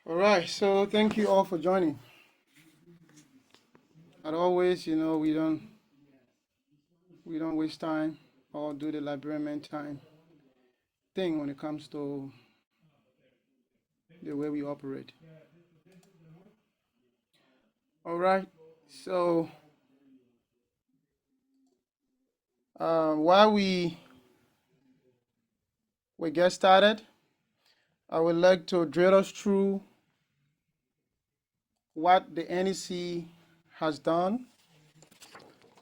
All right, so thank you all for joining. As always, we don't waste time or do the librarian time thing when it comes to the way we operate. All right, so while we get started, I would like to drill us through what the NEC has done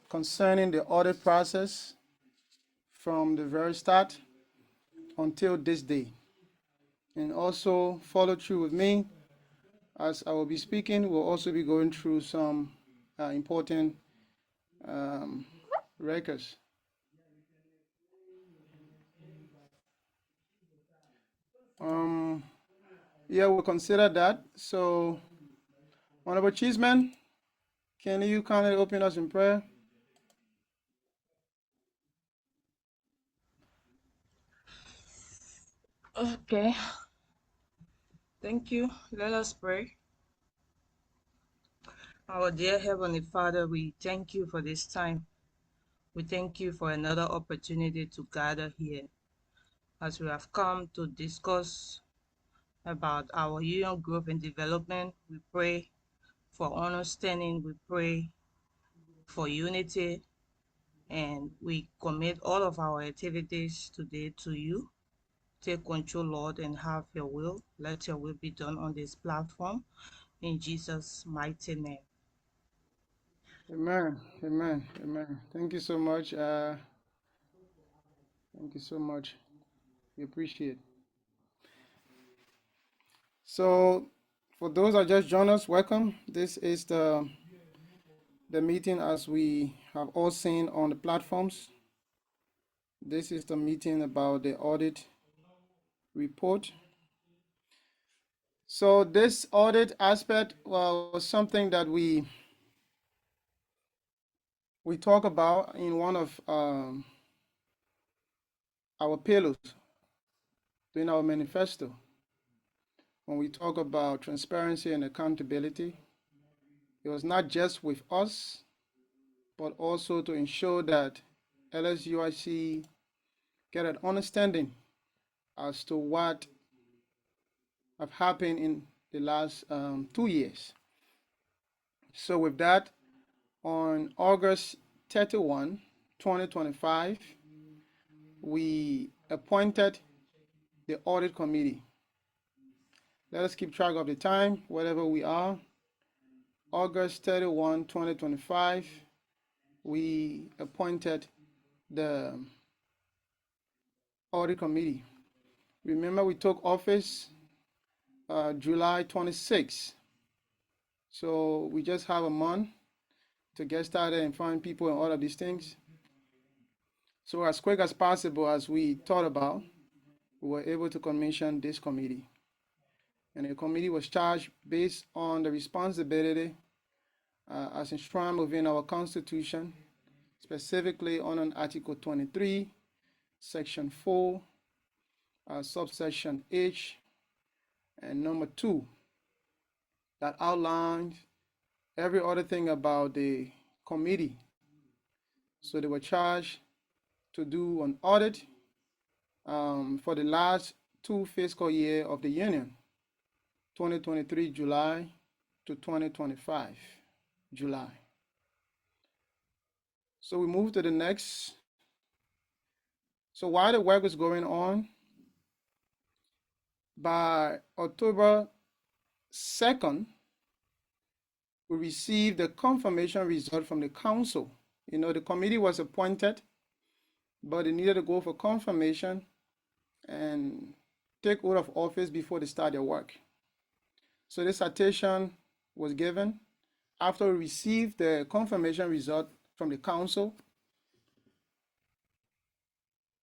concerning the audit process from the very start until this day, and also follow through with me as I will be speaking. We'll also be going through some important um, records. Um, yeah, we'll consider that. So, Honorable Cheeseman, can you kindly open us in prayer? Okay, thank you. Let us pray. Our dear Heavenly Father, we thank you for this time. We thank you for another opportunity to gather here as we have come to discuss about our union growth and development. We pray for understanding, we pray for unity, and we commit all of our activities today to you. Take control, Lord, and have your will. Let your will be done on this platform. In Jesus' mighty name. Amen. Amen. Amen. Thank you so much. Thank you so much. We appreciate it. So, for those that just joined us, welcome. This is the meeting as we have all seen on the platforms. This is the meeting about the audit report. So this audit aspect was something that we talk about in one of our pillars in our manifesto when we talk about transparency and accountability. It was not just with us, but also to ensure that LSUIC get an understanding as to what have happened in the last 2 years. So with that, on August 31, 2025, we appointed the audit committee. Let us keep track of the time, wherever we are. August 31, 2025, we appointed the audit committee. Remember, we took office July 26. So we just have a month to get started and find people and all of these things. So as quick as possible, as we thought about, we were able to commission this committee. And the committee was charged based on the responsibility as enshrined within our Constitution, specifically on Article 23, Section 4, subsection H, and number 2, that outlines every other thing about the committee. So they were charged to do an audit for the last 2 fiscal year of the union, 2023 July to 2025 July. So we move to the next. So while the work was going on, by October 2nd, we received the confirmation result from the council. The committee was appointed, but they needed to go for confirmation and take oath of office before they start their work. So this citation was given after we received the confirmation result from the council,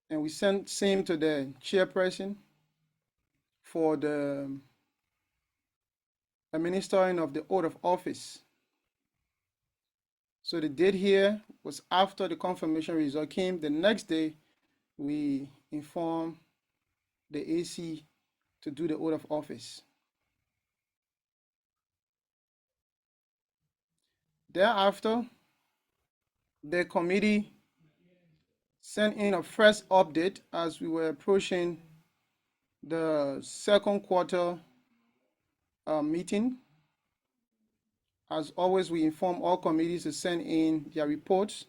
and we sent same to the chairperson for the administering of the oath of office. So the date here was after the confirmation result came. The next day, we informed the AC to do the oath of office. Thereafter, the committee sent in a fresh update as we were approaching the second quarter meeting. As always, we inform all committees to send in their reports.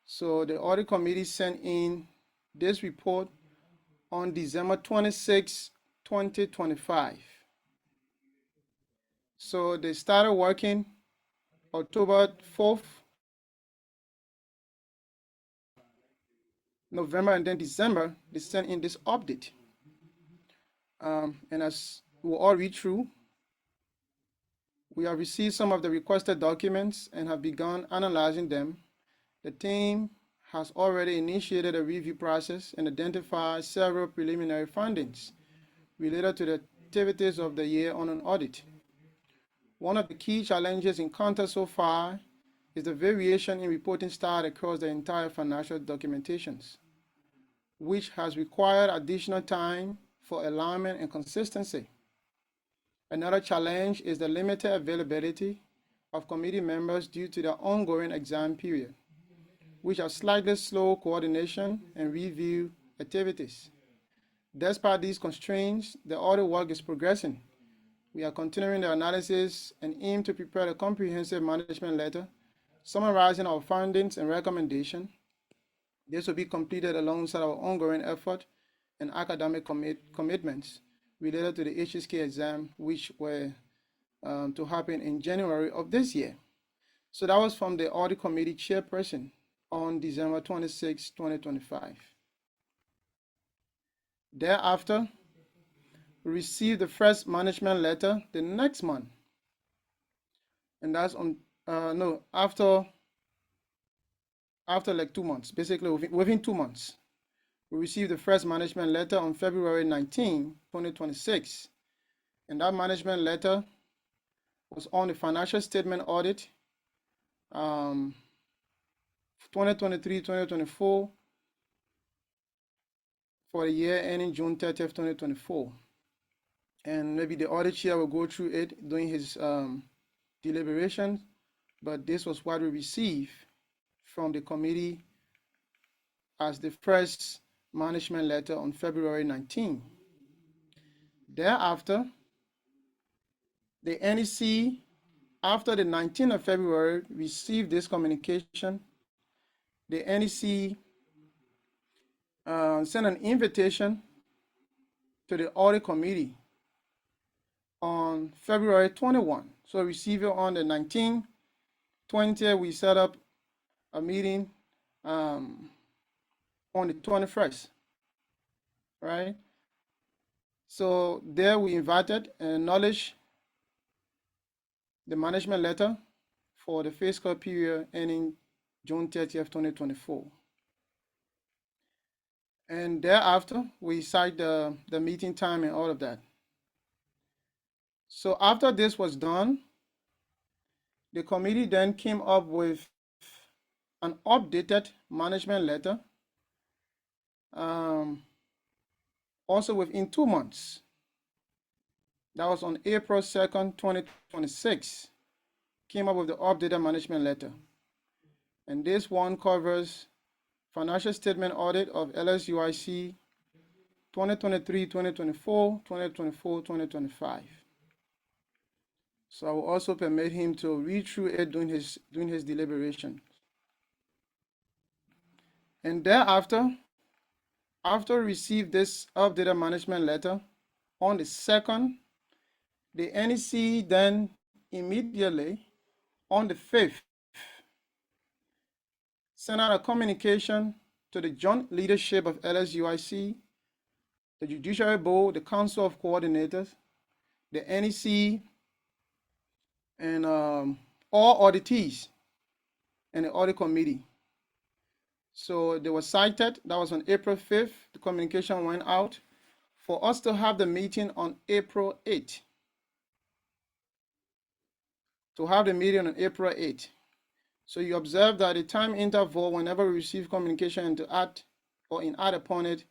So the audit committee sent in this report on December 26, 2025. So they started working October 4th, November, and then December, they sent in this update. And as we'll all read through, we have received some of the requested documents and have begun analyzing them. The team has already initiated a review process and identified several preliminary findings related to the activities of the year on an audit. One of the key challenges encountered so far is the variation in reporting style across the entire financial documentations, which has required additional time for alignment and consistency. Another challenge is the limited availability of committee members due to the ongoing exam period, which has slightly slowed coordination and review activities. Despite these constraints, the audit work is progressing. We are continuing the analysis and aim to prepare a comprehensive management letter summarizing our findings and recommendations. This will be completed alongside our ongoing effort and academic commitments related to the HSK exam, which were to happen in January of this year. So that was from the audit committee chairperson on December 26, 2025. Thereafter, we received the first management letter the next month. And that's on, after like 2 months, basically within 2 months. We received the first management letter on February 19, 2026. And that management letter was on the financial statement audit 2023-2024 for the year ending June 30th, 2024. And maybe the audit chair will go through it during his deliberation, but this was what we received from the committee as the first management letter on February 19. Thereafter, the NEC, after the 19th of February, received this communication. The NEC sent an invitation to the audit committee on February 21. So received it on the 19th. 20th, we set up a meeting on the 21st, right? So there we invited and acknowledged the management letter for the fiscal period ending June 30th, 2024. And thereafter, we cite the meeting time and all of that. So after this was done, the committee then came up with an updated management letter, also within 2 months. That was on April 2nd, 2026, came up with the updated management letter. And this one covers financial statement audit of LSUIC 2023-2024, 2024-2025. So I will also permit him to read through it during his deliberation. And thereafter, after we received this updated management letter on the 2nd, the NEC then immediately on the 5th sent out a communication to the joint leadership of LSUIC, the Judiciary Board, the Council of Coordinators, the NEC, and all auditees and the audit committee. So they were cited. That was on April 5th. The communication went out for us to have the meeting on April 8th. To have the meeting on April 8th. So you observe that the time interval whenever we receive communication and to act or add upon it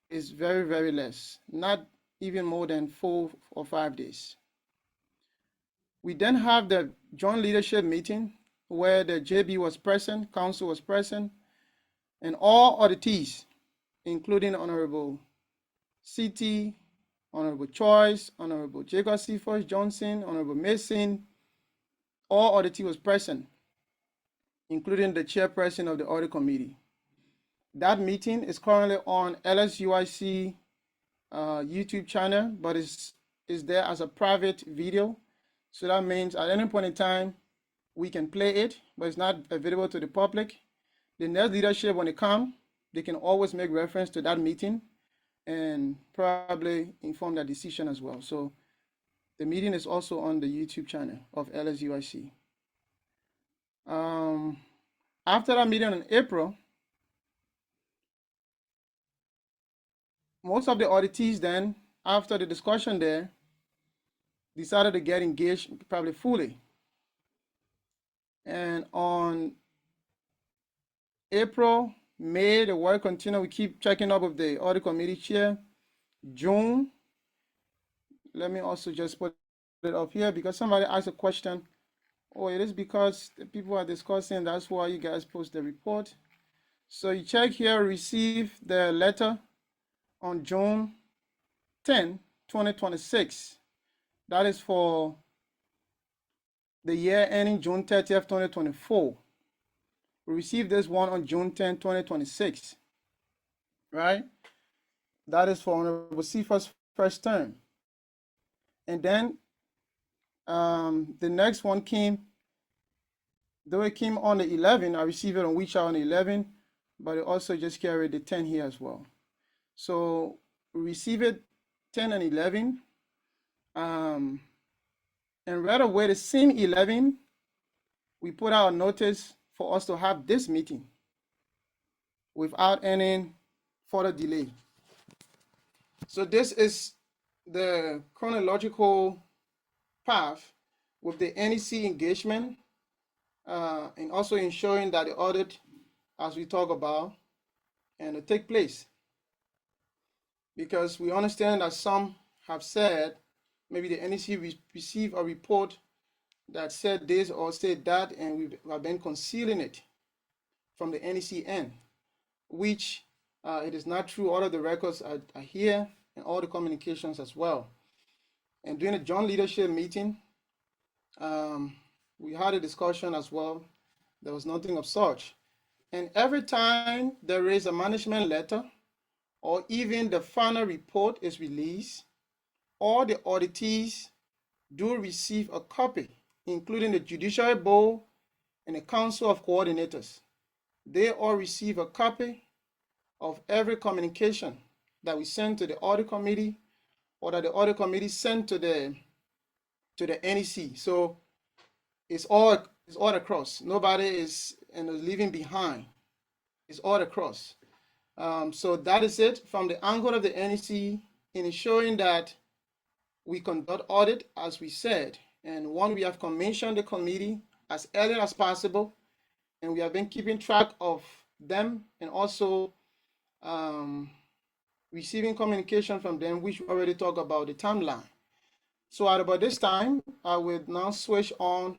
is very, very less. Not even more than 4 or 5 days. We then have the joint leadership meeting where the JB was present, council was present, and all auditees, including Honorable CT, Honorable Choice, Honorable Jacob Cephus Johnson, Honorable Mason, all auditee was present, including the chairperson of the audit committee. That meeting is currently on LSUIC YouTube channel, but it's there as a private video. So that means at any point in time, we can play it, but it's not available to the public. The next leadership, when they come, they can always make reference to that meeting and probably inform their decision as well. So the meeting is also on the YouTube channel of LSUIC. After that meeting in April, most of the auditees then, after the discussion there, decided to get engaged probably fully. And on April, May, the work continued. We keep checking up with the audit committee chair. June, let me also just put it up here because somebody asked a question. Oh, it is because the people are discussing, that's why you guys post the report. So you check here, receive the letter on June 10, 2026. That is for the year ending June 30th, 2024. We received this one on June 10, 2026, right? That is for Honorable Cephus' first term. And then the next one came, though it came on the 11th, I received it on WeChat on the 11th, but it also just carried the 10 here as well. So we received it 10 and 11. And right away, the same 11, we put out a notice for us to have this meeting without any further delay. So this is the chronological path with the NEC engagement and also ensuring that the audit, as we talk about, and it take place. Because we understand that some have said, maybe the NEC received a report that said this or said that, and we have been concealing it from the NEC end, which it is not true. All of the records are here and all the communications as well. And during the joint leadership meeting, we had a discussion as well. There was nothing of such. And every time there is a management letter or even the final report is released, all the auditees do receive a copy, including the Judiciary Board and the Council of Coordinators. They all receive a copy of every communication that we send to the audit committee or that the audit committee sent to the NEC. So it's all across. Nobody is leaving behind. It's all across. So that is it from the angle of the NEC in ensuring that we conduct audit as we said. And one, we have commissioned the committee as early as possible, and we have been keeping track of them and also receiving communication from them, which we already talked about the timeline. So at about this time, I will now switch on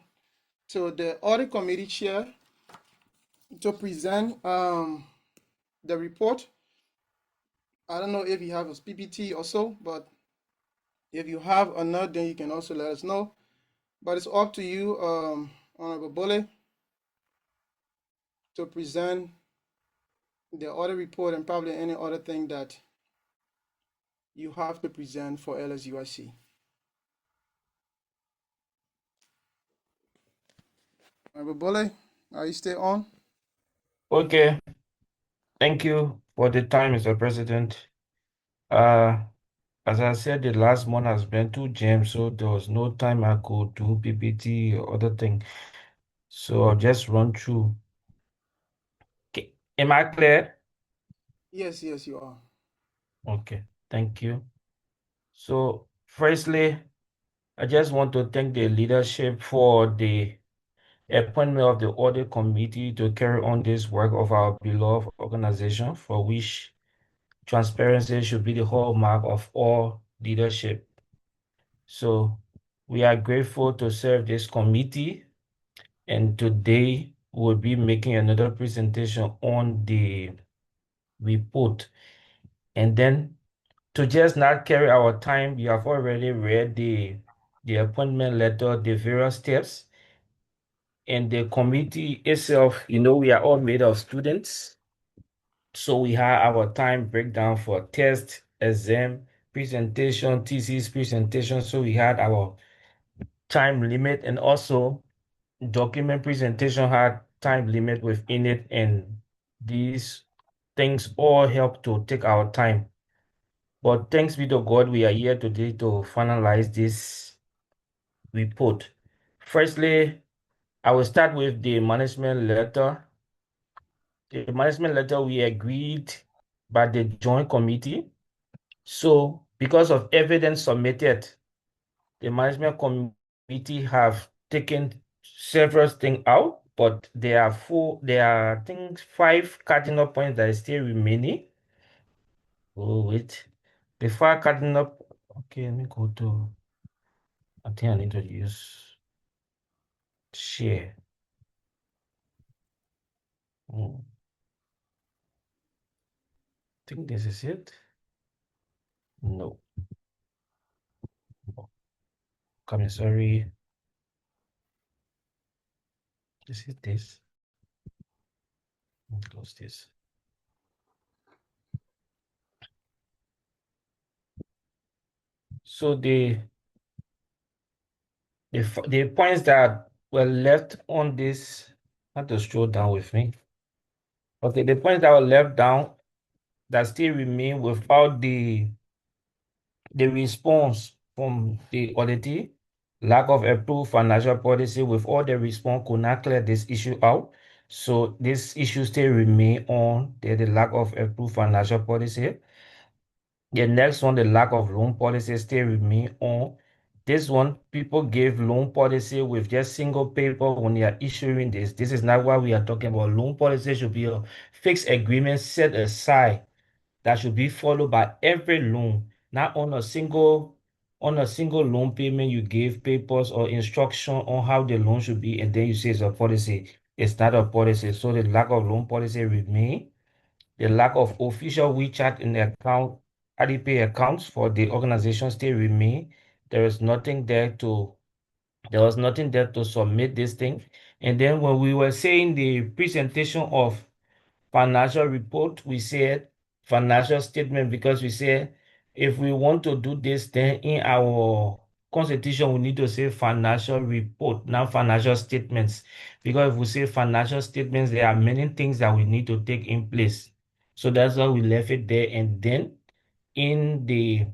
to the audit committee chair to present the report. I don't know if you have a PPT or so, but if you have or not, then you can also let us know. But it's up to you, Honorable Bully, to present the audit report and probably any other thing that you have to present for LSUIC. Honorable Bully, are you still on? Okay, thank you for the time, Mr. President. As I said, the last month has been too jammed, so there was no time I could do PPT or other thing. So I'll just run through. Okay. Am I clear? Yes, you are. Okay, thank you. So firstly, I just want to thank the leadership for the appointment of the audit committee to carry on this work of our beloved organization, for which transparency should be the hallmark of all leadership. So We are grateful to serve this committee, and today we'll be making another presentation on the report. And then to just not carry our time, you have already read the appointment letter, the various steps, and the committee itself. We are all made of students. So we have our time breakdown for test, exam, presentation, thesis presentation. So we had our time limit, and also document presentation had time limit within it, and these things all help to take our time. But thanks be to God, we are here today to finalize this report. Firstly, I will start with the management letter. The management letter we agreed by the joint committee. So because of evidence submitted, the management committee have taken several things out, but there are, I think, 5 cardinal points that are still remaining. Oh, wait. The 5 cardinal, okay, let me go to, I think I need to use share. I think this is it. No. Come sorry. This is this. Close this. So the points that were left on this, I have to scroll down with me. Okay, the points that were left down that still remain without the response from the auditee, lack of approved financial policy. With all the response could not clear this issue out. So this issue still remain on the lack of approved financial policy. The next one, the lack of loan policy, still remain on. This one, people gave loan policy with just single paper when they are issuing this. This is not what we are talking about. Loan policy should be a fixed agreement set aside that should be followed by every loan, not on a single loan payment. You give papers or instruction on how the loan should be, and then you say it's a policy. It's not a policy. So the lack of loan policy remain. The lack of official WeChat in the account, Alipay accounts for the organization still remain. There is nothing there to there was nothing there to submit this thing. And then when we were saying the presentation of financial report, we said financial statement, because we said if we want to do this, then in our constitution, we need to say financial report, not financial statements. Because if we say financial statements, there are many things that we need to take in place. So that's why we left it there. And then in the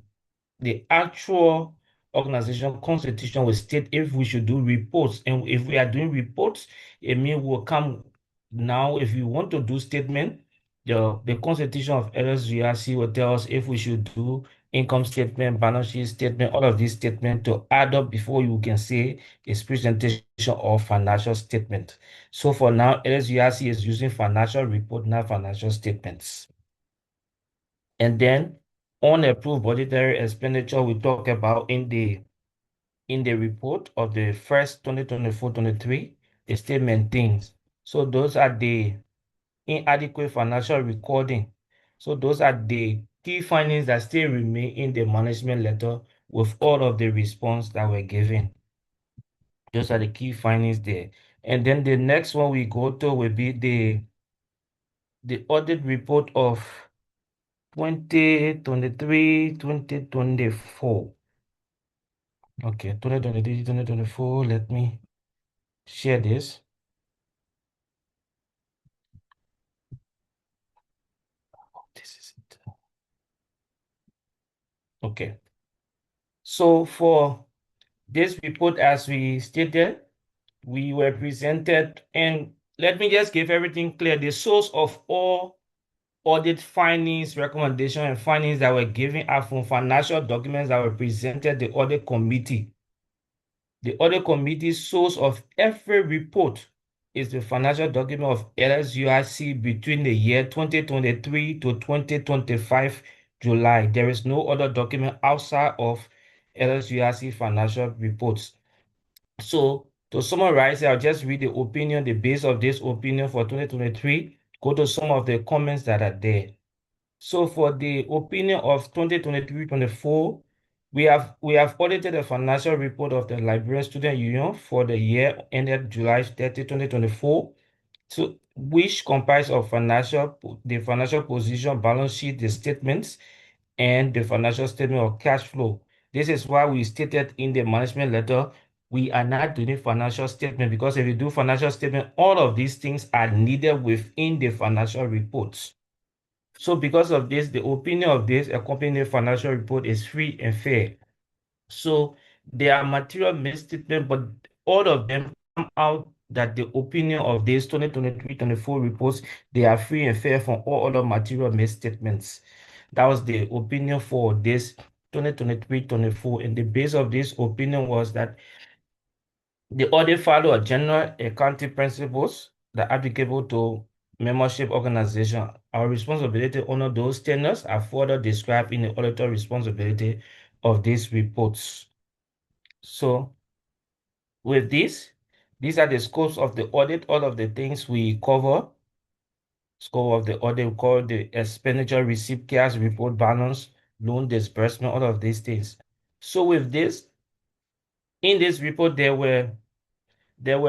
actual organization constitution will state if we should do reports. And if we are doing reports, it means we'll come now. If we want to do statement, the constitution of LSUIC will tell us if we should do income statement, balance sheet statement, all of these statements to add up before you can say it's presentation of financial statement. So for now, LSUIC is using financial report, not financial statements. And then unapproved budgetary expenditure we talk about in the report of the first 2024-23, it still maintains. So those are the inadequate financial recording. So those are the key findings that still remain in the management letter with all of the response that were given. Those are the key findings there. And then the next one we go to will be the audit report of 2023-2024. Okay, 2023-2024. Let me share this. This is it. Okay. So for this report, as we stated, we were presented, and let me just give everything clear. The source of all audit findings, recommendations, and findings that were given are from financial documents that were presented the audit committee. The audit committee's source of every report is the financial document of LSUIC between the year 2023 to 2025 July. There is no other document outside of LSUIC financial reports. So to summarize, I'll just read the opinion, the base of this opinion for 2023, go to some of the comments that are there. So for the opinion of 2023-24, we have audited the financial report of the Liberian Student Union for the year ended July 30, 2024, so which comprise of the financial position, balance sheet, the statements, and the financial statement of cash flow. This is why we stated in the management letter, we are not doing financial statement, because if you do financial statement, all of these things are needed within the financial reports. So because of this, the opinion of this accompanying financial report is free and fair. So there are material misstatements, but all of them come out that the opinion of this 2023-24 reports, they are free and fair from all other material misstatements. That was the opinion for this 2023-24. And the base of this opinion was that the audit follow a general accounting principles that are applicable to membership organization. Our responsibility under those tenets are further described in the auditor responsibility of these reports. So with this, these are the scopes of the audit, all of the things we cover. Scope of the audit, we call the expenditure, receipt, cash, report, balance, loan disbursement, all of these things. So with this, in this report, there were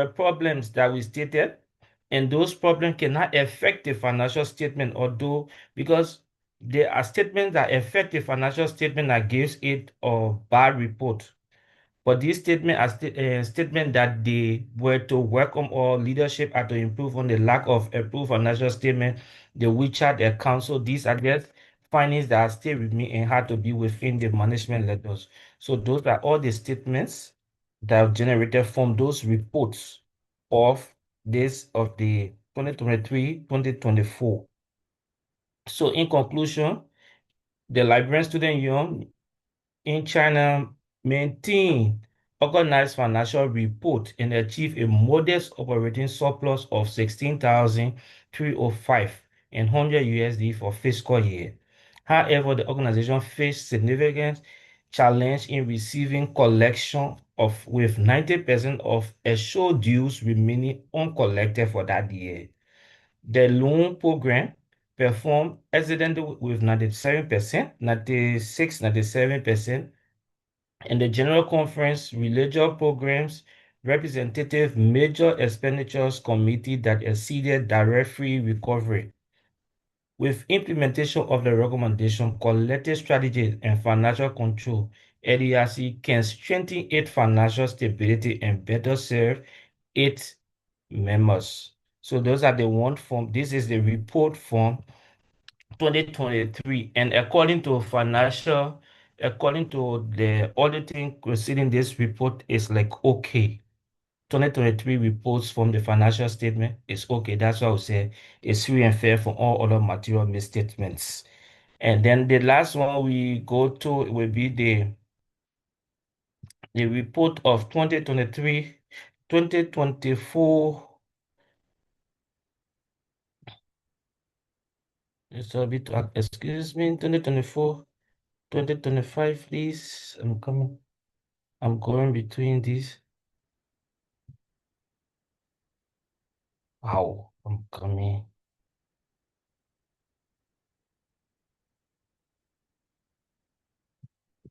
problems that we stated, and those problems cannot affect the financial statement, although because there are statements that affect the financial statement that gives it a bad report. But this statement are statement that they were to welcome or leadership are to improve on the lack of approved financial statement, the WeChat account. So these are just findings that are still with me and had to be within the management letters. So those are all the statements that are generated from those reports of the 2023-2024. So in conclusion, the Liberian Student Union in China maintain organized financial report and achieve a modest operating surplus of 16,305 and 100 USD for fiscal year. However, the organization faced significant challenge in receiving collection of with 90% of assured dues remaining uncollected for that year. The loan program performed excellently with 97%, 96, 97%, and the General Conference religious programs representative major expenditures committee that exceeded direct free recovery. With implementation of the recommendation, collective strategies and financial control, LERC can strengthen its financial stability and better serve its members. So those are the one form. This is the report from 2023, and according to the auditing considering this report is like okay. 2023 reports from the financial statement is okay. That's why I would say it's free and fair from all other material misstatements. And then the last one we go to will be the report of 2023, 2024. It's a bit, excuse me, 2024, 2025, please. I'm going between these. Wow, I'm coming.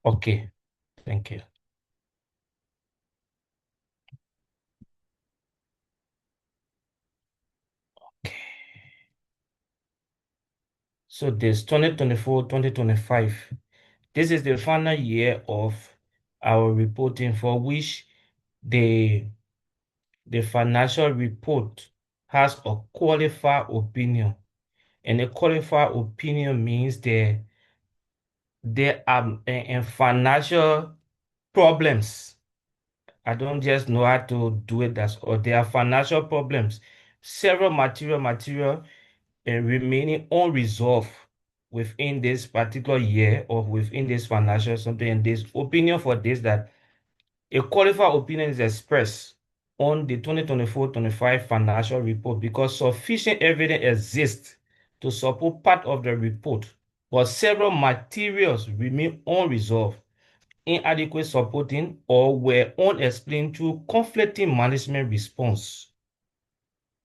Okay, thank you. Okay. So this 2024, 2025. This is the final year of our reporting for which the the financial report has a qualified opinion. And a qualified opinion means there are financial problems. I don't just know how to do it, that's all. There are financial problems. Several material remaining unresolved within this particular year or within this financial something. And this opinion for this that a qualified opinion is expressed on the 2024-25 financial report because sufficient evidence exists to support part of the report, but several materials remain unresolved. inadequate supporting, or were unexplained through conflicting management response.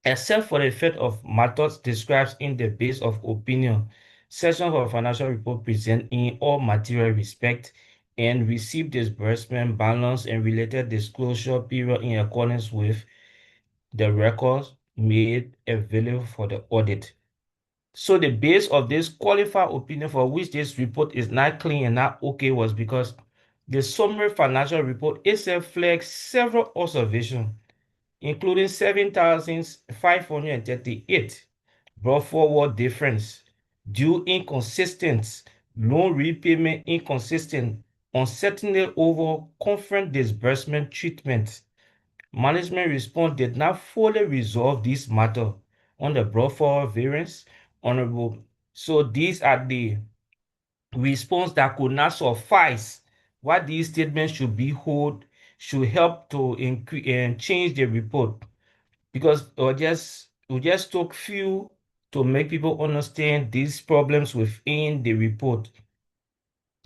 Except for the effect of methods described in the base of opinion, sections of financial report present in all material respect and receive disbursement balance and related disclosure period in accordance with the records made available for the audit. So the base of this qualified opinion for which this report is not clean and not okay was because the summary financial report itself flags several observations, including 7,538 brought forward difference, due inconsistent, loan repayment inconsistent, uncertainty over conference disbursement treatment. Management response did not fully resolve this matter on the brought forward variance, honorable. So these are the response that could not suffice. What these statements should be hold should help to increase and change the report, because we just took few to make people understand these problems within the report.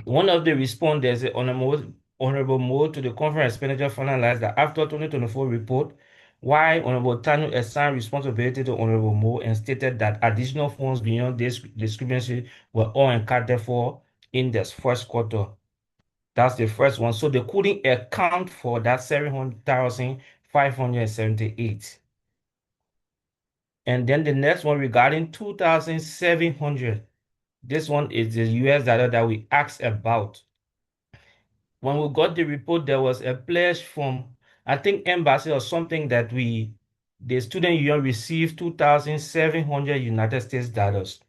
One of the respondents, the Honorable Mo, to the conference expenditure finalized that after 2024 report, why Honorable Tanu assigned responsibility to Honorable Mo and stated that additional funds beyond this discrepancy were all accounted for in this first quarter. That's the first one. So they couldn't account for that 700,578. And then the next one regarding 2,700. This one is the US data that we asked about. When we got the report, there was a pledge from, I think, embassy or something that the student union received 2,700 United States dollars.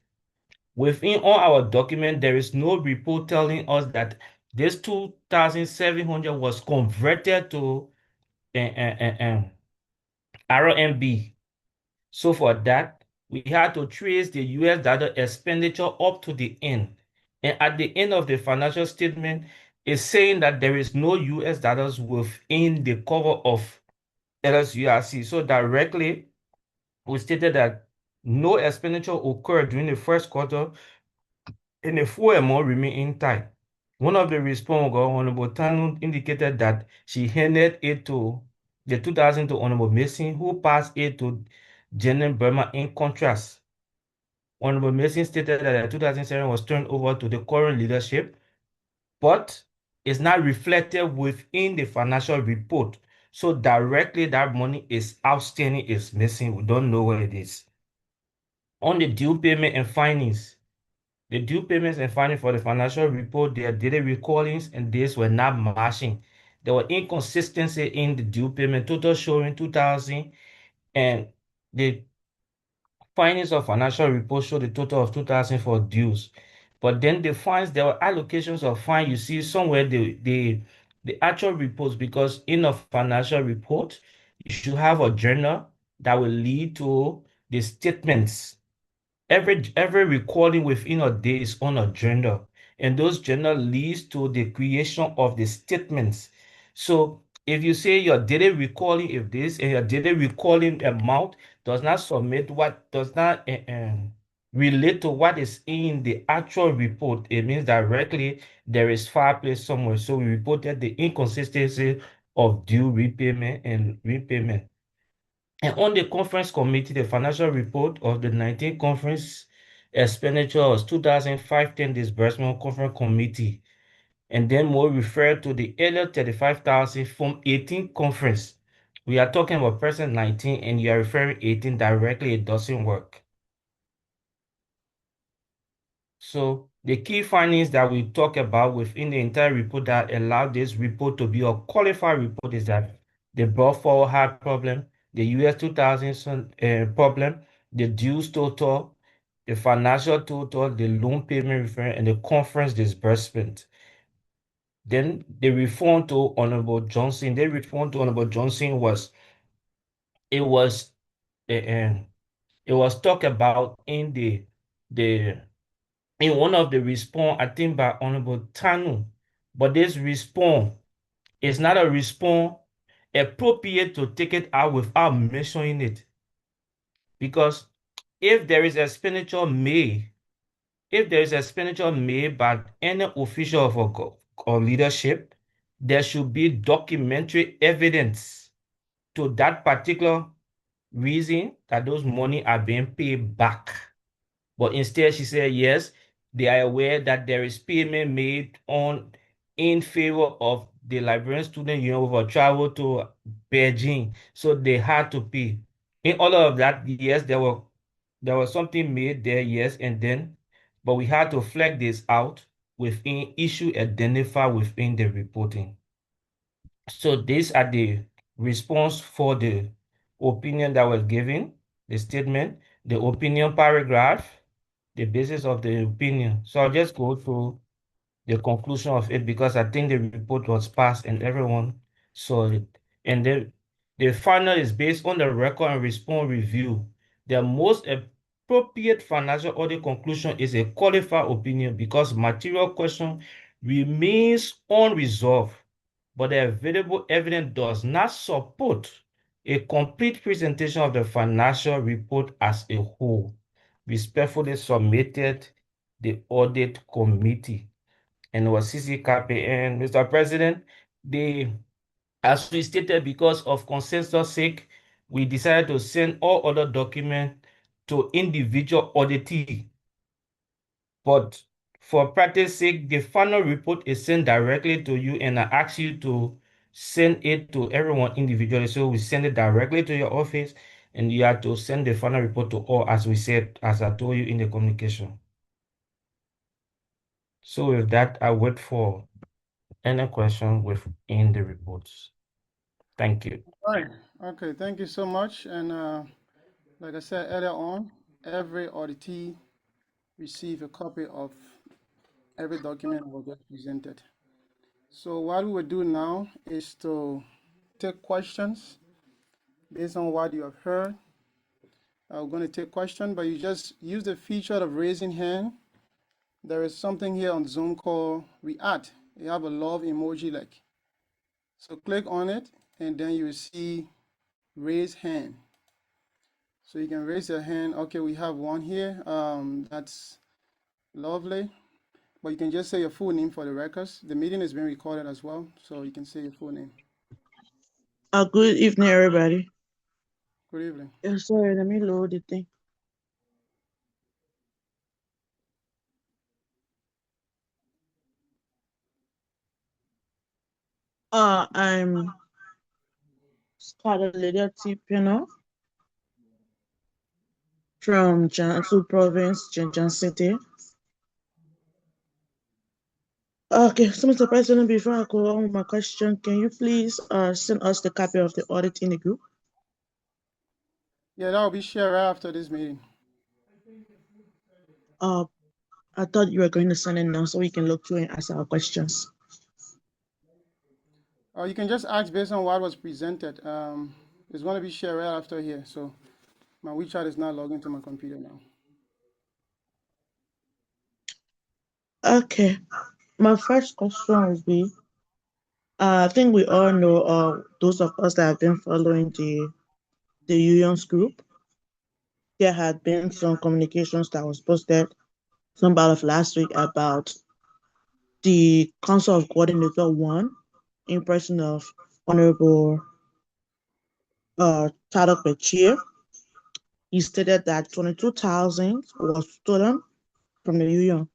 Within all our document, there is no report telling us that this 2,700 was converted to RMB. So for that, we had to trace the US dollar expenditure up to the end. And at the end of the financial statement, it's saying that there is no US dollars within the cover of LSUIC. So directly, we stated that no expenditure occurred during the first quarter and the full amount remained intact. One of the respondents, Honorable Tanu, indicated that she handed it to the 2000 to Honorable Mason, who passed it to Janet Burma. In contrast, Honorable Mason stated that the 2007 was turned over to the current leadership, but it's not reflected within the financial report. So directly that money is outstanding, is missing. We don't know where it is. On the due payment and findings, the due payments and findings for the financial report, their daily recordings and days were not matching. There were inconsistency in the due payment, total showing 2,000, and the findings of financial report show the total of 2,000 for dues. But then the fines, there were allocations of fine. You see somewhere the actual reports, because in a financial report, you should have a journal that will lead to the statements. Every recording within a day is on a journal, and those journal leads to the creation of the statements. So if you say your daily recording, if this and your daily recording amount does not submit, what does not relate to what is in the actual report, it means directly there is foul play somewhere. So we reported the inconsistency of due repayment and repayment. And on the conference committee, the financial report of the 19th conference expenditure was 2,510 disbursement conference committee. And then more referred to the earlier 35,000 from 18 conference. We are talking about present 19 and you are referring 18 directly, it doesn't work. So the key findings that we talk about within the entire report that allowed this report to be a qualified report is that the brought forward hard problem, the US 2000 problem, the dues total, the financial total, the loan payment reference, and the conference disbursement. Then the reform to Honorable Johnson. The reform to Honorable Johnson was it was uh, it was talked about in the in one of the response, I think by Honorable Tanu, but this response is not a response appropriate to take it out without mentioning it. Because if there is expenditure made, if there is expenditure made by any official of a or leadership, there should be documentary evidence to that particular reason that those money are being paid back. But instead, she said, yes, they are aware that there is payment made on in favor of the Liberian student union who travel to Beijing. So they had to pay. In all of that, yes, there was something made there, yes, and then, but we had to flag this out within issue identified within the reporting. So these are the response for the opinion that was given, the statement, the opinion paragraph, the basis of the opinion. So I'll just go through the conclusion of it because I think the report was passed and everyone saw it. And the final is based on the record and response review. The most appropriate financial audit conclusion is a qualified opinion because material question remains unresolved, but the available evidence does not support a complete presentation of the financial report as a whole. Respectfully submitted, the audit committee. And it was CC KPN. Mr. President, as we stated, because of consensus sake, we decided to send all other documents to individual auditee. But for practice sake, the final report is sent directly to you, and I ask you to send it to everyone individually. So we send it directly to your office, and you have to send the final report to all, as we said, as I told you in the communication. So with that, I wait for any question within the reports. Thank you. All right. Okay, thank you so much. And like I said earlier on, every auditee receive a copy of every document that will get presented. So what we will do now is to take questions based on what you have heard. I'm going to take questions, but you just use the feature of raising hand. There is something here on Zoom called React. You have a love emoji like. So click on it, and then you will see raise hand. So you can raise your hand. Okay, we have one here. That's lovely. But you can just say your full name for the records. The meeting is being recorded as well, so you can say your full name. Good evening, everybody. Good evening. Yeah, sorry, let me load the thing. I'm Scarlett Lydia T. Pino from Jiangsu Province, Zhejiang City. Okay, so Mr. President, before I go on with my question, can you please send us the copy of the audit in the group? Yeah, that will be shared right after this meeting. I thought you were going to send it now so we can look through and ask our questions. You can just ask based on what was presented. It's going to be shared right after here. So my WeChat is not logged into my computer now. Okay, my first question would be, I think we all know, those of us that have been following the unions group, there had been some communications that was posted some part of last week about the Council of Coordinator 1 in person of Honorable Tadok Bechir. He stated that 22,000 was stolen from the union.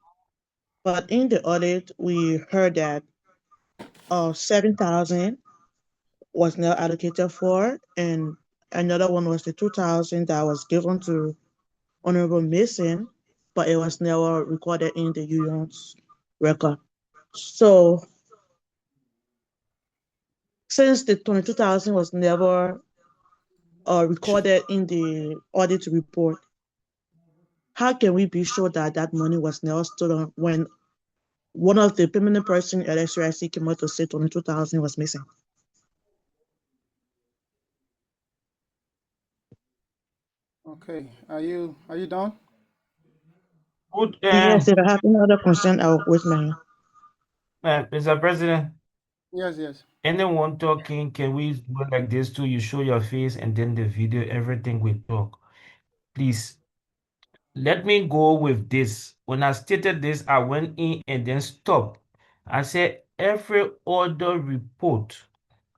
But in the audit, we heard that 7,000 was now allocated for, and another one was the 2,000 that was given to Honorable Mason, but it was never recorded in the union's record. So since the 22,000 was never recorded in the audit report, how can we be sure that that money was never stolen when one of the permanent person at LSUIC came out to say 22,000 was missing? Okay, are you done? Good. Yes, if I have any other concern, I'll wait my hand. Mr. President, Yes. anyone talking, can we go like this too? You show your face and then the video, everything we talk. Please, let me go with this. When I stated this, I went in and then stopped. I said, every other report,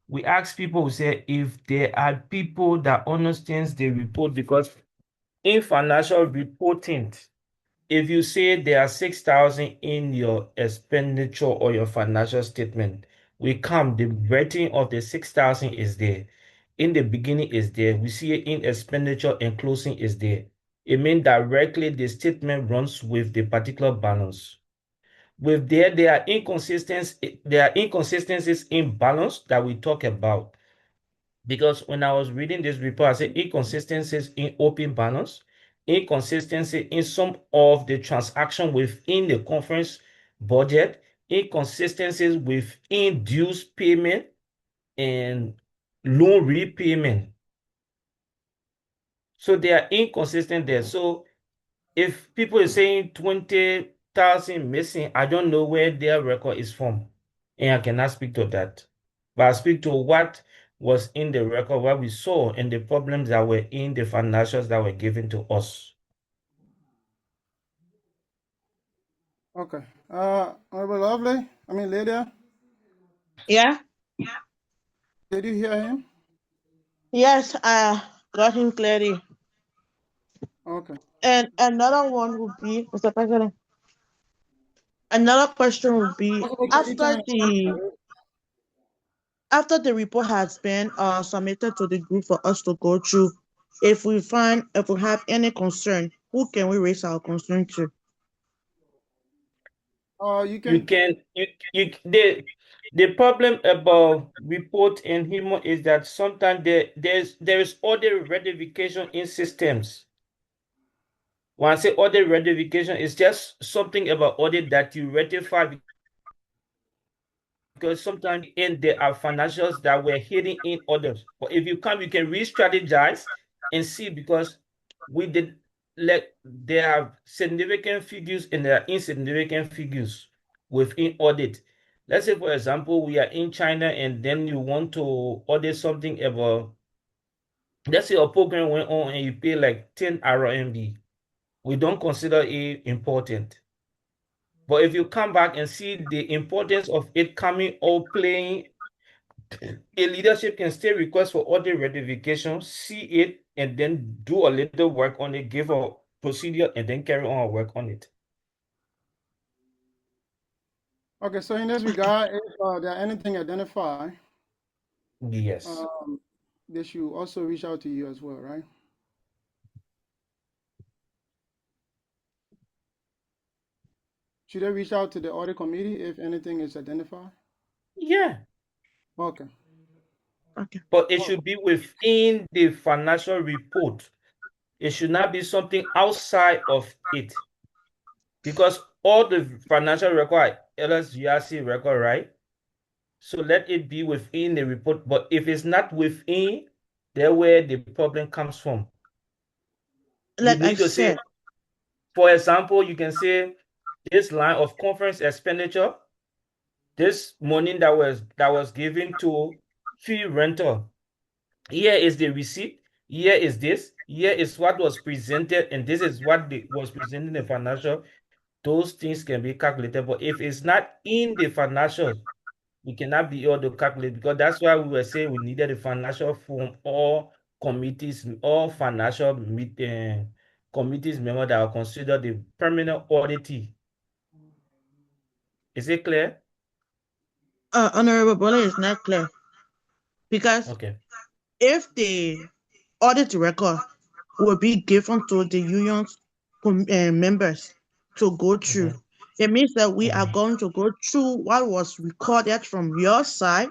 we ask people, we say, if there are people that understands the report, because in financial reporting, if you say there are 6,000 in your expenditure or your financial statement, we come, the rating of the 6,000 is there. In the beginning is there. We see it in expenditure and closing is there. It means directly the statement runs with the particular balance. With there are inconsistencies in balance that we talk about. Because when I was reading this report, I said inconsistencies in open balance, inconsistency in some of the transaction within the conference budget, inconsistencies within dues payment and loan repayment. So they are inconsistent there. So if people are saying 20,000 missing, I don't know where their record is from. And I cannot speak to that. But I speak to what was in the record, what we saw, and the problems that were in the financials that were given to us. Okay. Honorable Lovely, Lydia, Yeah. did you hear him? Yes, I got him clearly. Okay. And another one would be, Mr. President, another question would be after the report has been submitted to the group for us to go through, if we have any concern, who can we raise our concern to? You You can. can the problem about report and humor is that sometimes there is other ratification in systems. When I say audit ratification, it's just something about audit that you ratify because sometimes in there are financials that were hidden in others. But if you come, you can re-strategize and see because we did there are significant figures and there are insignificant figures within audit. Let's say, for example, we are in China and then you want to audit something about, let's say a program went on and you pay like 10 RMB. We don't consider it important. But if you come back and see the importance of it coming or playing, a leadership can still request for audit ratification, see it, and then do a little work on it, give a procedure, and then carry on work on it. Okay, so in this regard, if there are anything identified, Yes. they should also reach out to you as well, right? Should they reach out to the audit committee if anything is identified? Yeah. Okay. Okay. But it should be within the financial report. It should not be something outside of it. Because all the financial record, LSUIC record, right? So let it be within the report. But if it's not within, there where the problem comes from. You Like I need to say, said, for example, you can say this line of conference expenditure, this money that was given to fee rental. Here is the receipt. Here is this. Here is what was presented, and this is what was presented in the financial. Those things can be calculated, but if it's not in the financial, we cannot be able to calculate because that's why we were saying we needed a financial from all committees, all financial committees members that are considered the permanent auditee. Is it clear? Honorable Bola is not clear because Okay. if the audit record will be given to the union's members to go through, Mhm, it means that we are mhm, going to go through what was recorded from your side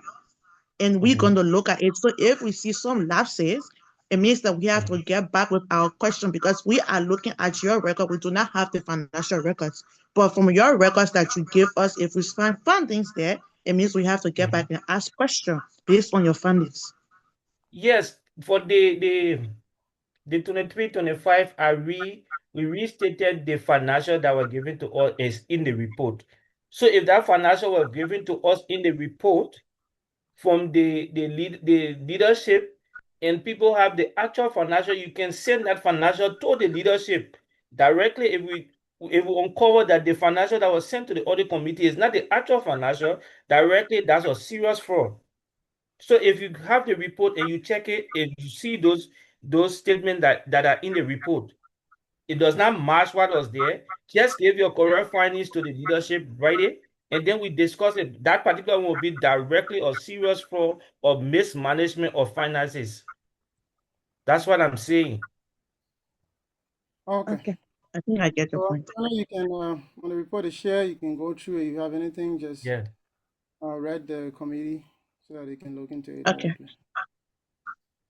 and we're going mhm, to look at it. So if we see some lapses, it means that we have to mhm. get back with our question because we are looking at your record. We do not have the financial records. But from your records that you give us, if we find findings there, it means we have to get back Mhm. and ask questions based on your findings. Yes, for the 23-25, we restated the financial that were given to us is in the report. So if that financial was given to us in the report from the leadership and people have the actual financial, you can send that financial to the leadership directly. It will uncover that the financial that was sent to the audit committee is not the actual financial directly. That's a serious fraud. So if you have the report and you check it, if you see those statements that are in the report, it does not match what was there, just give your correct findings to the leadership, write it, and then we discuss it. That particular one will be directly or serious fraud or mismanagement of finances. That's what I'm saying. Okay. Okay. I think I get your So point. Antonio, you can, when the report is shared, you can go through it. If you have anything, just Yeah. read the committee so that they can look into it Okay. directly.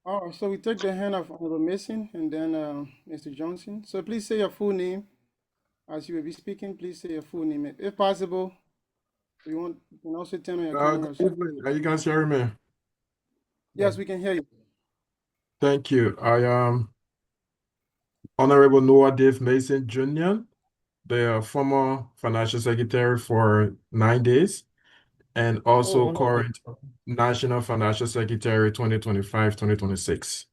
All right, so we take the hand of Honorable Mason and then Mr. Johnson. So please say your full name as you will be speaking. Please say your full name. If possible, you can also turn on your camera. Good evening. Are you guys hearing me? Yes, we can hear you. Thank you. I am Honorable Noah Dave Mason Jr., the former financial secretary for 9 days, and also Oh, no. current National Financial Secretary 2025-2026.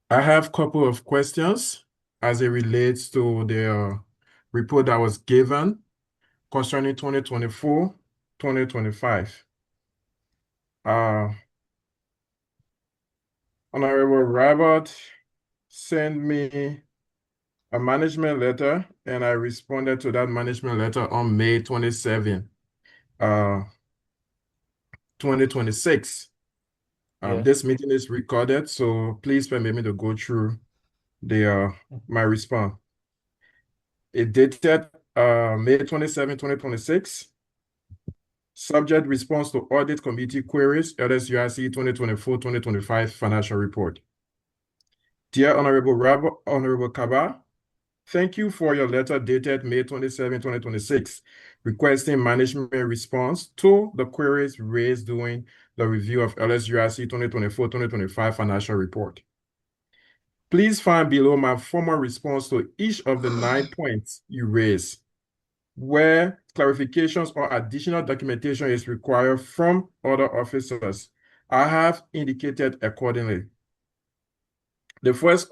I have a couple of questions as it relates to the report that was given concerning 2024-2025. Honorable Robert sent me a management letter, and I responded to that management letter on May 27, 2026. Yeah. This meeting is recorded, so please permit me to go through my response. It dated May 27, 2026. Subject response to audit committee queries, LSUIC 2024-2025 financial report. Dear Honorable Kaba, thank you for your letter dated May 27, 2026, requesting management response to the queries raised during the review of LSUIC 2024-2025 financial report. Please find below my formal response to each of the 9 points you raised, where clarifications or additional documentation is required from other officers. I have indicated accordingly. My first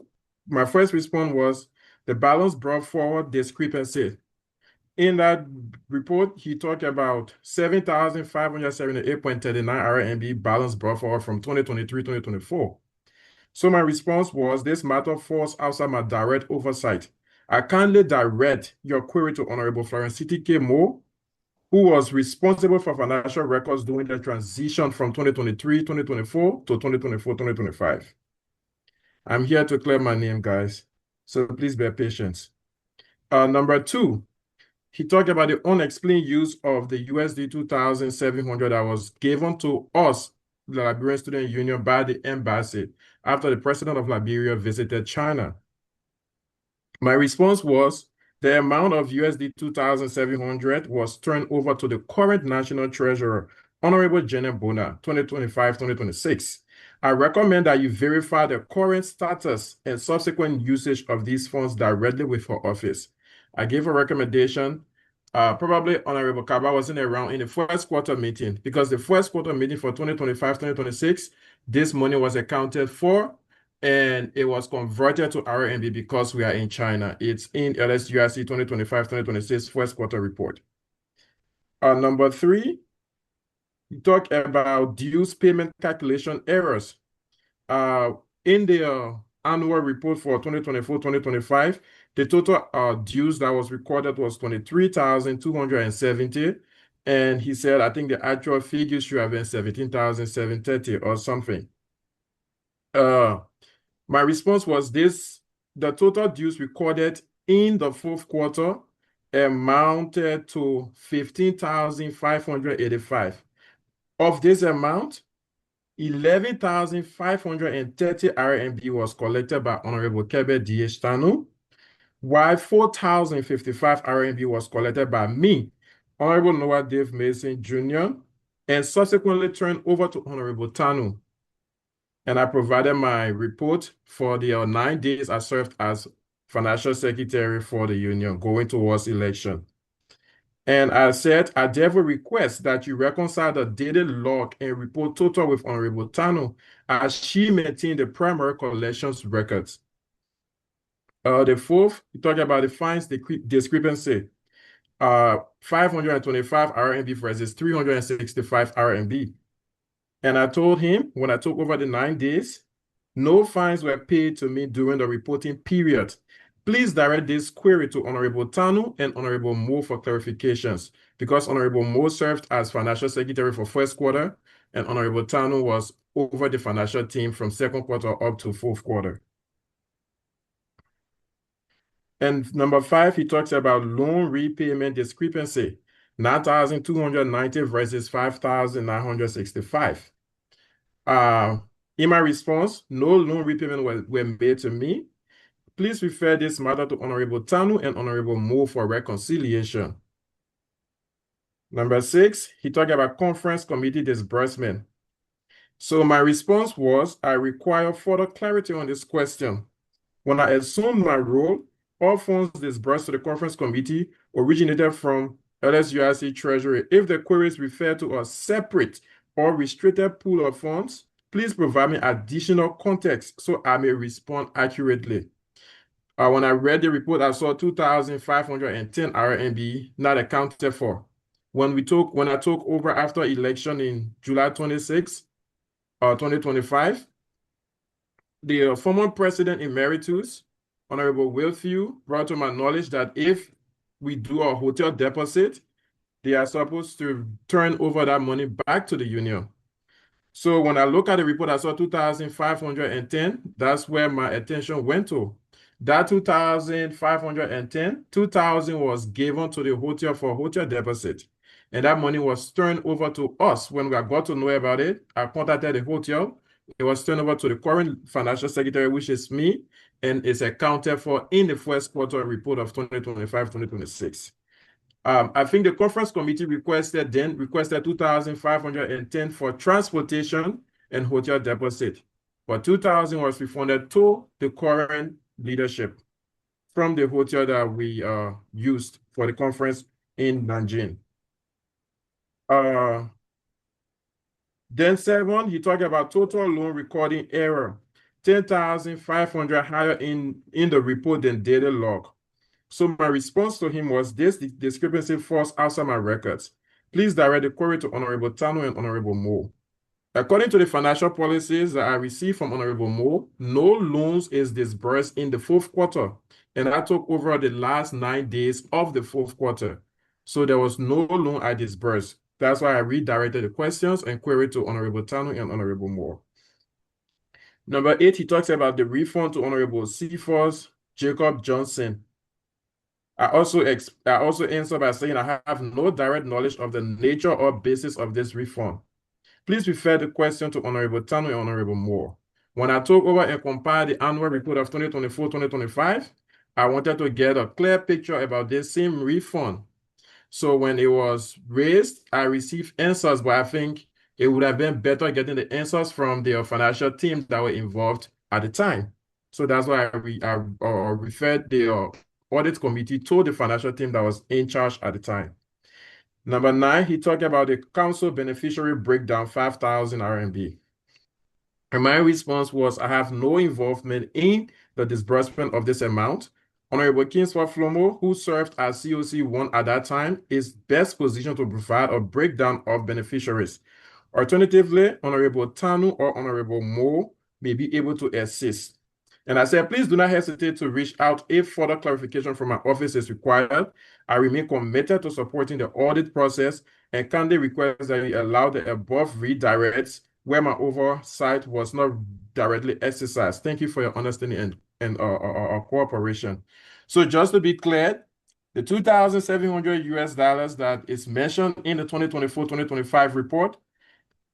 response was the balance brought forward discrepancy. In that report, he talked about 7,578.39 RMB balance brought forward from 2023-2024. So my response was, this matter falls outside my direct oversight. I kindly direct your query to Honorable Florence K. Moore, who was responsible for financial records during the transition from 2023-2024 to 2024-2025. I'm here to clear my name, guys, so please bear patience. Number 2, he talked about the unexplained use of the USD 2,700 that was given to us, the Liberian Student Union, by the embassy after the president of Liberia visited China. My response was, the amount of USD 2,700 was turned over to the current National Treasurer, Honorable Janet Bona, 2025-2026. I recommend that you verify the current status and subsequent usage of these funds directly with her office. I gave a recommendation. Probably Honorable Kaba wasn't around in the first quarter meeting, because the first quarter meeting for 2025-2026, this money was accounted for and it was converted to RMB because we are in China. It's in LSUIC 2025-2026 first quarter report. Number 3, we talk about dues payment calculation errors. In the annual report for 2024-2025, the total dues that was recorded was 23,270. And he said, I think the actual figure should have been 17,730 or something. My response was this: the total dues recorded in the fourth quarter amounted to 15,585. Of this amount, 11,530 RMB was collected by Honorable Kebe D.H. Tanu, while 4,055 RMB was collected by me, Honorable Noah Dave Mason Jr., and subsequently turned over to Honorable Tanu. And I provided my report for the 9 days I served as financial secretary for the union going towards election. And I said, I therefore request that you reconcile the dated log and report total with Honorable Tano, as she maintained the primary collections records. The fourth, he talked about the fines discrepancy. 525 RMB versus 365 RMB. And I told him when I took over the 9 days, no fines were paid to me during the reporting period. Please direct this query to Honorable Tanu and Honorable Mo for clarifications, because Honorable Mo served as financial secretary for first quarter, and Honorable Tanu was over the financial team from second quarter up to fourth quarter. And number 5, he talks about loan repayment discrepancy, 9,290 versus 5,965. In my response, no loan repayment were made to me. Please refer this matter to Honorable Tanu and Honorable Mo for reconciliation. Number 6, he talked about conference committee disbursement. So my response was, I require further clarity on this question. When I assumed my role, all funds disbursed to the conference committee originated from LSUIC Treasury. If the queries refer to a separate or restricted pool of funds, please provide me additional context so I may respond accurately. When I read the report, I saw 2,510 RMB not accounted for. When I took over after election in July 26, 2025, the former president emeritus, Honorable Wilfield, brought to my knowledge that if we do a hotel deposit, they are supposed to turn over that money back to the union. So when I look at the report, I saw 2,510. That's where my attention went to. That 2,510, 2,000 was given to the hotel for hotel deposit. And that money was turned over to us. When I got to know about it, I contacted the hotel. It was turned over to the current financial secretary, which is me, and it's accounted for in the first quarter report of 2025-2026. I think the conference committee requested 2,510 for transportation and hotel deposit, but 2,000 was refunded to the current leadership from the hotel that we used for the conference in Nanjing. Then 7, he talked about total loan recording error, 10,500 higher in the report than data log. So my response to him was, this discrepancy falls outside my records. Please direct the query to Honorable Tanu and Honorable Mo. According to the financial policies that I received from Honorable Mo, no loans is disbursed in the fourth quarter, and I took over the last 9 days of the fourth quarter. So there was no loan I disbursed. That's why I redirected the questions and query to Honorable Tanu and Honorable Mo. Number 8, he talks about the refund to Honorable Cephus Johnson. I also answer by saying I have no direct knowledge of the nature or basis of this refund. Please refer the question to Honorable Tanu and Honorable Moore. When I took over and compiled the annual report of 2024-2025, I wanted to get a clear picture about this same refund. So when it was raised, I received answers, but I think it would have been better getting the answers from the financial team that were involved at the time. So that's why I referred the audit committee to the financial team that was in charge at the time. Number 9, he talked about the council beneficiary breakdown, 5,000 RMB. And my response was, I have no involvement in the disbursement of this amount. Honorable Kingsford Flomo, who served as COC1 at that time, is best positioned to provide a breakdown of beneficiaries. Alternatively, Honorable Tanu or Honorable Mo may be able to assist. And I said, please do not hesitate to reach out if further clarification from my office is required. I remain committed to supporting the audit process and kindly request that you allow the above redirects where my oversight was not directly exercised. Thank you for your understanding and cooperation. So just to be clear, the $2,700 that is mentioned in the 2024-2025 report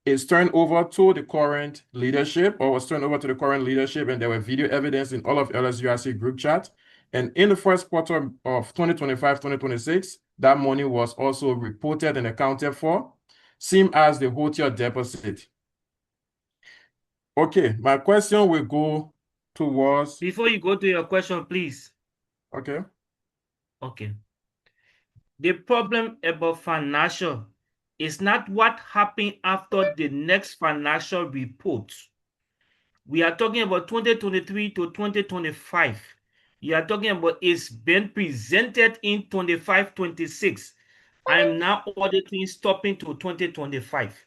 is turned over to the current leadership, or was turned over to the current leadership, and there were video evidence in all of LSUIC group chat. And in the first quarter of 2025-2026, that money was also reported and accounted for, same as the hotel deposit. Okay, my question will go towards... Before you go to your question, please. Okay. Okay. The problem about financial is not what happened after the next financial report. We are talking about 2023 to 2025. You are talking about it's been presented in 25-26. I'm now auditing stopping to 2025.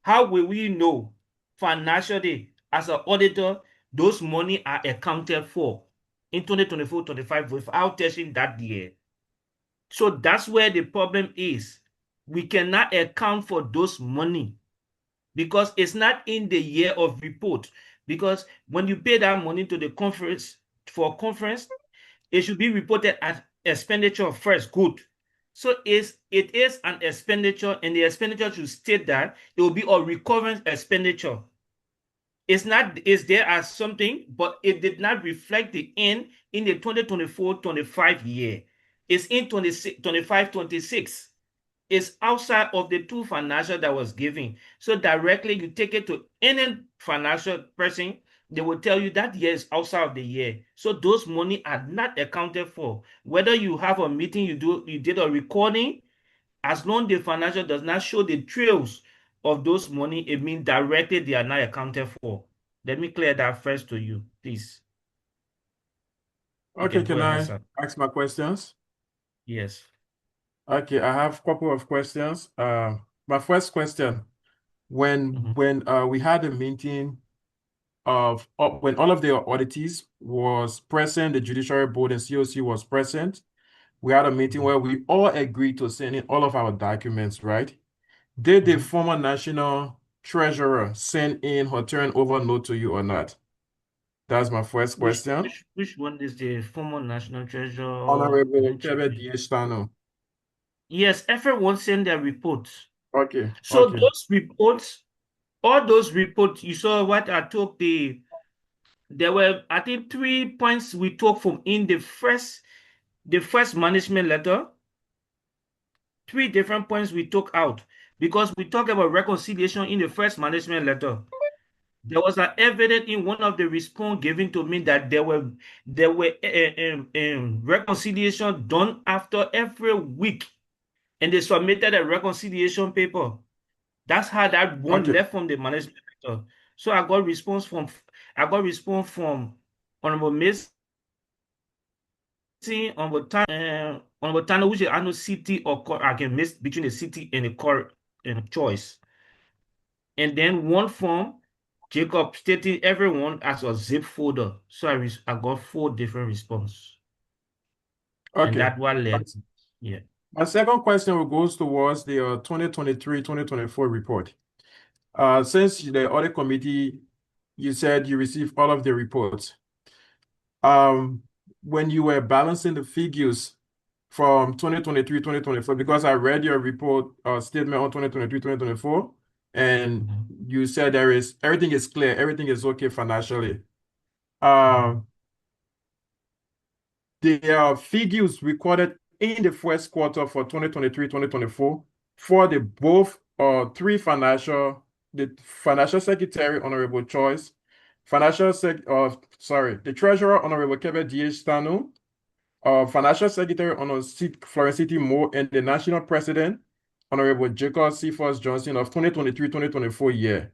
How will we know financially as an auditor those money are accounted for in 2024-25 without touching that year? So that's where the problem is. We cannot account for those money because it's not in the year of report. Because when you pay that money to the conference for conference, it should be reported as expenditure first. Good. So it is an expenditure, and the expenditure should state that it will be a recurrent expenditure. It's not, it's there as something, but it did not reflect the end in the 2024-25 year. It's in 25-26. It's outside of the two financial that was given. So directly you take it to any financial person, they will tell you that year is outside of the year. So those money are not accounted for. Whether you have a meeting, you did a recording, as long the financial does not show the trails of those money, it means directly they are not accounted for. Let me clear that first to you, please. You Okay, can go can ahead, I sir. ask my questions? Yes. Okay, I have a couple of questions. My first question, when we had a meeting of when all of the auditees was present, the Judiciary Board and COC was present, we had a meeting where we all agreed to send in all of our documents, right? Did the former National Treasurer send in her turnover note to you or not? That's my first question. Which one is the former National Treasurer? Honorable Let me check. Kebe Diestano. Yes, everyone sent their reports. Okay, So okay, those reports, all those reports, you saw what I took there were, I think, 3 points we took from in the first management letter. 3 different points we took out because we talked about reconciliation in the first management letter. There was an evidence in one of the response given to me that there were reconciliation done after every week, and they submitted a reconciliation paper. That's how that one okay, left from the management letter. So I got response from Honorable Mason, Honorable Tano, which I know city or I can miss between the city and the court and choice. And then one form, Jacob stating everyone as a zip folder. So I got 4 different responses. And okay. that one led, yeah. My second question goes towards the 2023-2024 report. Since the audit committee, you said you received all of the reports. When you were balancing the figures from 2023-2024, because I read your report statement on 2023-2024, and you said everything is clear, everything is okay financially. There are figures recorded in the first quarter for 2023-2024 for the both the financial secretary, Honorable Choice, the treasurer, Honorable Kebe Diestano, financial secretary, Honorable Florence City Moore, and the national president, Honorable Jacob Cephus Johnson of 2023-2024 year.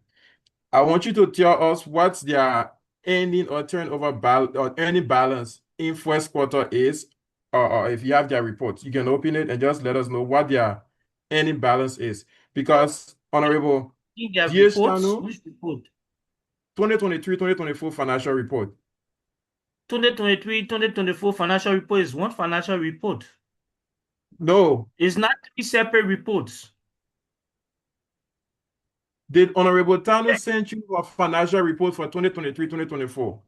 I want you to tell us what's their ending or turnover or any balance in first quarter is, or if you have their report, you can open it and just let us know what their ending balance is. Because Honorable In their reports, Diestano, which report? 2023-2024 financial report. 2023-2024 financial report is one financial report. No. It's not 3 separate reports. Did Honorable Tano send you a financial report for 2023-2024?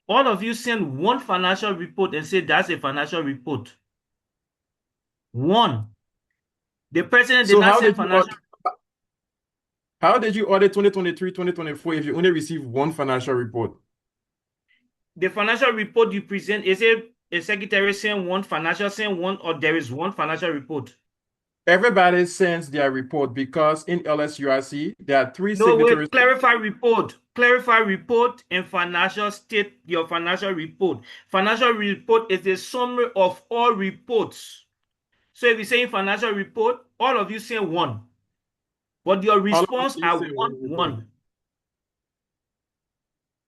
All of you send one financial report and say that's a financial report. One. The president did So not send financial. how did you audit 2023-2024 if you only received one financial report? The financial report you present, is it a secretary send one, financial send one, or there is one financial report? Everybody sends their report because in LSUIC, there are 3 No, signatories. wait, clarify report. Clarify report and financial state your financial report. Financial report is a summary of all reports. So if you say financial report, all of you say one. But your All of us response didn't are send one report. one.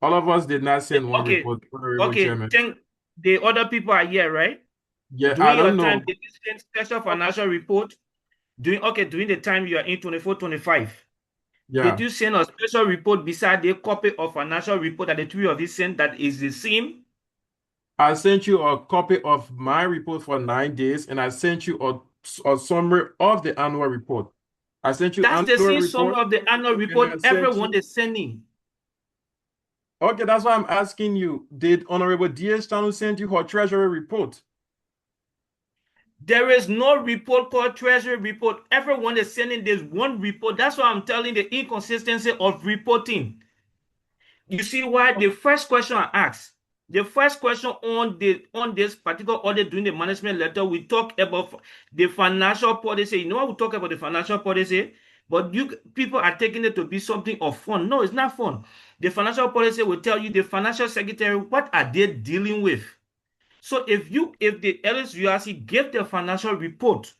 All of us did not send one Okay. report, Honorable Okay. Chairman. The other people are here, right? Yeah, I During your don't time, know. did you send special financial report? During the time you are in 24, 25, did Yeah. you send a special report beside the copy of financial report that the three of you sent that is the same? I sent you a copy of my report for 9 days, and I sent you a summary of the annual report. I sent you That's the annual same summary report, of the annual and I report sent everyone you. is sending. Okay, that's why I'm asking you. Did Honorable D.H. Tanu send you her treasury report? There is no report called treasury report. Everyone is sending this one report. That's why I'm telling the inconsistency of reporting. You see why the first question I asked, the first question on this particular audit during the management letter, we talk about the financial policy. You know what we talk about the financial policy, but you people are taking it to be something of fun. No, it's not fun. The financial policy will tell you the financial secretary what are they dealing with. So if the LSUIC give the financial report,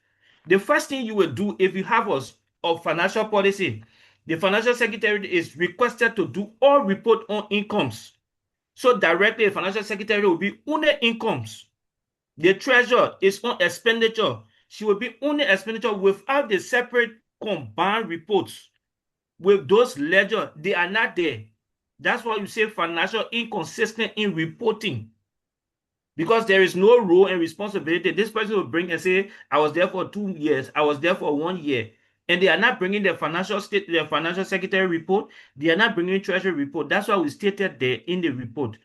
the first thing you will do if you have a financial policy, the financial secretary is requested to do all report on incomes. So directly, the financial secretary will be on the incomes. The treasurer is on expenditure. She will be on the expenditure without the separate combined reports. With those ledger, they are not there. That's why you say financial inconsistent in reporting. Because there is no role and responsibility. This person will bring and say, I was there for 2 years, I was there for 1 year. And they are not bringing the financial secretary report, they are not bringing treasury report. That's why we stated there in the report.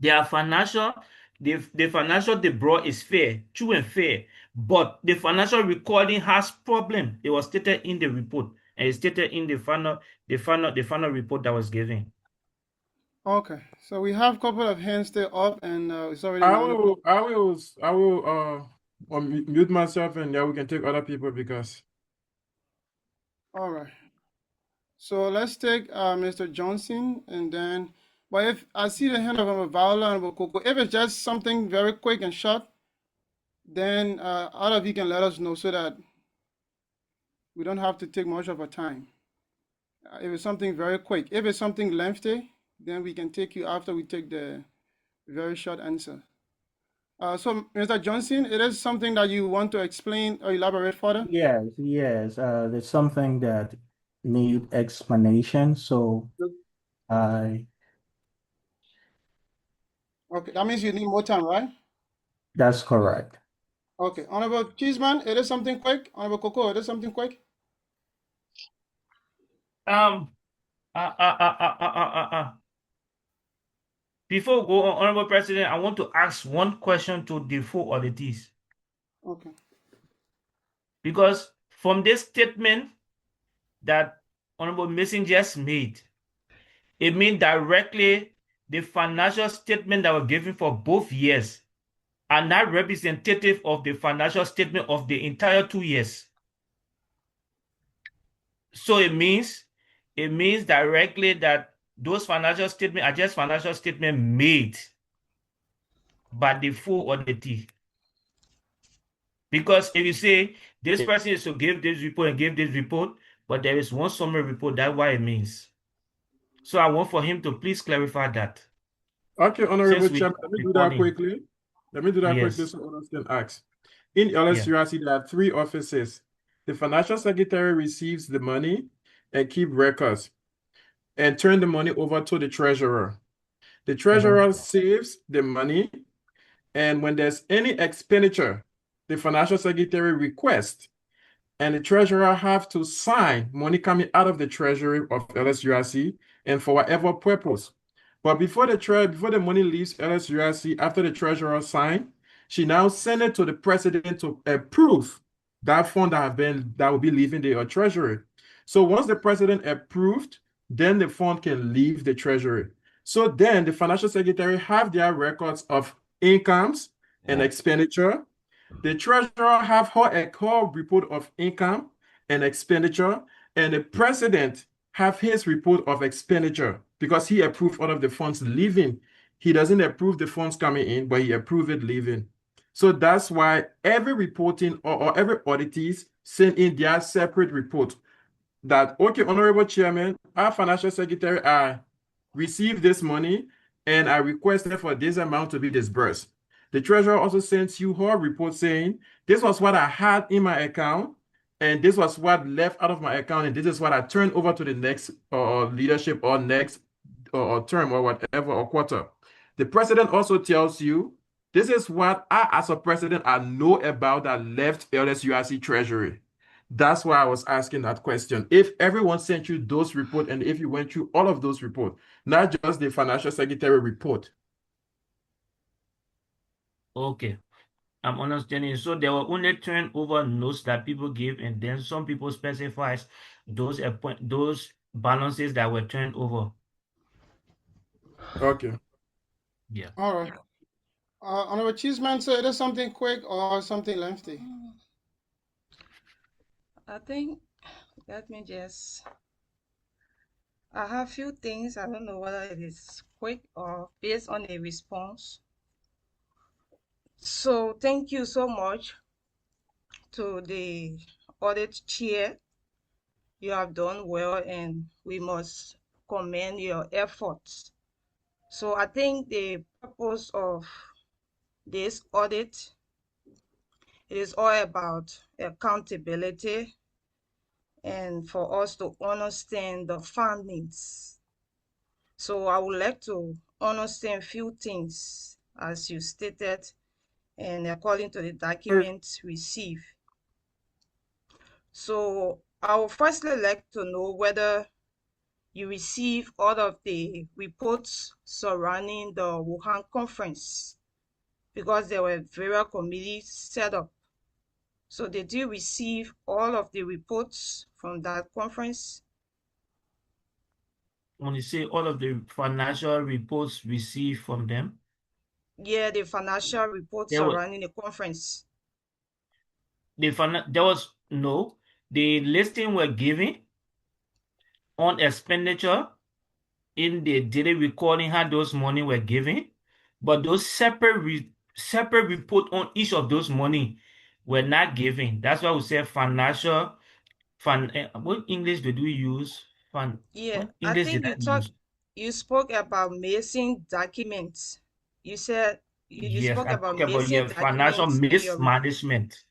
Their the financial they brought is fair, true and fair, but the financial recording has problem. It was stated in the report and it's stated in the final report that was given. Okay, so we have a couple of hands still up, and it's already I 9 o'clock. will, I will, I will, mute myself, and yeah, we can take other people because. All right. So let's take Mr. Johnson, and then, but if I see the hand of Viola and Coco, if it's just something very quick and short, then all of you can let us know so that we don't have to take much of our time. If it's something very quick, if it's something lengthy, then we can take you after we take the very short answer. So, Mr. Johnson, it is something that you want to explain or elaborate further? Yes. There's something that need explanation. So I Okay, that means you need more time, right? that's correct. Okay, Honorable Cheeseman, it is something quick. Honorable Coco, it is something quick. Um, uh, uh, uh, uh, uh, uh, uh. Before we go on, Honorable President, I want to ask one question to the full auditees. Okay. Because from this statement that Honorable Mason just made, it means directly the financial statement that were given for both years are not representative of the financial statement of the entire 2 years. So it means directly that those financial statements are just financial statements made by the full auditee. Because if you say this person is to give this report and give this report, but there is one summary report, that's what it means. So I want for him to please clarify that. Okay, Honorable Since we Chairman, do let me do that recording. quickly. Let me do that quickly Yes. so others can ask. In Yeah. LSUIC, there are 3 offices. The financial secretary receives the money and keep records and turn the money over to the treasurer. The treasurer saves the money, and when there's any expenditure, the financial secretary requests, and the treasurer have to sign money coming out of the treasury of LSUIC and for whatever purpose. But before the money leaves LSUIC, after the treasurer signed, she now send it to the president to approve that fund that will be leaving the treasury. So once the president approved, then the fund can leave the treasury. So then the financial secretary have their records of incomes and expenditure. The treasurer have her report of income and expenditure, and the president have his report of expenditure because he approved all of the funds leaving. He doesn't approve the funds coming in, but he approved it leaving. So that's why every reporting or every auditees send in their separate report that, okay, Honorable Chairman, our financial secretary received this money and I requested for this amount to be disbursed. The treasurer also sent you her report saying, this was what I had in my account, and this was what left out of my account, and this is what I turned over to the next leadership or next term or whatever or quarter. The president also tells you, this is what I, as a president, I know about that left LSUIC Treasury. That's why I was asking that question. If everyone sent you those reports and if you went through all of those reports, not just the financial secretary report. Okay, I'm understanding. So there were only turnover notes that people give, and then some people specifies those balances that were turned over. Okay. Yeah. All right. Honorable Cheeseman, so it is something quick or something lengthy? I think, let me just, I have few things. I don't know whether it is quick or based on a response. So thank you so much to the audit chair. You have done well, and we must commend your efforts. So I think the purpose of this audit, it is all about accountability and for us to understand the findings. So I would like to understand a few things as you stated and according to the documents received. So I would firstly like to know whether you receive all of the reports surrounding the Wuhan conference, because there were various committees set up. So did you receive all of the reports from that conference? When you say all of the financial reports received from them, Yeah, the financial reports there was surrounding the conference. there was no, the listing were given on expenditure in the daily recording how those money were given, but those separate report on each of those money were not given. That's why we say financial what English did we use? Yeah, What I English think did I use? you spoke about missing documents. You said you Yes, spoke I about talk about missing financial documents in your report. mismanagement.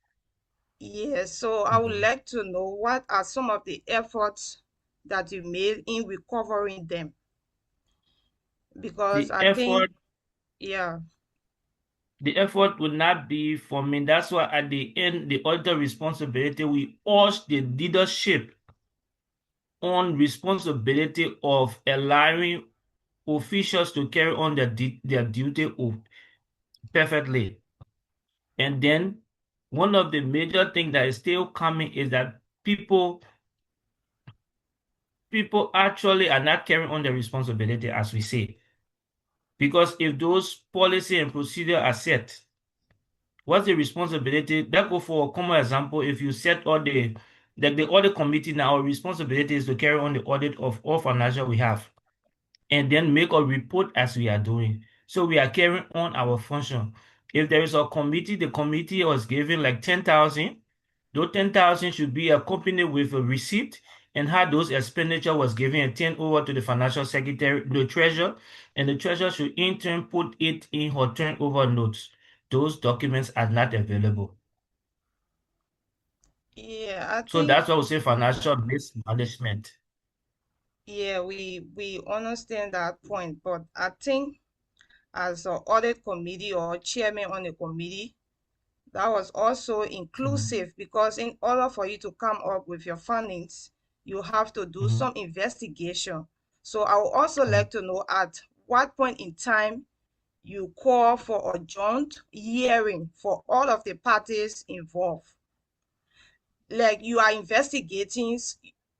Yeah, so I would like to know what are some of the efforts that you made in recovering them, because The I think, effort yeah, the effort would not be for me. That's why at the end, the auditor responsibility, we urge the leadership on responsibility of allowing officials to carry on their duty perfectly. And then one of the major things that is still coming is that people actually are not carrying on their responsibility, as we say. Because if those policy and procedure are set, what's the responsibility? That go for a common example. If you set all the audit committee now, our responsibility is to carry on the audit of all financial we have, and then make a report as we are doing. So we are carrying on our function. If there is a committee, the committee was given like 10,000. Those 10,000 should be accompanied with a receipt and how those expenditure was given and turned over to the financial secretary, the treasurer, and the treasurer should in turn put it in her turnover notes. Those documents are not available. yeah, I So think, that's why we say financial mismanagement. yeah, we understand that point, but I think as an audit committee or chairman on the committee, that was also Mhm. inclusive, because in order for you to come up with your findings, you have to do Mhm. some investigation. So I would also like to know at what point in time you call for a joint hearing for all of the parties involved. Like you are investigating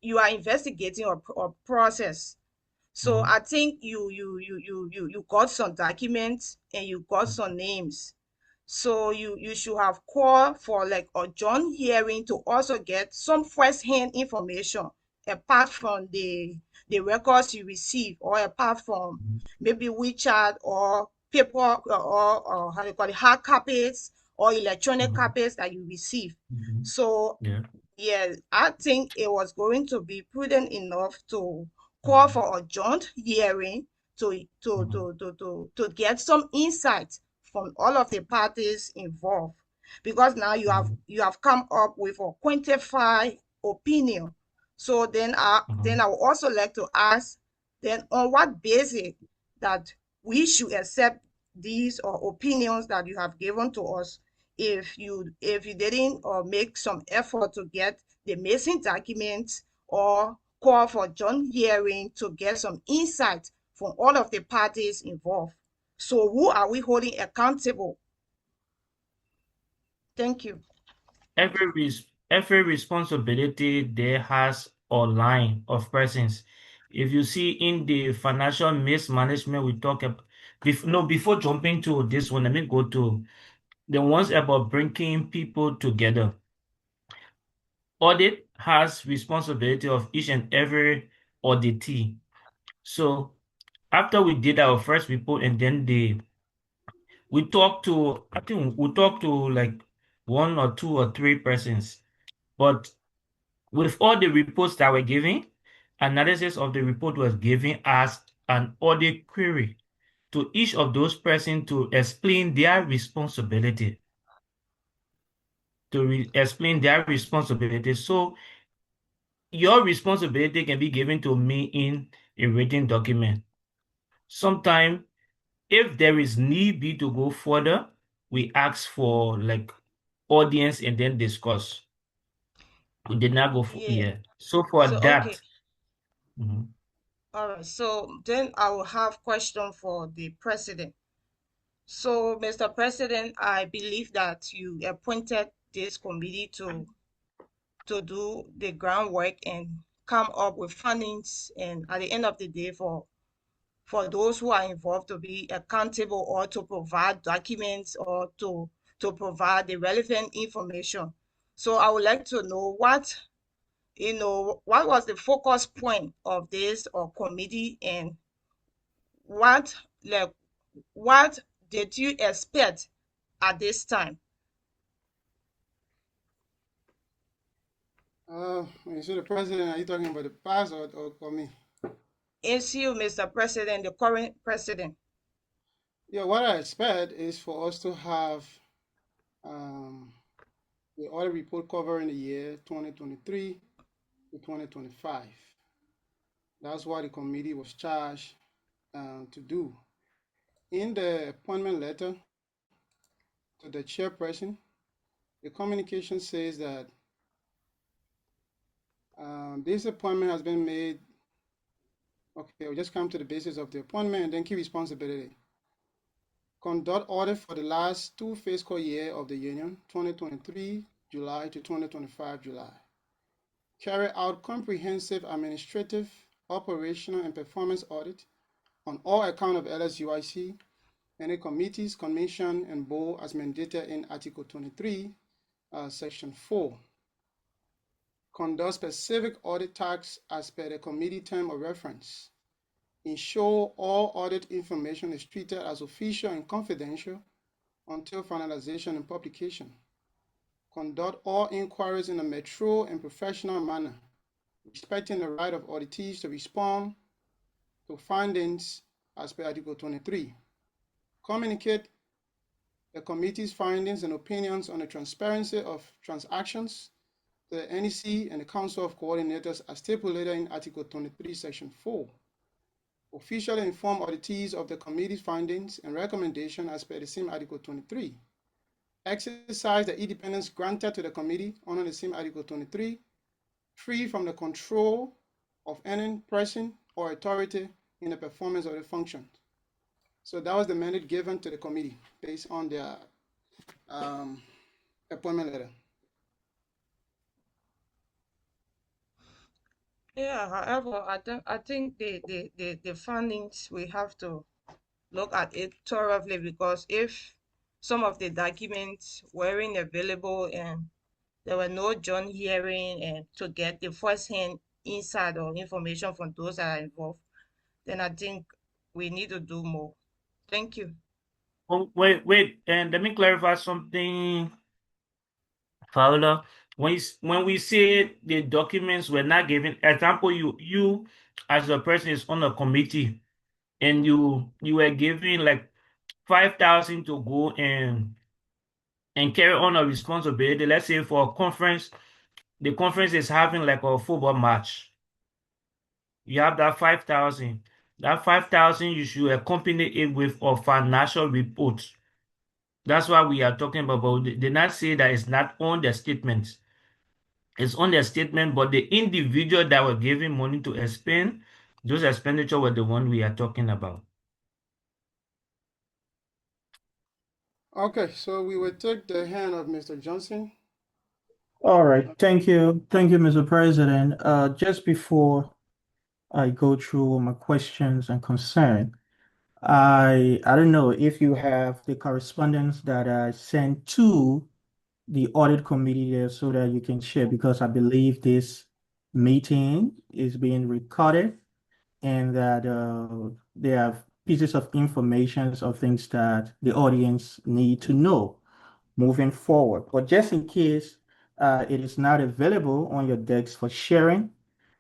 a process. So Mhm. I think you got some documents and you got some names. So you should have called for like a joint hearing to also get some first-hand information apart from the records you receive, or apart from Mhm. maybe WeChat or paper, or how do you call it, hard copies or electronic Mhm. copies that you receive. Mhm. So Yeah. yeah, I think it was going to be prudent enough to call Mhm. for a joint hearing to get some insight from all of the parties involved, because now you have come up with a quantified opinion. So then I would also like to ask, then on what basis that we should accept these opinions that you have given to us, if you didn't make some effort to get the missing documents or call for joint hearing to get some insight from all of the parties involved. So who are we holding accountable? Thank you. Every responsibility there has a line of persons. If you see in the financial mismanagement, we talk about before jumping to this one, let me go to the ones about bringing people together. Audit has responsibility of each and every auditee. So after we did our first report, and then I think we talked to like one or two or three persons. But with all the reports that were given, analysis of the report was given as an audit query to each of those persons to explain their responsibility. Explain their responsibility. So your responsibility can be given to me in a written document. Sometimes, if there is need be to go further, we ask for like audience and then discuss. We did not go for Yeah. So for So okay. that, mhm. All right. So then I will have question for the president. So, Mr. President, I believe that you appointed this committee to do the groundwork and come up with findings, and at the end of the day, for those who are involved to be accountable, or to provide documents, or to provide the relevant information. So I would like to know what was the focus point of this committee, and what like what did you expect at this time? When you say the president, are you talking about the past or me? It's you, Mr. President, the current president. Yeah, what I expect is for us to have um, the audit report covering the year 2023 to 2025. That's what the committee was charged to do. In the appointment letter to the chairperson, the communication says that this appointment has been made. Okay, we'll just come to the basis of the appointment and then key responsibility. Conduct audit for the last two fiscal year of the union, 2023 July to 2025 July. Carry out comprehensive administrative, operational, and performance audit on all account of LSUIC, any committees, commission, and board as mandated in Article 23, Section 4. Conduct specific audit tasks as per the committee term of reference. Ensure all audit information is treated as official and confidential until finalization and publication. Conduct all inquiries in a mature and professional manner, respecting the right of auditees to respond to findings as per Article 23. Communicate the committee's findings and opinions on the transparency of transactions to the NEC and the Council of Coordinators as stipulated in Article 23, Section 4. Officially inform auditees of the committee's findings and recommendations as per the same Article 23. Exercise the independence granted to the committee under the same Article 23, free from the control of any person or authority in the performance of the function. So that was the mandate given to the committee based on their appointment letter. Yeah, however, I think the findings, we have to look at it thoroughly, because if some of the documents weren't available and there were no joint hearing and to get the first-hand insight or information from those that are involved, then I think we need to do more. Thank you. Oh, wait, and let me clarify something, Fowler. When we say the documents were not given, example, you as a person is on a committee and you were given like 5,000 to go and carry on a responsibility. Let's say for a conference, the conference is having like a football match. You have that 5,000. That 5,000 you should accompany it with a financial report. That's why we are talking about. But they did not say that it's not on the statement. It's on the statement, but the individual that were giving money to expend, those expenditure were the one we are talking about. Okay, so we will take the hand of Mr. Johnson. All right. Thank you. Thank you, Mr. President. Just before I go through my questions and concern, I don't know if you have the correspondence that I sent to the audit committee there so that you can share, because I believe this meeting is being recorded and that there are pieces of information or things that the audience need to know moving forward. But just in case it is not available on your decks for sharing,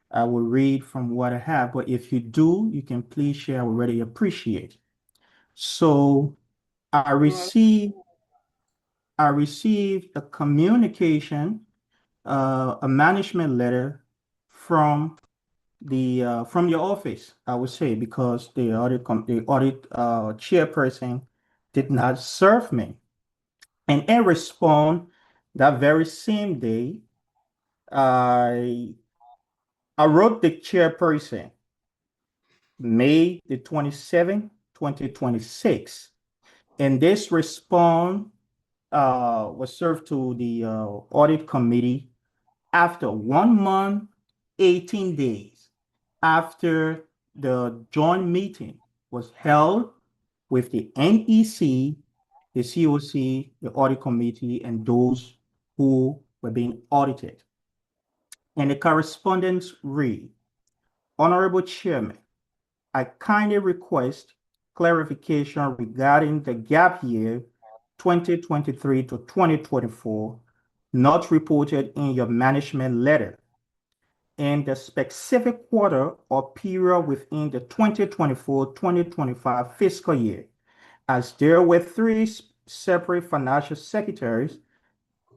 I will read from what I have. But if you do, you can please share. I would really appreciate. So I received a communication, a management letter from from your office, I would say, because the audit chairperson did not serve me. And in response, that very same day, I I wrote the chairperson, May the 27th, 2026. And this response was served to the audit committee after 1 month, 18 days after the joint meeting was held with the NEC, the COC, the audit committee, and those who were being audited. And the correspondence read, Honorable Chairman, I kindly request clarification regarding the gap year 2023 to 2024 not reported in your management letter and the specific quarter or period within the 2024-2025 fiscal year, as there were three separate financial secretaries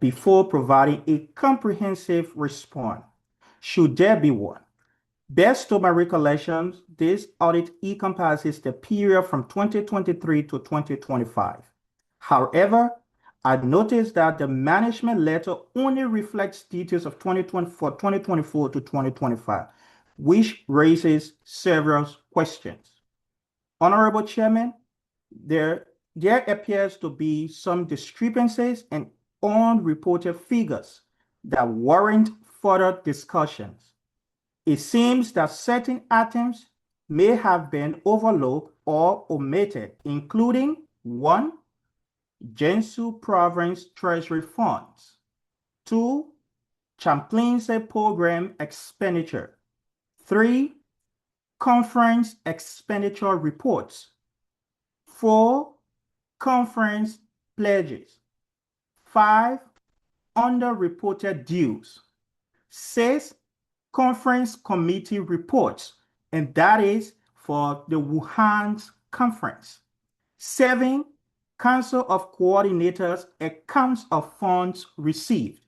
before providing a comprehensive response. Should there be one? Best of my recollections, this audit encompasses the period from 2023 to 2025. However, I noticed that the management letter only reflects details of 2024 to 2025, which raises several questions. Honorable Chairman, there appears to be some discrepancies and unreported figures that warrant further discussions. It seems that certain items may have been overlooked or omitted, including 1. Gensu Province Treasury Funds. 2. Chaplaincy Program Expenditure. 3. Conference Expenditure Reports. 4. Conference Pledges. 5. Underreported dues. 6. Conference committee reports, and that is for the Wuhan's conference. 7. Council of Coordinators accounts of funds received.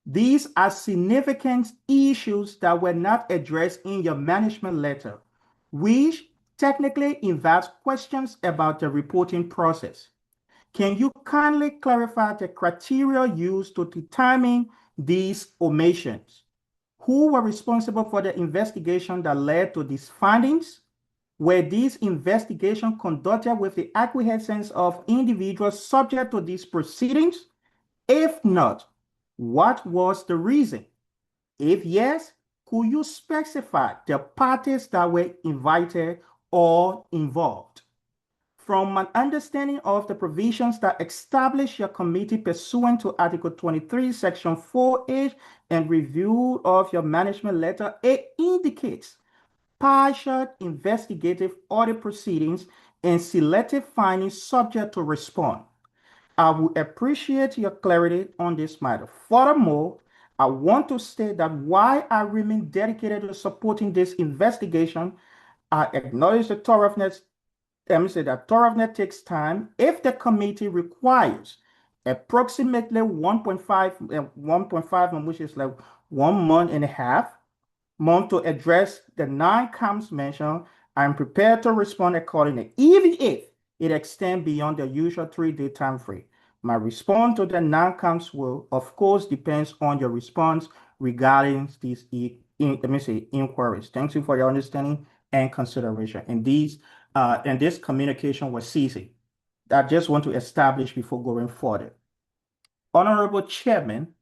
These are significant issues that were not addressed in your management letter, which technically invites questions about the reporting process. Can you kindly clarify the criteria used to determine these omissions? Who were responsible for the investigation that led to these findings? Were these investigations conducted with the acquiescence of individuals subject to these proceedings? If not, what was the reason? If yes, could you specify the parties that were invited or involved? From an understanding of the provisions that establish your committee pursuant to Article 23, Section 4H, and review of your management letter, it indicates partial investigative audit proceedings and selective findings subject to respond. I would appreciate your clarity on this matter. Furthermore, I want to state that while I remain dedicated to supporting this investigation, I acknowledge the thoroughness. Let me say that thoroughness takes time. If the committee requires approximately 1.5, which is like 1 month and a half, to address the 9 counts mentioned, I'm prepared to respond accordingly, even if it extends beyond the usual 3-day time frame. My response to the 9 counts will, of course, depends on your response regarding these inquiries. Thank you for your understanding and consideration. And this communication was easy. I just want to establish before going further. Honorable Chairman,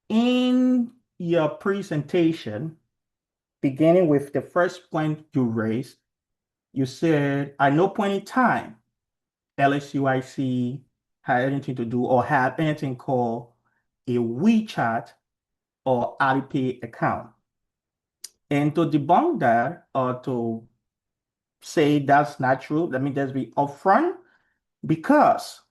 in your presentation, beginning with the first point you raised, you said, at no point in time, LSUIC had anything to do or had anything called a WeChat or Alipay account. And to debunk that, or to say that's not true, let me just be upfront, because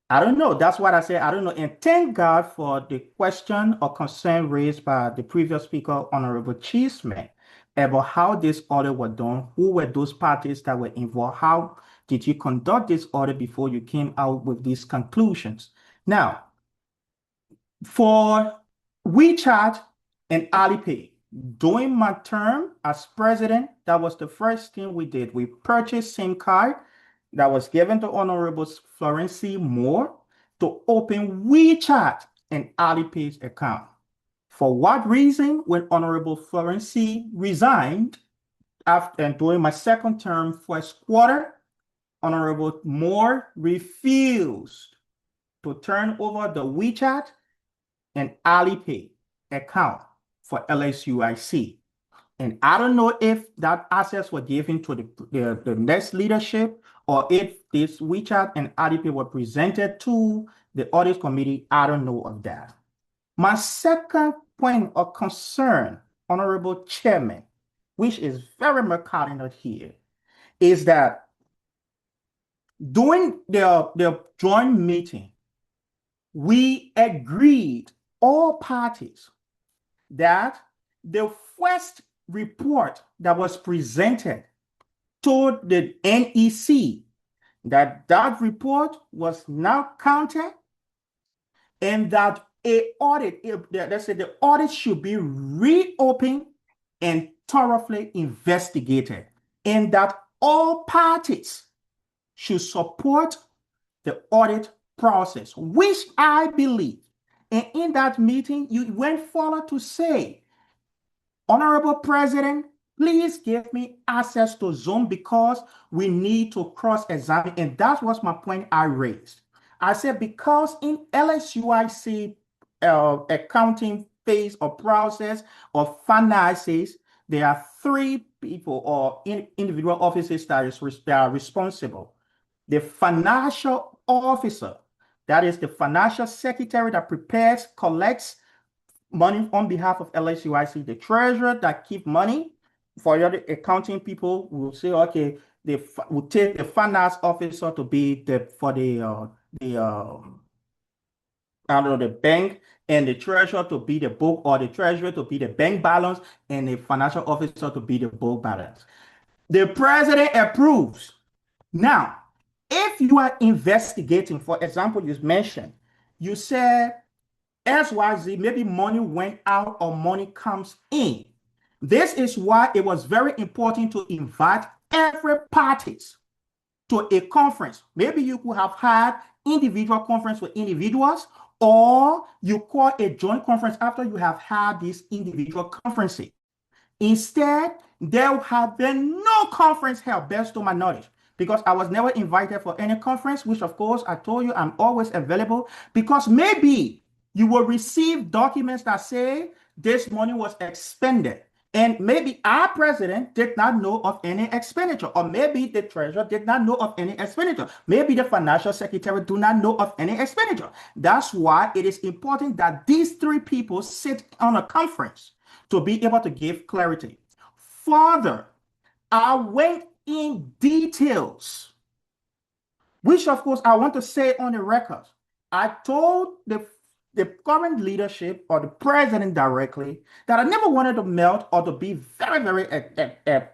I don't know. That's what I said. I don't know. And thank God for the question or concern raised by the previous speaker, Honorable Cheeseman, about how this audit was done. Who were those parties that were involved? How did you conduct this audit before you came out with these conclusions? Now, for WeChat and Alipay, during my term as president, that was the first thing we did. We purchased SIM card that was given to Honorable Florence Moore to open WeChat and Alipay's account. For what reason? When Honorable Florence resigned after and during my second term, first quarter, Honorable Moore refused to turn over the WeChat and Alipay account for LSUIC. And I don't know if that access was given to the next leadership or if this WeChat and Alipay were presented to the audit committee. I don't know of that. My second point of concern, Honorable Chairman, which is very much cardinal here, is that during the joint meeting, we agreed, all parties, that the first report that was presented to the NEC, that report was now counted, and that the audit should be reopened and thoroughly investigated, and that all parties should support the audit process, which I believe. And in that meeting, you went forward to say, Honorable President, please give me access to Zoom because we need to cross-examine. And that was my point I raised. I said, because in LSUIC accounting phase or process of finances, there are 3 people or individual officers that are responsible. The financial officer, that is the financial secretary that prepares, collects money on behalf of LSUIC, the treasurer that keep money. For the other accounting people, will say, okay, they will take the finance officer to be the bank, and the treasurer to be the book, or the treasurer to be the bank balance, and the financial officer to be the book balance. The president approves. Now, if you are investigating, for example, you mentioned, you said XYZ, maybe money went out or money comes in. This is why it was very important to invite every parties to a conference. Maybe you could have had individual conference with individuals, or you call a joint conference after you have had these individual conferences. Instead, there have been no conference held, best to my knowledge, because I was never invited for any conference, which of course I told you I'm always available, because maybe you will receive documents that say this money was expended. And maybe our president did not know of any expenditure, or maybe the treasurer did not know of any expenditure. Maybe the financial secretary do not know of any expenditure. That's why it is important that these 3 people sit on a conference to be able to give clarity. Further, I went in details, which of course I want to say on the record. I told the the current leadership or the president directly that I never wanted to melt or to be very, very,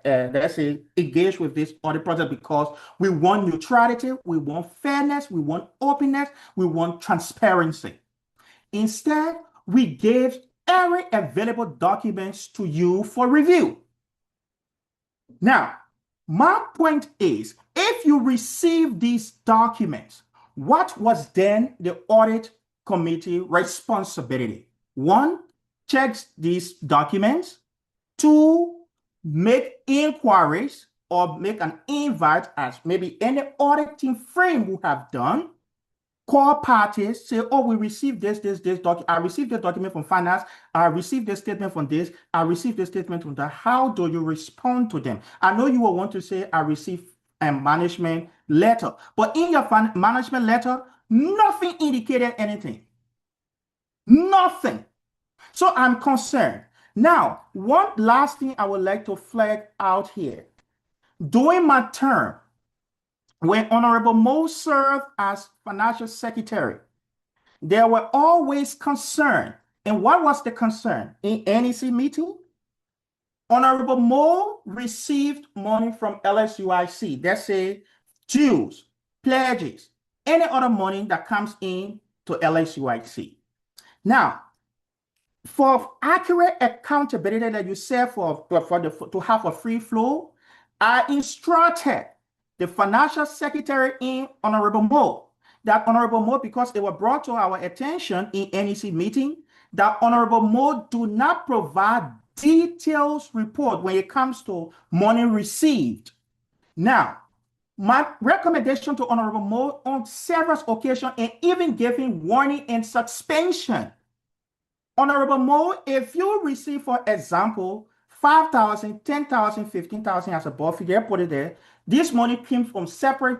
let's say, engaged with this audit process because we want neutrality, we want fairness, we want openness, we want transparency. Instead, we gave every available documents to you for review. Now, my point is, if you receive these documents, what was then the audit committee responsibility? One, check these documents. Two, make inquiries or make an invite as maybe any auditing firm would have done. Call parties, say, oh, we received this document. I received this document from finance. I received this statement from this. I received this statement from that. How do you respond to them? I know you will want to say, I received a management letter. But in your management letter, nothing indicated anything. Nothing. So I'm concerned. Now, one last thing I would like to flag out here. During my term, when Honorable Mo served as financial secretary, there were always concern. And what was the concern? In NEC meeting, Honorable Mo received money from LSUIC. Let's say dues, pledges, any other money that comes in to LSUIC. Now, for accurate accountability that you say to have a free flow, I instructed the financial secretary in Honorable Mo, that Honorable Mo, because it was brought to our attention in NEC meeting, that Honorable Mo do not provide details report when it comes to money received. Now, my recommendation to Honorable Mo on several occasions and even giving warning and suspension. Honorable Mo, if you receive, for example, 5,000, 10,000, 15,000 as a buffer, they put it there. This money came from separate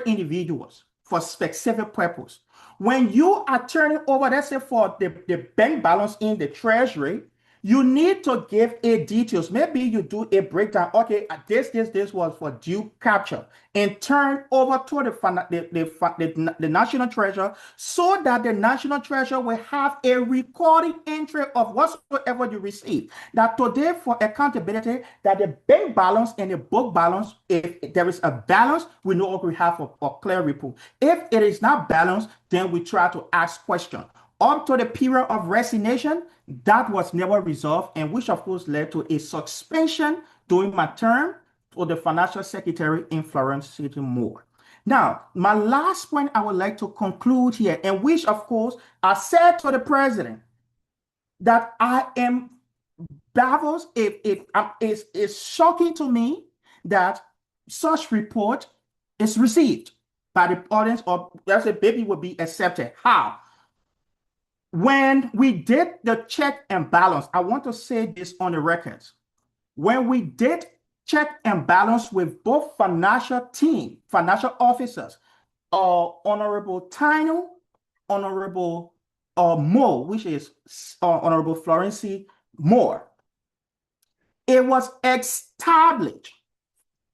individuals for specific purpose. When you are turning over, let's say for the bank balance in the treasury, you need to give a details. Maybe you do a breakdown. Okay, this was for due capture, and turn over to the national treasurer, so that the national treasurer will have a recording entry of whatsoever you receive. That today, for accountability, that the bank balance and the book balance, if there is a balance, we know what we have a clear report. If it is not balanced, then we try to ask questions. Up to the period of resignation, that was never resolved, and which of course led to a suspension during my term for the financial secretary in Florence City Moore. Now, my last point I would like to conclude here, and which of course I said to the president that I am baffled. It's shocking to me that such report is received by the audience, or let's say baby will be accepted. How? When we did the check and balance, I want to say this on the records. When we did check and balance with both financial officers, Honorable Tino, Honorable Mo, which is Honorable Florence Moore, it was established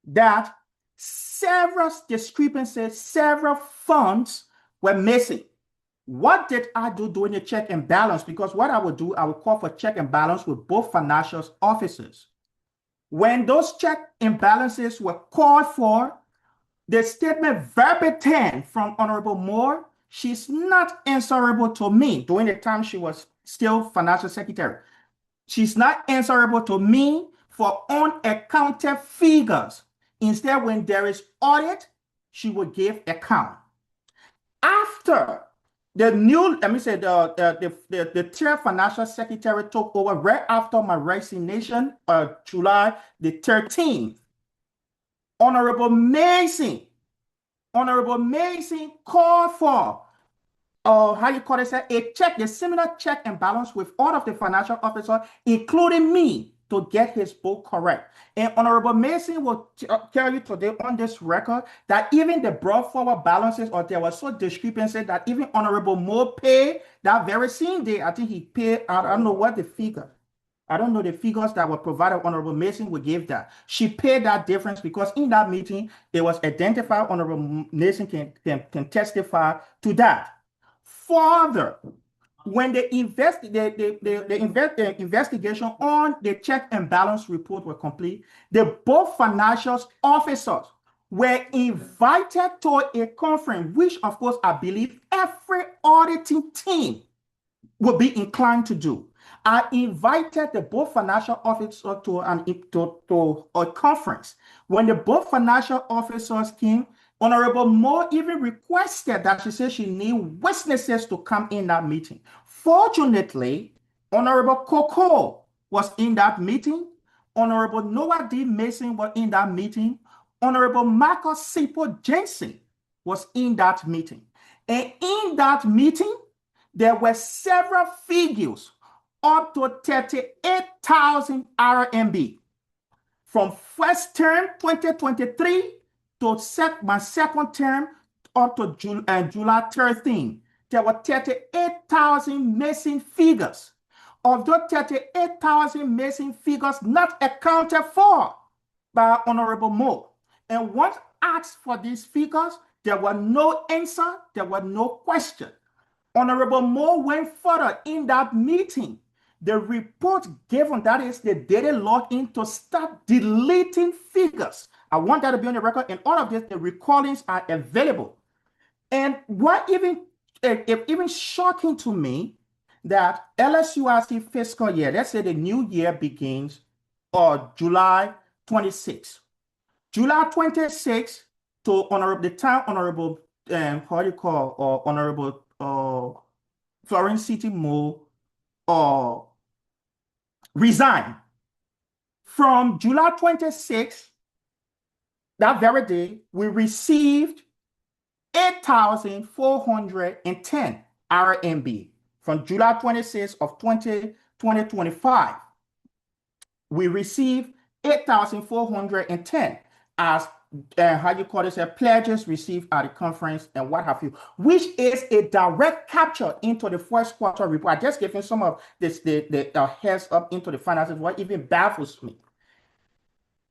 that several discrepancies, several funds were missing. What did I do during the check and balance? Because what I would do, I would call for check and balance with both financial officers. When those check and balances were called for, the statement verbatim from Honorable Moore, she's not answerable to me during the time she was still financial secretary. She's not answerable to me for unaccounted figures. Instead, when there is audit, she would give account. After the new, let me say, the chair financial secretary took over right after my resignation, July the 13th. Honorable Mason called for, a similar check and balance with all of the financial officers, including me, to get his book correct. And Honorable Mason will tell you today on this record that even the brought forward balances, or there was so discrepancy that even Honorable Mo paid that very same day. I think he paid, I don't know what the figure. I don't know the figures that were provided. Honorable Mason would give that. She paid that difference because in that meeting, it was identified. Honorable Mason can testify to that. Further, when the investigation on the check and balance report were complete, the both financial officers were invited to a conference, which of course I believe every auditing team would be inclined to do. I invited the both financial officers to a conference. When the both financial officers came, Honorable Moore even requested that she said she need witnesses to come in that meeting. Fortunately, Honorable Coco was in that meeting. Honorable Noah D. Mason was in that meeting. Honorable Marcus Cephus Johnson was in that meeting. And in that meeting, there were several figures up to 38,000 RMB from first term 2023 to my second term up to July 13. There were 38,000 missing figures. Of those 38,000 missing figures not accounted for by Honorable Moore. And once asked for these figures, there were no answer, there were no question. Honorable Moore went further in that meeting. The report given, that is the daily login, to start deleting figures. I want that to be on the record, and all of this, the recordings are available. And what even shocking to me, that LSUIC fiscal year, let's say the new year begins on July 26. July 26 to Honorable, the time Honorable, how do you call, Honorable Florence City Moore resign. From July 26, that very day, we received 8,410 RMB. From July 26 of 2025, we received 8,410 as how you call this, pledges received at the conference and what have you, which is a direct capture into the first quarter report. I just gave you some of this, the heads up into the finances, what even baffles me.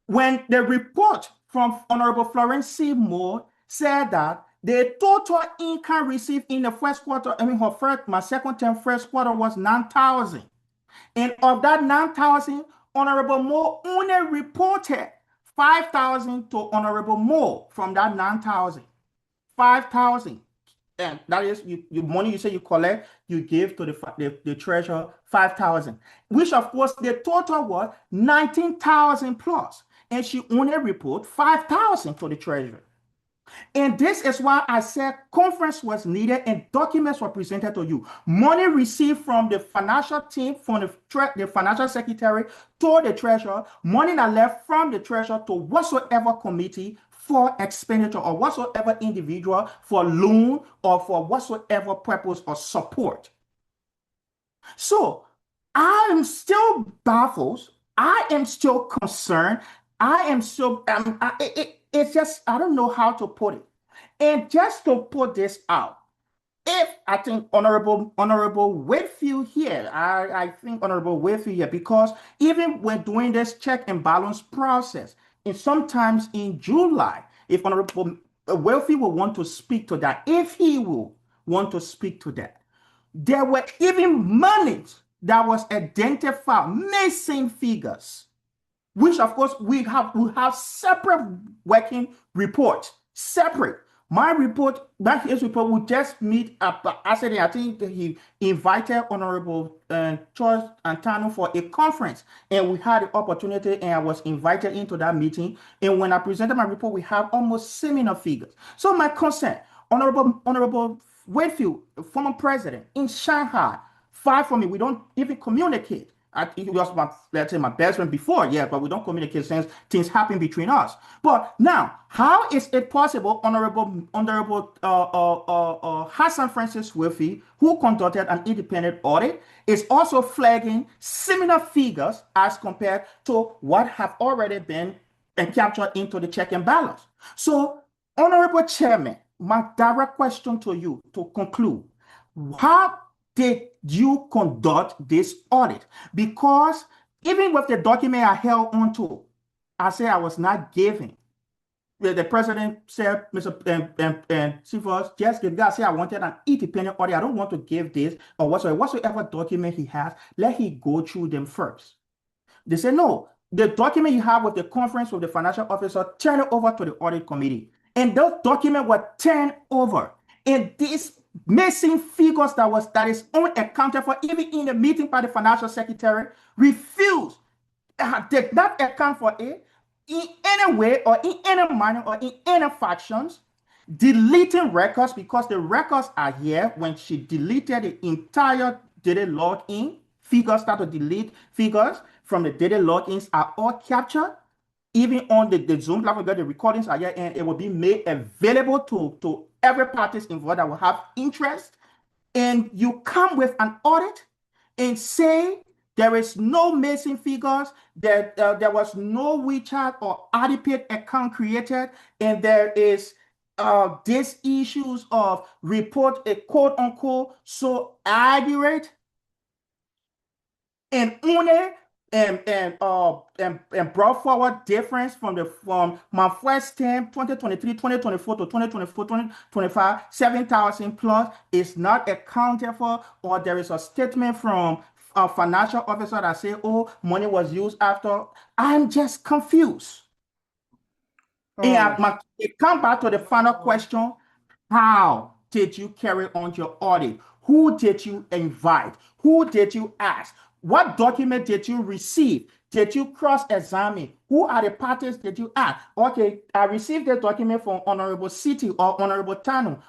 When the report from Honorable Florence C. Moore said that the total income received in the first quarter, my second term first quarter was 9,000. And of that 9,000, Honorable Moore only reported 5,000 to Honorable Moore from that 9,000. 5,000. And that is your money you say you collect, you give to the treasurer 5,000, which of course the total was 19,000 plus. And she only report 5,000 to the treasurer. And this is why I said conference was needed and documents were presented to you. Money received from the financial team, from the financial secretary to the treasurer, money that left from the treasurer to whatsoever committee for expenditure or whatsoever individual for loan or for whatsoever purpose or support. So I am still baffled. I am still concerned. I am still, it's just, I don't know how to put it. And just to put this out, if I think Honorable Whitfield here, I think Honorable Whitfield here, because even when doing this check and balance process, and sometimes in July, if Honorable Whitfield will want to speak to that, if he will want to speak to that, there were even monies that was identified, missing figures, which of course we have separate working reports, separate. My report, his report will just meet up. I think he invited Honorable Charles Antano for a conference, and we had the opportunity, and I was invited into that meeting. And when I presented my report, we have almost similar figures. So my concern, Honorable Whitfield, former president in Shanghai, far from me. We don't even communicate. I think he was let's say my best friend before, yeah, but we don't communicate since things happen between us. But now, how is it possible, Honorable Hassan Francis Wilfie, who conducted an independent audit, is also flagging similar figures as compared to what have already been captured into the check and balance? So, Honorable Chairman, my direct question to you to conclude: how did you conduct this audit? Because even with the document I held onto, I said I was not giving the president said, Mr. Cephus, just give God say I wanted an independent audit. I don't want to give this or whatsoever document he has, let he go through them first. They say, no, the document you have with the conference with the financial officer, turn it over to the audit committee. And those documents were turned over. And these missing figures that is unaccounted for, even in the meeting by the financial secretary, refused, did not account for it in any way or in any manner or in any factions, deleting records because the records are here. When she deleted the entire data login, figures start to delete figures from the data logins are all captured. Even on the Zoom platform, the recordings are here and it will be made available to every parties involved that will have interest. And you come with an audit and say there is no missing figures, that there was no WeChat or Audit account created, and there is these issues of report a quote unquote so accurate and only and brought forward difference from my first term 2023 2024 to 2024 2025 7,000 plus is not accounted for, or there is a statement from a financial officer that say, oh, money was used after. I'm just confused. And it come back to the final question: how did you carry on your audit? Who did you invite? Who did you ask? What document did you receive? Did you cross-examine? Who are the parties did you ask? Okay, I received the document from Honorable City or Honorable Tanu.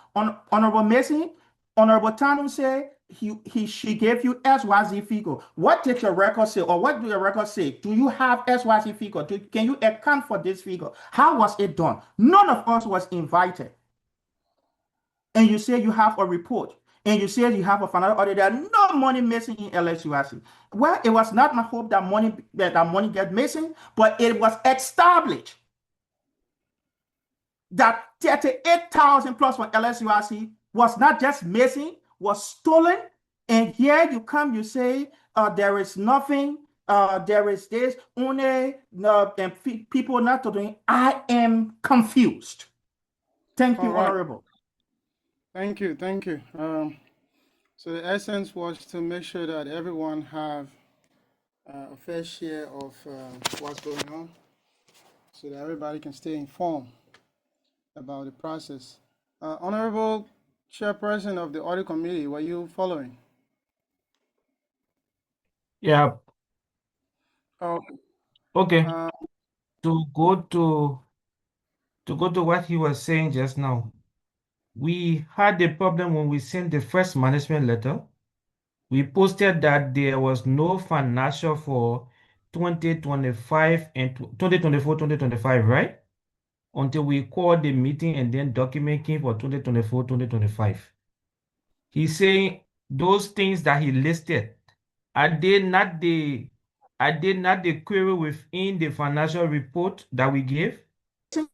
Honorable Mason, Honorable Tanu said she gave you XYZ figure. What did your record say, or what do your records say? Do you have XYZ figure? Can you account for this figure? How was it done? None of us was invited. And you say you have a report, and you say you have a financial audit, there are no money missing in LSUIC. Well, it was not my hope that money get missing, but it was established that 38,000 plus from LSUIC was not just missing, was stolen. And here you come, you say there is nothing, there is this, only and people not doing. I am confused. Thank you, Honorable. Thank you. So the essence was to make sure that everyone have a fair share of what's going on, so that everybody can stay informed about the process. Honorable Chairperson of the Audit Committee, were you following? Yeah. Okay. Uh, To go to what he was saying just now, we had a problem when we sent the first management letter. We posted that there was no financial for 2025 and 2024, 2025, right? Until we called the meeting and then document came for 2024, 2025. He's saying those things that he listed, are they not the query within the financial report that we gave?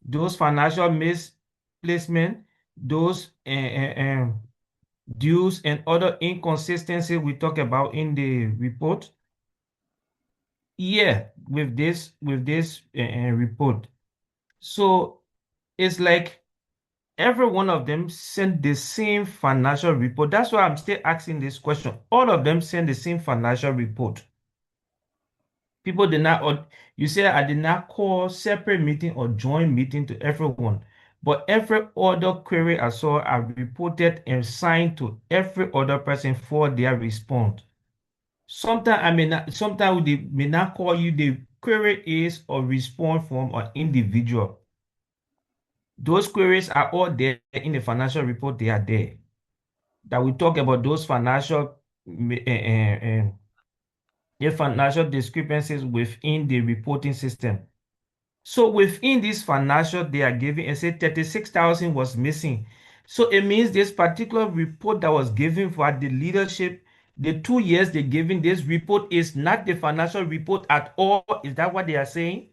Those financial misplacement, those dues and other inconsistencies we talk about in the report. Yeah, with this report. So it's like every one of them sent the same financial report. That's why I'm still asking this question. All of them sent the same financial report. People did not, or you say I did not call separate meeting or joint meeting to everyone, but every other query I saw, I reported and signed to every other person for their response. Sometimes they may not call you, the query is or response from an individual. Those queries are all there in the financial report, they are there. That we talk about those financial discrepancies within the reporting system. So within this financial they are giving and say 36,000 was missing. So it means this particular report that was given for the leadership, the 2 years they're giving this report is not the financial report at all. Is that what they are saying?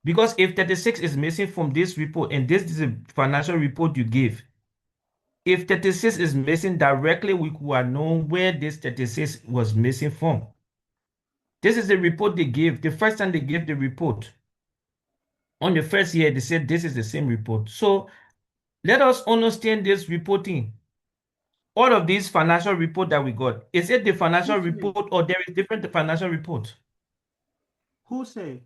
Because if 36 is missing from this report and this is a financial report you give, if 36 is missing directly, we could have known where this 36 was missing from. This is the report they gave, the first time they gave the report. On the first year, they said this is the same report. So let us understand this reporting. All of these financial report that we got, is it the financial Who say? report or there is different financial report? Who say?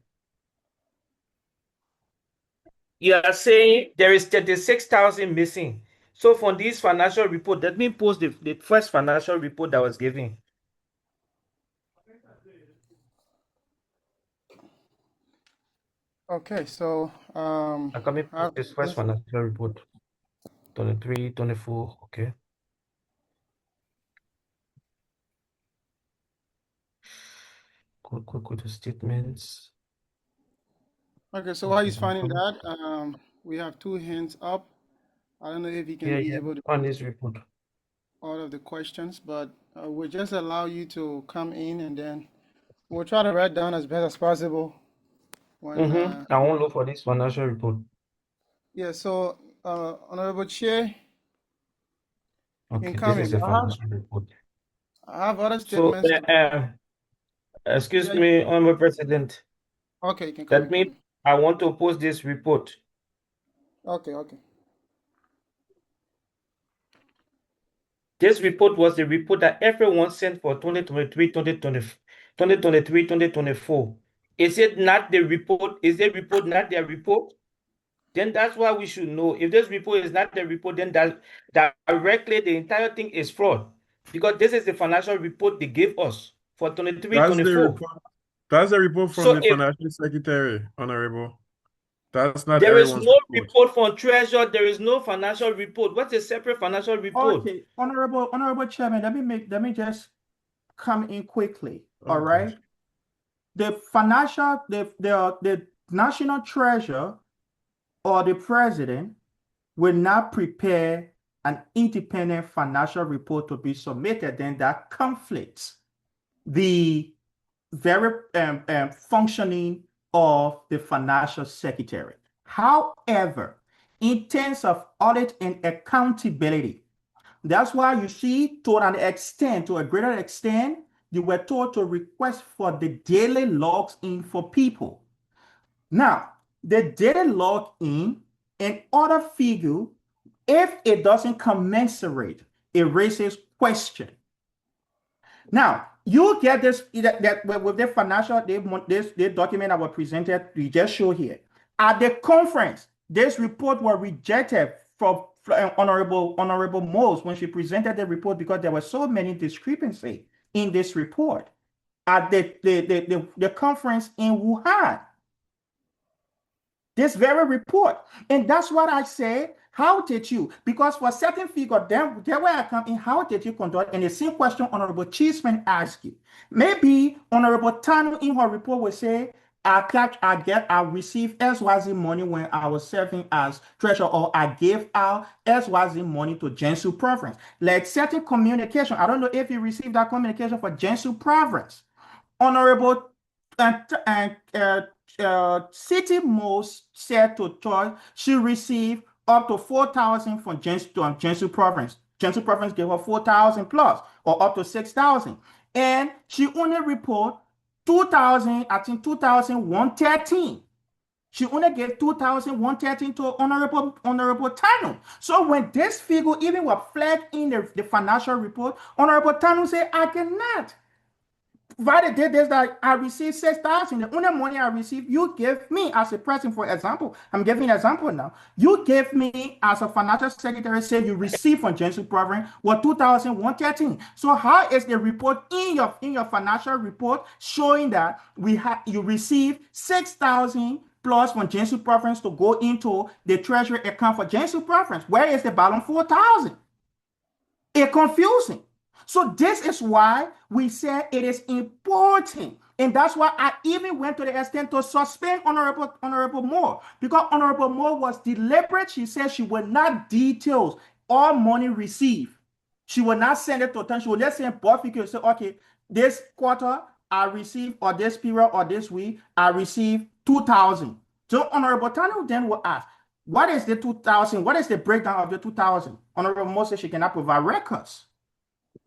You are saying there is 36,000 missing. So from this financial report, let me post the first financial report that was given. Okay, so I'm coming post this first financial report. 23, 24, okay. Go to statements. okay, so while he's finding Okay. that, we have two hands up. I don't know if he can be Yeah, able to on this report. all of the questions, but we'll just allow you to come in and then we'll try to write down as best as possible when I won't look for this financial report. yeah, so Honorable Chair, Okay, this incoming. is a financial report. I have other So, statements to excuse yeah, me, Honorable President. okay, you can come That in, come means in. I want to post this report. Okay, okay. This report was the report that everyone sent for 2023, 2024. Is it not the report? Is the report not their report? Then that's why we should know. If this report is not the report, then that directly the entire thing is fraud. Because this is the financial report they gave us for 23, That's the 24. report. That's the report from So the if financial secretary, Honorable. That's not there is everyone's no report. report from Treasurer, there is no financial report. What's a separate financial report? Okay, Honorable Chairman, let me just come in quickly. All Oh, right. gosh. The national treasurer or the president will not prepare an independent financial report to be submitted, then that conflicts the very functioning of the financial secretary. However, in terms of audit and accountability, that's why you see, to a greater extent, you were told to request for the daily logs in for people. Now, the daily log in order figure, if it doesn't commensurate, it raises question. Now, you get this that with the financial this document that was presented, we just show here. At the conference, this report was rejected from Honorable Moles when she presented the report because there were so many discrepancies in this report at the conference in Wuhan. This very report. And that's what I say. How did you? Because for certain figure, then there where I come in, how did you conduct? And the same question Honorable Cheeseman asked you. Maybe Honorable Tano in her report will say, I received XYZ money when I was serving as treasurer, or I gave out XYZ money to Gensu Province. Like certain communication. I don't know if you received that communication for Gensu Province. Honorable City Most said to Joy she received up to 4,000 from Gensu Province. Gensu Province gave her 4,000 plus, or up to 6,000. And she only report 2,000, I think 2,113. She only gave 2,113 to Honorable Tano. So when this figure even was flagged in the financial report, Honorable Tano said, I cannot validate this that I received 6,000. The only money I received, you gave me as a person, for example. I'm giving an example now. You gave me as a financial secretary, say you received from Gensu Province was 2,113. So how is the report in your financial report showing that you received 6,000 plus from Gensu Province to go into the treasury account for Gensu Province? Where is the balance 4,000? It's confusing. So this is why we say it is important. And that's why I even went to the extent to suspend Honorable Moore, because Honorable Moore was deliberate. She said she would not detail all money received. She will not send it to attention. She will just send both figures. Say, okay, this quarter I received, or this period, or this week, I received 2,000. So Honorable Tano then will ask, what is the 2,000? What is the breakdown of the 2,000? Honorable Moore says she cannot provide records.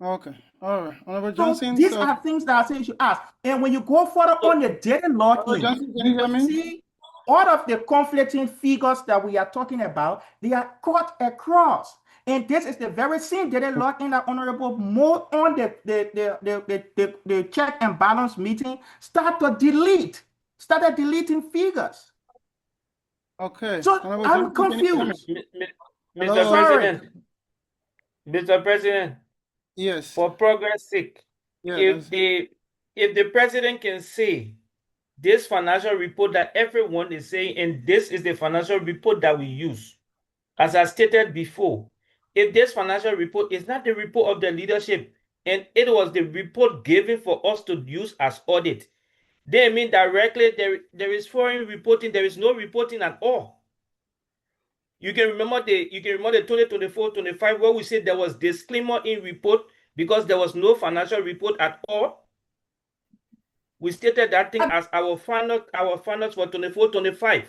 Okay, all right. Honorable So Johnson, these are things that I say you should ask. And when you go further on the daily login, Johnson, can you you hear will me? see all of the conflicting figures that we are talking about, they are cut across. And this is the very same that they log in that Honorable Mo on the check and balance meeting, started deleting figures. Okay. So Honorable I'm Johnson, can you hear me? confused. Mr. Hello? Sorry. Mr. President, Yes. for progress sake, Yeah, if the president can say this financial report that everyone is saying, and this is the financial report that we use, as I stated before, if this financial report is not the report of the leadership and it was the report given for us to use as audit, then mean directly there is foreign reporting, there is no reporting at all. You can remember the 2024-25 where we said there was disclaimer in report because there was no financial report at all. We stated that thing as our finals for 24-25.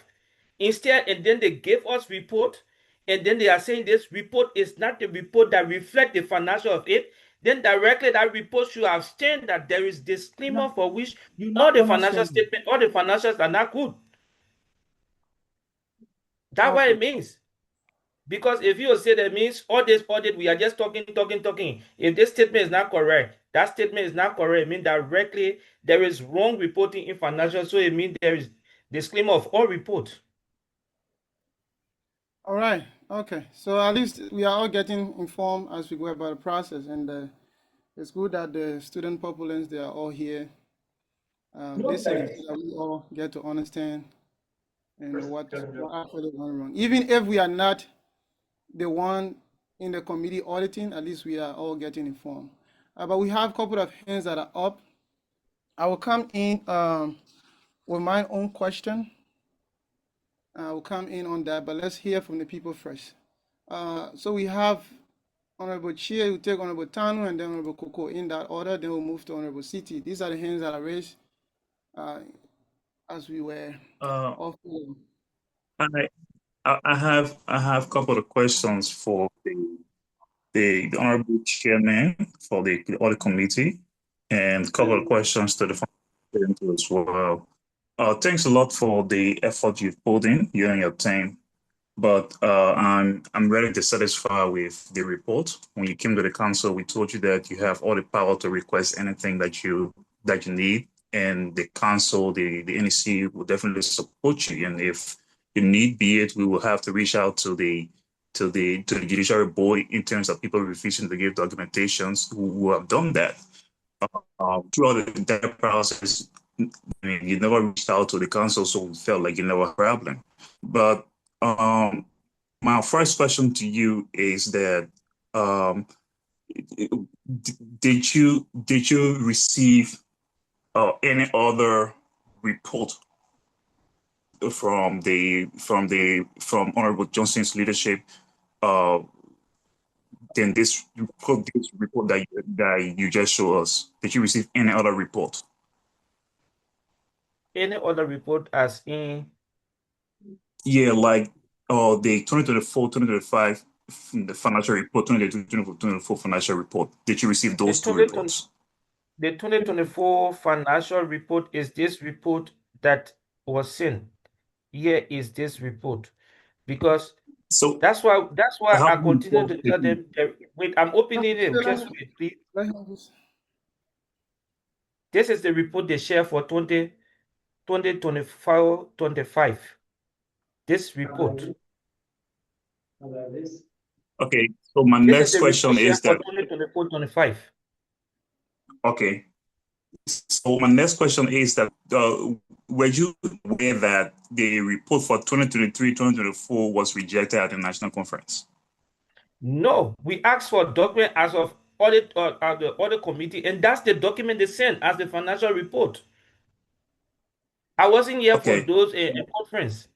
Instead, and then they gave us report, and then they are saying this report is not the report that reflects the financial of it. Then directly that report should have stated that there is disclaimer for which all the financial statement, all the financials are not good. That's what it means. Because if you say that means all this audit, we are just talking. If this statement is not correct, that statement is not correct. It means directly there is wrong reporting in financial. So it means there is disclaimer of all reports. All right. Okay. So at least we are all getting informed as we go about the process, and it's good that the student populace, they are all here listening, so that we all get to understand what actually is going on. Even if we are not the one in the committee auditing, at least we are all getting informed. But we have a couple of hands that are up. I will come in with my own question. I will come in on that, but let's hear from the people first. So we have Honorable Chia, we take Honorable Tanu, and then Honorable Koko in that order. Then we'll move to Honorable City. These are the hands that are raised as we were off. I have a couple of questions for the Honorable Chairman for the Audit Committee, and a couple of questions to the President as well. Thanks a lot for the effort you've put in, you and your team. But I'm really dissatisfied with the report. When you came to the council, we told you that you have all the power to request anything that you need, and the council, the NEC will definitely support you. And if you need be it, we will have to reach out to the judiciary board in terms of people refusing to give documentations who have done that. Throughout the entire process, I mean, you never reached out to the council, so we felt like you never had a problem. But my first question to you is that did you receive any other report from Honorable Johnson's leadership than this report that you just showed us? Did you receive any other report? Any other report as in? Yeah, like the 2024-2025 the financial report, 2022-2024 financial report. Did you receive those two reports? The 2024 financial report is this report that was sent. Here is this report, because so that's why I continue to tell them. Wait, I'm opening it. Just wait, please. This is the report they share for 2024-25. This report. Okay, so my next question is that 2024-25. Okay, so my next question is that were you aware that the report for 2023-2024 was rejected at the national conference? No, we asked for a document as of audit the audit committee, and that's the document they sent as the financial report. I wasn't here for those conference,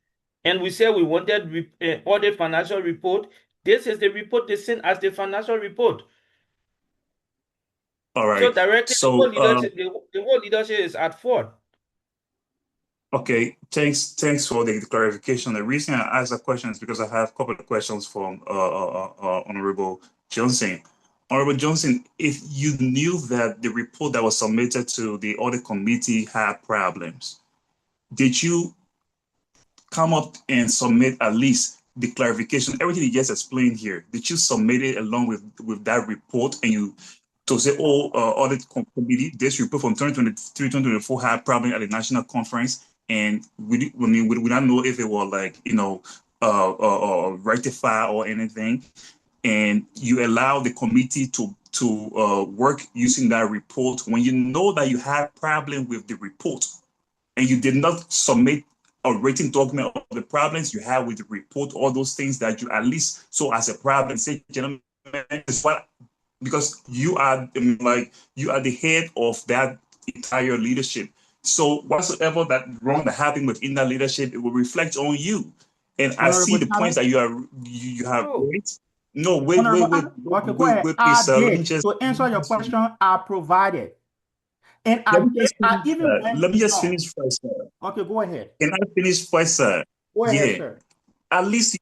and we said we wanted audit financial report. This is the report they sent as the financial report. All right. So directly, the whole leadership is at fault. Okay, thanks for the clarification. The reason I asked that question is because I have a couple of questions from Honorable Johnson. Honorable Johnson, if you knew that the report that was submitted to the audit committee had problems, did you come up and submit at least the clarification, everything you just explained here? Did you submit it along with that report, and you to say, oh, audit committee, this report from 2023, 2024 had problem at the national conference, and we don't know if it was like, rectify or anything, and you allow the committee to work using that report when you know that you have problem with the report, and you did not submit a written document of the problems you have with the report, all those things that you at least saw as a problem, say, gentlemen, this is what, because you are the head of that entire leadership. So whatsoever that wrong that happened within that leadership, it will reflect on you. And I see the points that you have raised. No, wait, Okay, go ahead. please, I let me did. just To answer your question, I provided. And let I me did. just I finish, even went let me just beyond. finish first, sir. Okay, go ahead. Can I finish first, sir? Go ahead, Yeah. sir. At least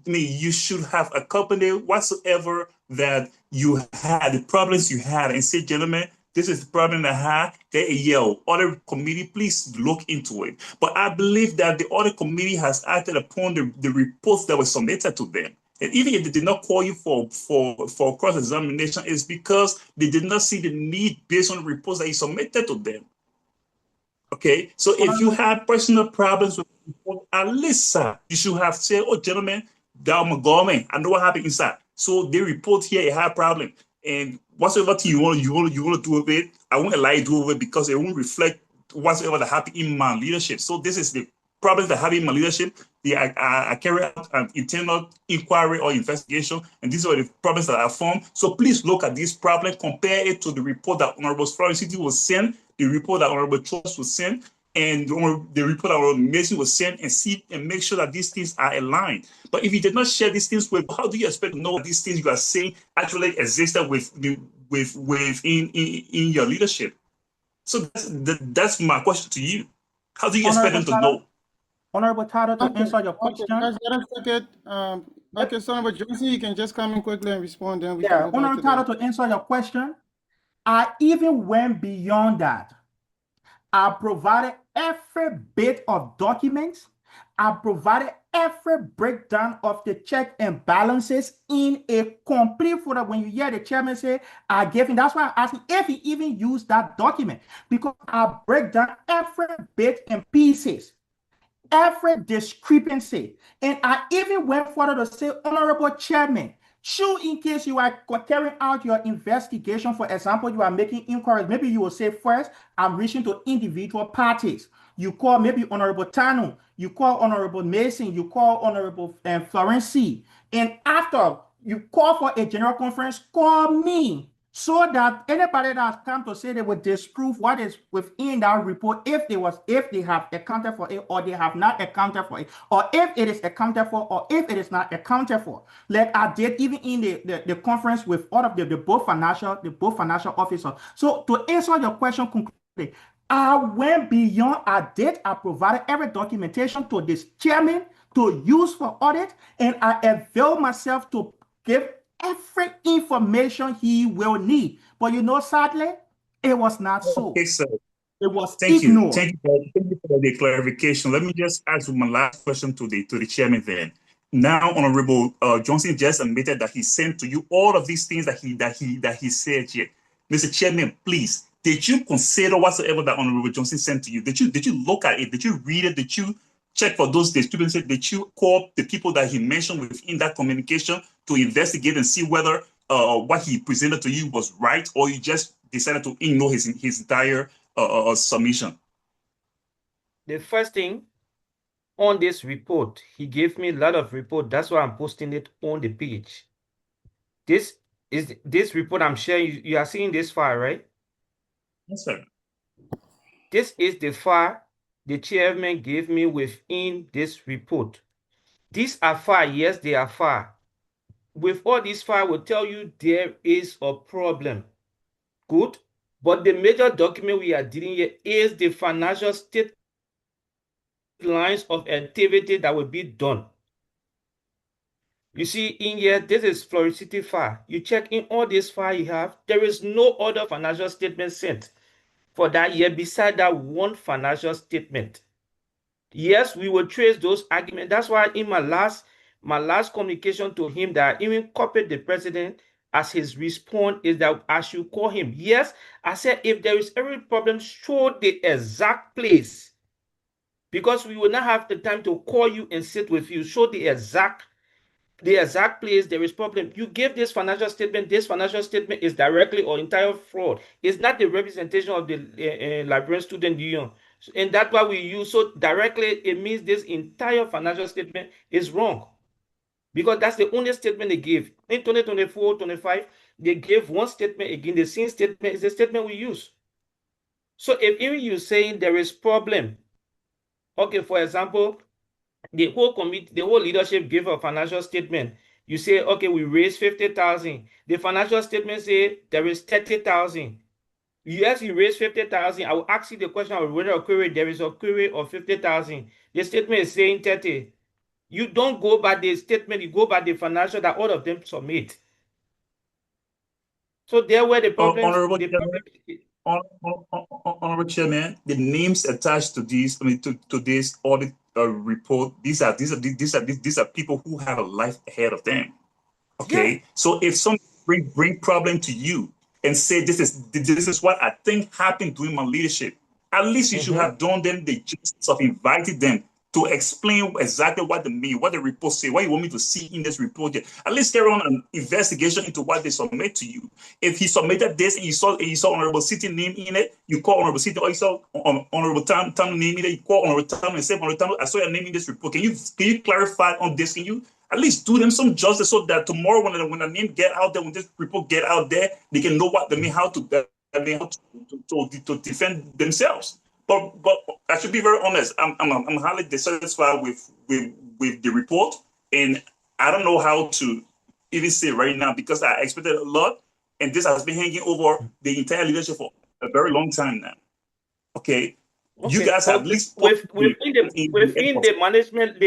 you should have a company whatsoever that you had, the problems you had, and say, gentlemen, this is the problem I had. They yell, audit committee, please look into it. But I believe that the audit committee has acted upon the reports that were submitted to them. And even if they did not call you for cross-examination, it's because they did not see the need based on the reports that you submitted to them. Okay, so if you have personal problems with people, at least, sir, you should have said, oh, gentlemen, down my government, I know what happened inside. So they report here a high problem. And whatsoever thing you want to do with it, I won't allow you to do with it because it won't reflect whatsoever that happened in my leadership. So this is the problems that have in my leadership. I carry out an internal inquiry or investigation, and these are the problems that I found. So please look at this problem, compare it to the report that Honorable Florence City was sent, the report that Honorable Trust was sent, and the report that Honorable Mason was sent, and see and make sure that these things are aligned. But if you did not share these things with, how do you expect to know that these things you are saying actually existed within your leadership? So that's my question to you. How do you expect them to know? Honorable Tata, to Okay, answer your okay, question. guys, let us take it. Okay, Senator Johnson, you can just come in quickly and respond, then we can Yeah, go back Honorable to Tata, to answer your question, I even went beyond that. I provided every bit of documents. I provided every breakdown of the check and balances in a complete folder. When you hear the chairman say, I gave him, that's why I'm asking if he even used that document, because I break down every bit and pieces, every discrepancy. And I even went further to say, Honorable Chairman, should, in case you are carrying out your investigation, for example, you are making inquiries, maybe you will say, first, I'm reaching to individual parties. You call maybe Honorable Tano, you call Honorable Mason, you call Honorable Florency, and after you call for a general conference, call me, so that anybody that come to say they will disprove what is within that report, if they have accounted for it or they have not accounted for it, or if it is accounted for or if it is not accounted for, like I did even in the conference with all of the both financial officers. So to answer your question concretely, I went beyond. I provided every documentation to this chairman to use for audit, and I availed myself to give every information he will need. But sadly, it was not so. Okay, sir. It was Thank you. ignored. Thank you for the clarification. Let me just ask my last question to the chairman then. Now, Honorable Johnson just admitted that he sent to you all of these things that he said here. Mr. Chairman, please, did you consider whatsoever that Honorable Johnson sent to you? Did you look at it? Did you read it? Did you check for those discrepancies? Did you call the people that he mentioned within that communication to investigate and see whether what he presented to you was right, or you just decided to ignore his entire submission? The first thing on this report, he gave me a lot of report. That's why I'm posting it on the page. This is this report I'm sharing. You are seeing this file, right? Yes, sir. This is the file the chairman gave me within this report. These are file. Yes, they are file. With all these file will tell you there is a problem. Good. But the major document we are dealing here is the financial state lines of activity that will be done. You see in here, this is Florida City file. You check in all these file you have, there is no other financial statement sent for that year beside that one financial statement. Yes, we will trace those arguments. That's why in my last communication to him, that I even copied the president as his response, is that I should call him. Yes, I said if there is every problem, show the exact place, because we will not have the time to call you and sit with you. Show the exact place there is problem. You give this financial statement. This financial statement is directly or entire fraud. It's not the representation of the Liberian Student Union, and that's why we use so directly. It means this entire financial statement is wrong, because that's the only statement they give in 2024, 25. They gave one statement again. The same statement is the statement we use. So if even you saying there is problem, okay, for example, the whole committee, the whole leadership give a financial statement. You say, okay, we raised 50,000. The financial statement say there is 30,000. Yes, you raised 50,000. I will ask you the question of whether a query, there is a query of 50,000. The statement is saying 30. You don't go by the statement, you go by the financial that all of them submit. So there were the problems. Honorable Chairman, the names attached to these, to this audit report, these are people who have a life ahead of them. Okay, yeah. So if some bring problem to you and say this is what I think happened during my leadership, at least you should have done them the justice of inviting them to explain exactly what they mean, what the report say, what you want me to see in this report. At least carry on an investigation into what they submit to you. If he submitted this and you saw Honorable City name in it, you call Honorable City, or you saw Honorable Town name in it, you call Honorable Town and say, Honorable Town, I saw your name in this report. Can you clarify on this? Can you at least do them some justice so that tomorrow when the name get out there, when this report get out there, they can know what they mean, how to defend themselves. But I should be very honest. I'm highly dissatisfied with the report, and I don't know how to even say right now, because I expected a lot, and this has been hanging over the entire leadership for a very long time now. Okay, you guys have at least within the management,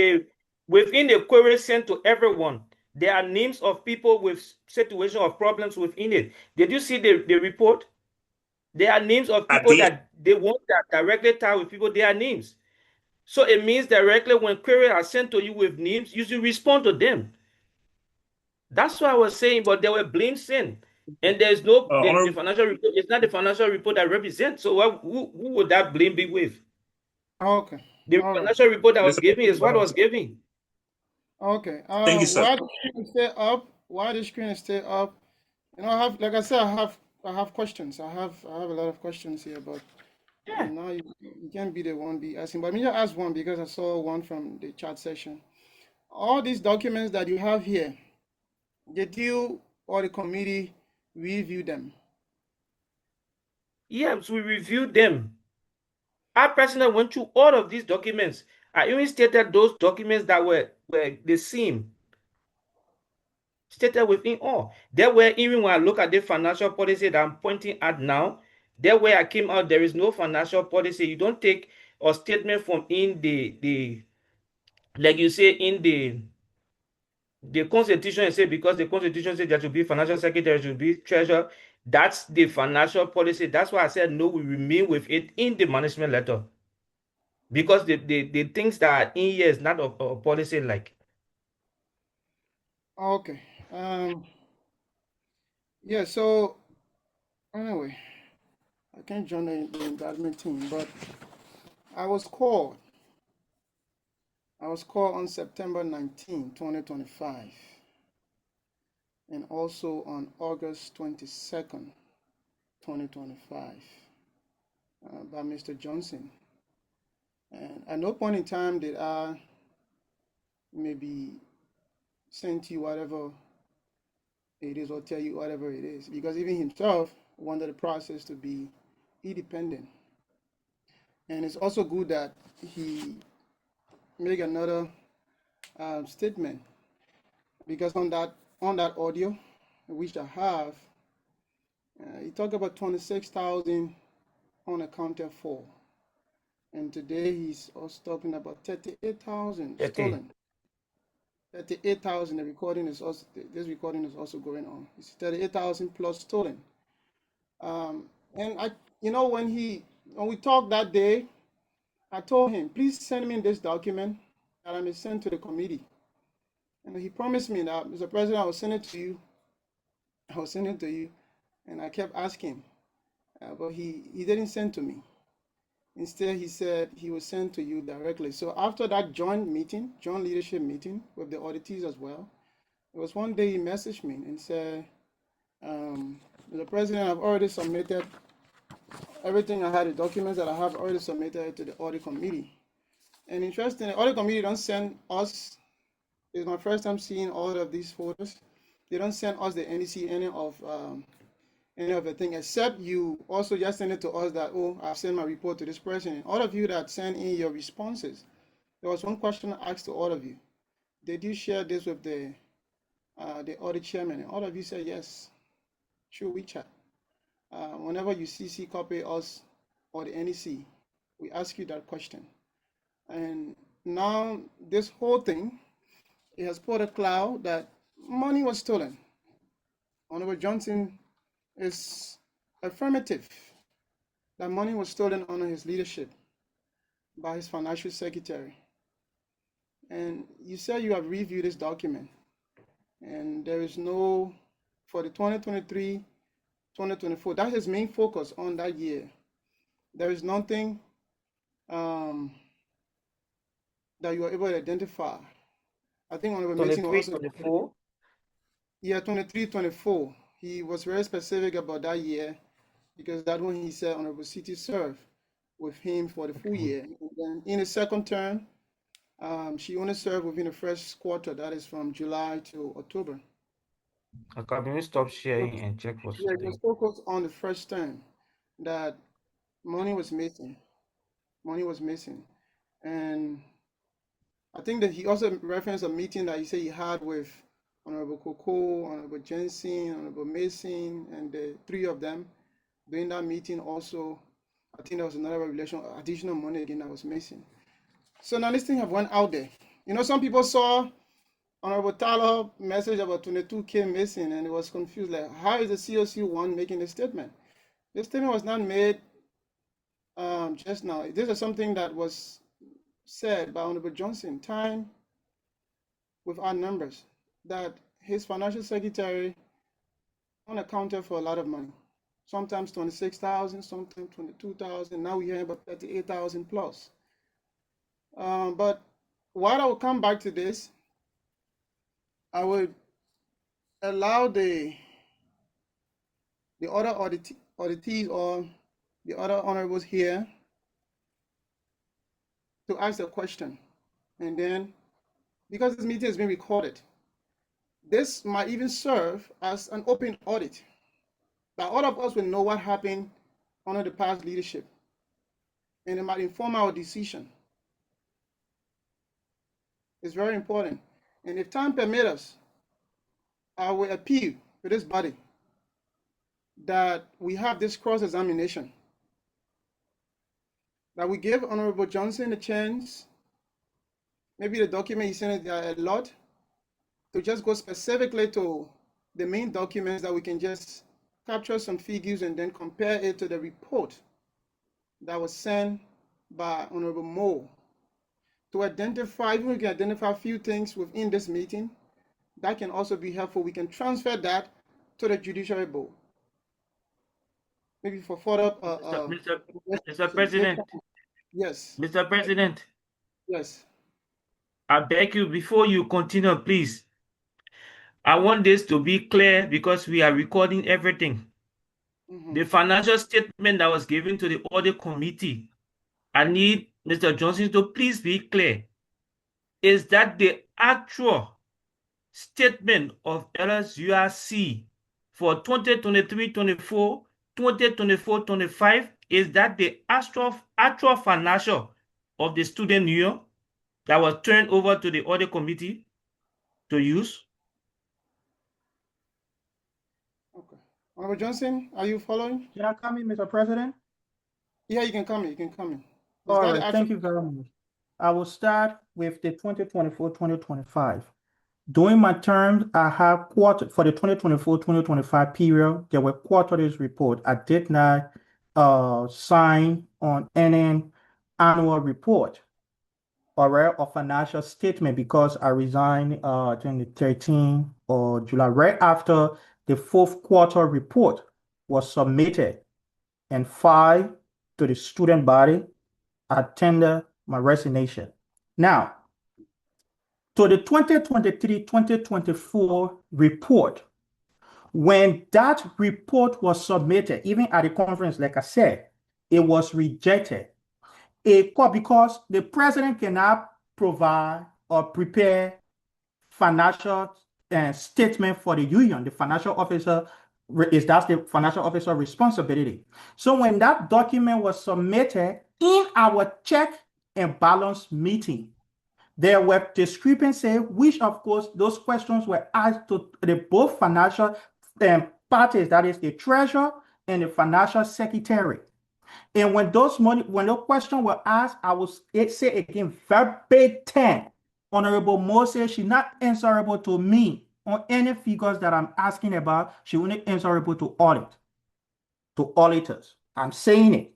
within the query sent to everyone, there are names of people with situation of problems within it. Did you see the report? There are names of people that they want that directly tied with people. There are names. So it means directly when query are sent to you with names, you should respond to them. That's what I was saying, but there were blames in. And there's no the financial report. It's not the financial report that represents. So who would that blame be with? Okay. The financial report that was given is what was given. Okay. Thank you, sir. Why the screen stay up? Why the screen stay up? You know, I have, like I said, I have questions. I have a lot of questions here, but now you can't be the one be asking. But me, I asked one because I saw one from the chat session. All these documents that you have here, did you or the committee review them? Yes, we reviewed them. I personally went through all of these documents. I even stated those documents that were the same. Stated within all. There were, even when I look at the financial policy that I'm pointing at now, there where I came out, there is no financial policy. You don't take a statement from in the like you say in the constitution and say, because the constitution says there should be financial secretary, there should be treasurer. That's the financial policy. That's why I said no, we remain with it in the management letter. Because the things that are in here is not a policy like. Okay. Yeah, so anyway, I can't join the engagement team, but I was called on September 19, 2025, and also on August 22nd, 2025, by Mr. Johnson. And at no point in time did I maybe send you whatever it is or tell you whatever it is, because even himself wanted the process to be independent. And it's also good that he make another statement, because on that audio, which I have, he talked about 26,000 unaccounted for, and today he's also talking about 38,000 stolen. 38,000. The recording is also, this recording is also going on. It's 38,000 plus stolen. And I, when we talked that day, I told him, please send me this document that I may send to the committee. And he promised me that, Mr. President, I will send it to you. I will send it to you. And I kept asking, but he didn't send to me. Instead, he said he will send to you directly. So after that joint leadership meeting with the auditees as well, it was one day he messaged me and said, Mr. President, I've already submitted everything I had, the documents that I have already submitted to the audit committee. And interesting, the audit committee don't send us, it's my first time seeing all of these photos. They don't send us the NEC any of the thing, except you also just send it to us that, oh, I've sent my report to this person. And all of you that send in your responses, there was one question I asked to all of you. Did you share this with the audit chairman? And all of you said yes, through WeChat. Whenever you CC copy us or the NEC, we ask you that question. And now this whole thing, it has put a cloud that money was stolen. Honorable Johnson is affirmative that money was stolen under his leadership by his financial secretary. And you said you have reviewed this document, and there is no, for the 2023, 2024, that's his main focus on that year. There is nothing that you are able to identify. I think on the meeting 23, also, 24. yeah, 23, 24. He was very specific about that year because that one he said Honorable City served with him for the full year. And then in the second term, she only served within the first quarter, that is from July to October. Okay, can you stop sharing and check for Yeah, it was something? focused on the first term that money was missing. Money was missing. And I think that he also referenced a meeting that he said he had with Honorable Coco, Honorable Jensen, Honorable Mason, and the three of them. During that meeting also, I think there was another revelation, additional money again that was missing. So now this thing have went out there. You know, some people saw Honorable Tyler message about 22K missing, and it was confused, like, how is the COC one making a statement? This statement was not made just now. This is something that was said by Honorable Johnson, time with our numbers, that his financial secretary unaccounted for a lot of money. Sometimes 26,000, sometimes 22,000. Now we're hearing about 38,000 plus. But while I will come back to this, I would allow the other auditees or the other honorables here to ask a question. And then, because this meeting has been recorded, this might even serve as an open audit. That all of us will know what happened under the past leadership. And it might inform our decision. It's very important. And if time permits us, I will appeal to this body that we have this cross-examination, that we give Honorable Johnson a chance, maybe the document he sent a lot, to just go specifically to the main documents that we can just capture some figures and then compare it to the report that was sent by Honorable Moore to identify, even we can identify a few things within this meeting that can also be helpful. We can transfer that to the Judiciary Board. Maybe for further. Mr. President. Yes. Mr. President. Yes. I beg you, before you continue, please. I want this to be clear because we are recording everything. The financial statement that was given to the audit committee, I need Mr. Johnson to please be clear. Is that the actual statement of LSUIC for 2023-24, 2024-25? Is that the actual financial of the student union that was turned over to the audit committee to use? Okay. Honorable Johnson, are you following? Can I come in, Mr. President? Yeah, you can come in. You can come in. All right, thank you very much. I will start with the 2024-2025. During my term, I have for the 2024-2025 period, there were quarterly report. I did not sign on any annual report, all right, or financial statement, because I resigned 2013 or July, right after the fourth quarter report was submitted and filed to the student body. I tender my resignation. Now, to the 2023-2024 report, when that report was submitted, even at the conference, like I said, it was rejected. Because the president cannot provide or prepare financial statement for the union. The financial officer that's the financial officer responsibility. So when that document was submitted in our check and balance meeting, there were discrepancies, which of course those questions were asked to the both financial parties, that is the treasurer and the financial secretary. And when those questions were asked, I will say again verbatim, Honorable Moses, she's not answerable to me on any figures that I'm asking about. She only answerable to auditors. I'm saying it.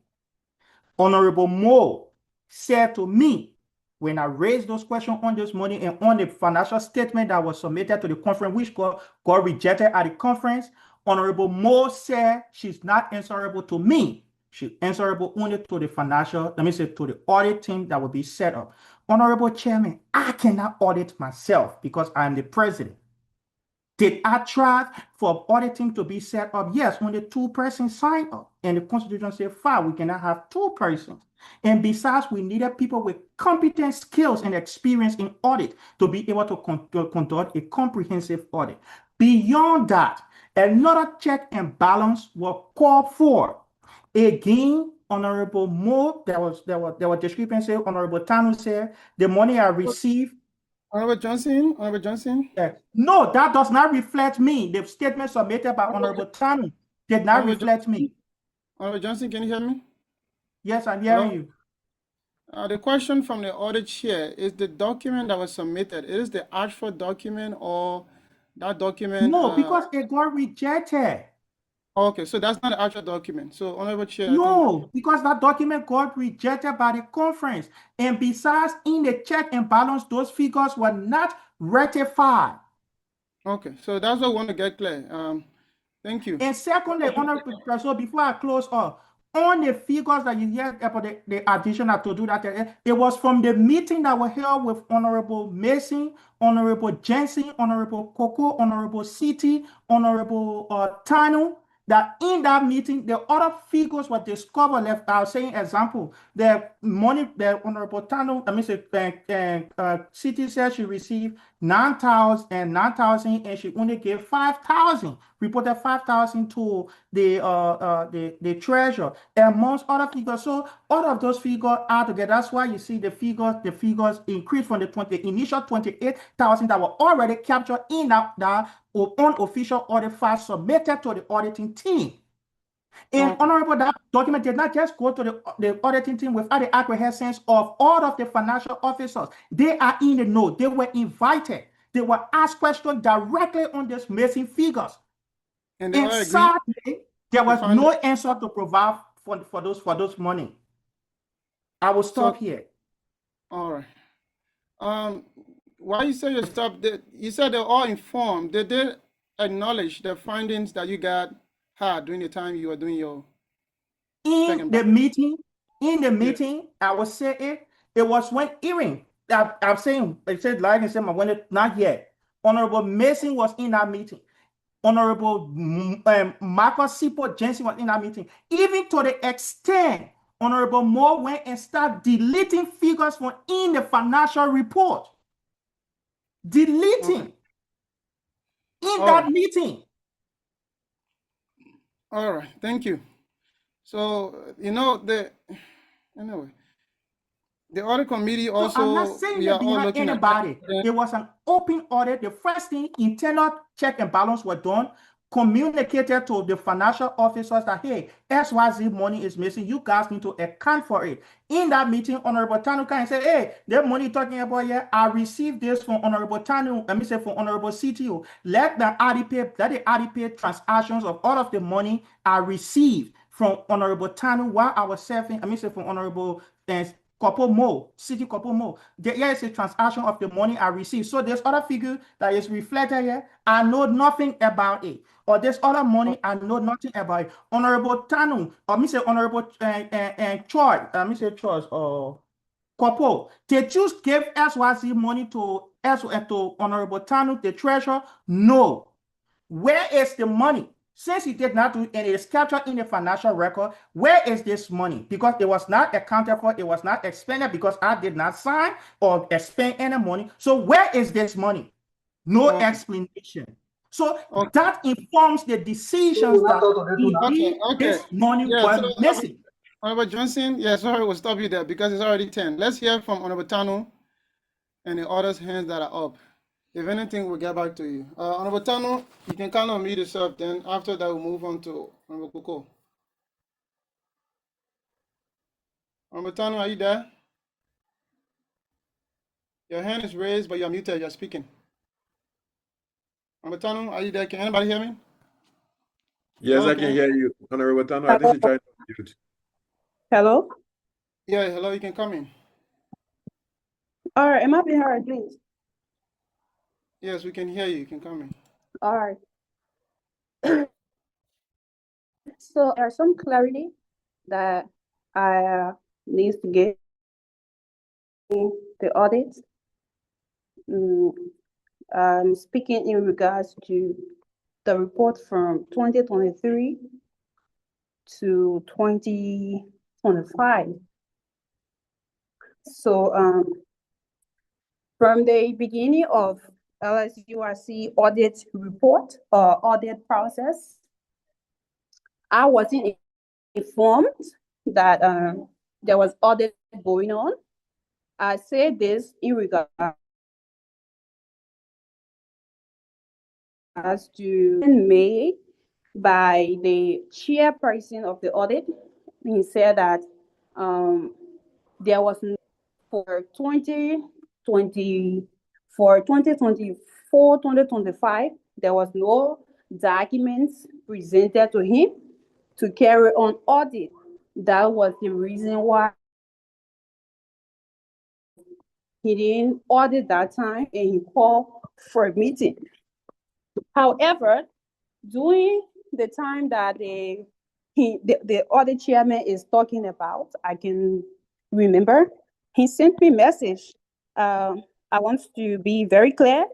Honorable Mo said to me, when I raised those questions on this money and on the financial statement that was submitted to the conference, which got rejected at the conference, Honorable Mo said she's not answerable to me. She's answerable only to the financial, let me say, to the audit team that will be set up. Honorable Chairman, I cannot audit myself because I am the president. Did I try for auditing to be set up? Yes, only 2 persons signed up. And the Constitution says 5. We cannot have 2 persons. And besides, we needed people with competent skills and experience in audit to be able to conduct a comprehensive audit. Beyond that, another check and balance was called for. Again, Honorable Mo, there was discrepancy. Honorable Tanu said the money I received. Honorable Johnson. No, that does not reflect me. The statement submitted by Honorable Tanu did not reflect me. Honorable Johnson, can you hear me? Yes, I'm hearing you. The question from the audit chair is the document that was submitted. It is the actual document or that document? No, because it got rejected. Okay, so that's not the actual document. So, Honorable Chair. No, because that document got rejected by the conference. And besides, in the check and balance, those figures were not ratified. Okay, so that's what I want to get clear. Thank you. And secondly, Honorable Professor, before I close up, on the figures that you hear about the addition to do that, it was from the meeting that was held with Honorable Mason, Honorable Jensen, Honorable Coco, Honorable City, Honorable Tanu, that in that meeting, the other figures were discovered. Left out saying example, the money the Honorable Tanu, City said she received 9,000 and she only gave 5,000. Reported 5,000 to the treasurer, amongst other figures. So all of those figures are together. That's why you see the figures increased from the initial 28,000 that were already captured in that unofficial audit file submitted to the auditing team. And Honorable, that document did not just go to the auditing team without the acquiescence of all of the financial officers. They are in the know. They were invited. They were asked questions directly on these missing figures. And sadly, there was no answer to provide for those money. I will stop here. All right. Why you say you stopped? You said they're all informed. They did acknowledge the findings that you had during the time you were doing your in the meeting. I will say it was when hearing. I'm saying it said like I said, when it not yet. Honorable Mason was in that meeting. Honorable Marcus Cephus Johnson was in that meeting. Even to the extent Honorable Moore went and started deleting figures from in the financial report. Deleting in that meeting. All right, thank you. So anyway, the audit committee also. So I'm not saying that behind anybody. It was an open audit. The first thing, internal check and balance were done. Communicated to the financial officers that, hey, XYZ money is missing. You guys need to account for it. In that meeting, Honorable Tanu can say, hey, the money you're talking about here, I received this from Honorable Tanu, let me say from Honorable CTO. Let the Audit transactions of all of the money I received from Honorable Tanu while I was serving, from Honorable Couple more, city couple more. Here is a transaction of the money I received. So this other figure that is reflected here, I know nothing about it. Or this other money, I know nothing about it. Honorable Tanu, or me say Honorable Choi, me say Choi, or couple. Did you give SYC money to Honorable Tanu, the treasurer? No. Where is the money? Since he did not do it and it is captured in the financial record, where is this money? Because it was not accounted for, it was not expended because I did not sign or expend any money. So where is this money? No explanation. So that informs the decisions that indeed this money was missing. Honorable Johnson, sorry, we'll stop you there because it's already 10. Let's hear from Honorable Tanu and the others' hands that are up. If anything, we'll get back to you. Honorable Tanu, you can kind of mute yourself. Then after that, we'll move on to Honorable Kuko. Honorable Tanu, are you there? Your hand is raised, but you're muted. You're speaking. Honorable Tanu, are you there? Can anybody hear me? Yes, Hello, I can hear you, Honorable Tanu. I think you tried to mute. Hello? Yeah, hello, you can come in. All right, am I being heard, please? Yes, we can hear you. You can come in. All right. So there's some clarity that I need to get in the audit. Speaking in regards to the report from 2023 to 2025. So from the beginning of LSUIC audit report or audit process, I wasn't informed that there was audit going on. I say this in regard as to made by the chairperson of the audit. He said that there was for 2024, 2025, there was no documents presented to him to carry on audit. That was the reason why he didn't audit that time and he called for a meeting. However, during the time that the audit chairman is talking about, I can remember, he sent me a message. I want to be very clear.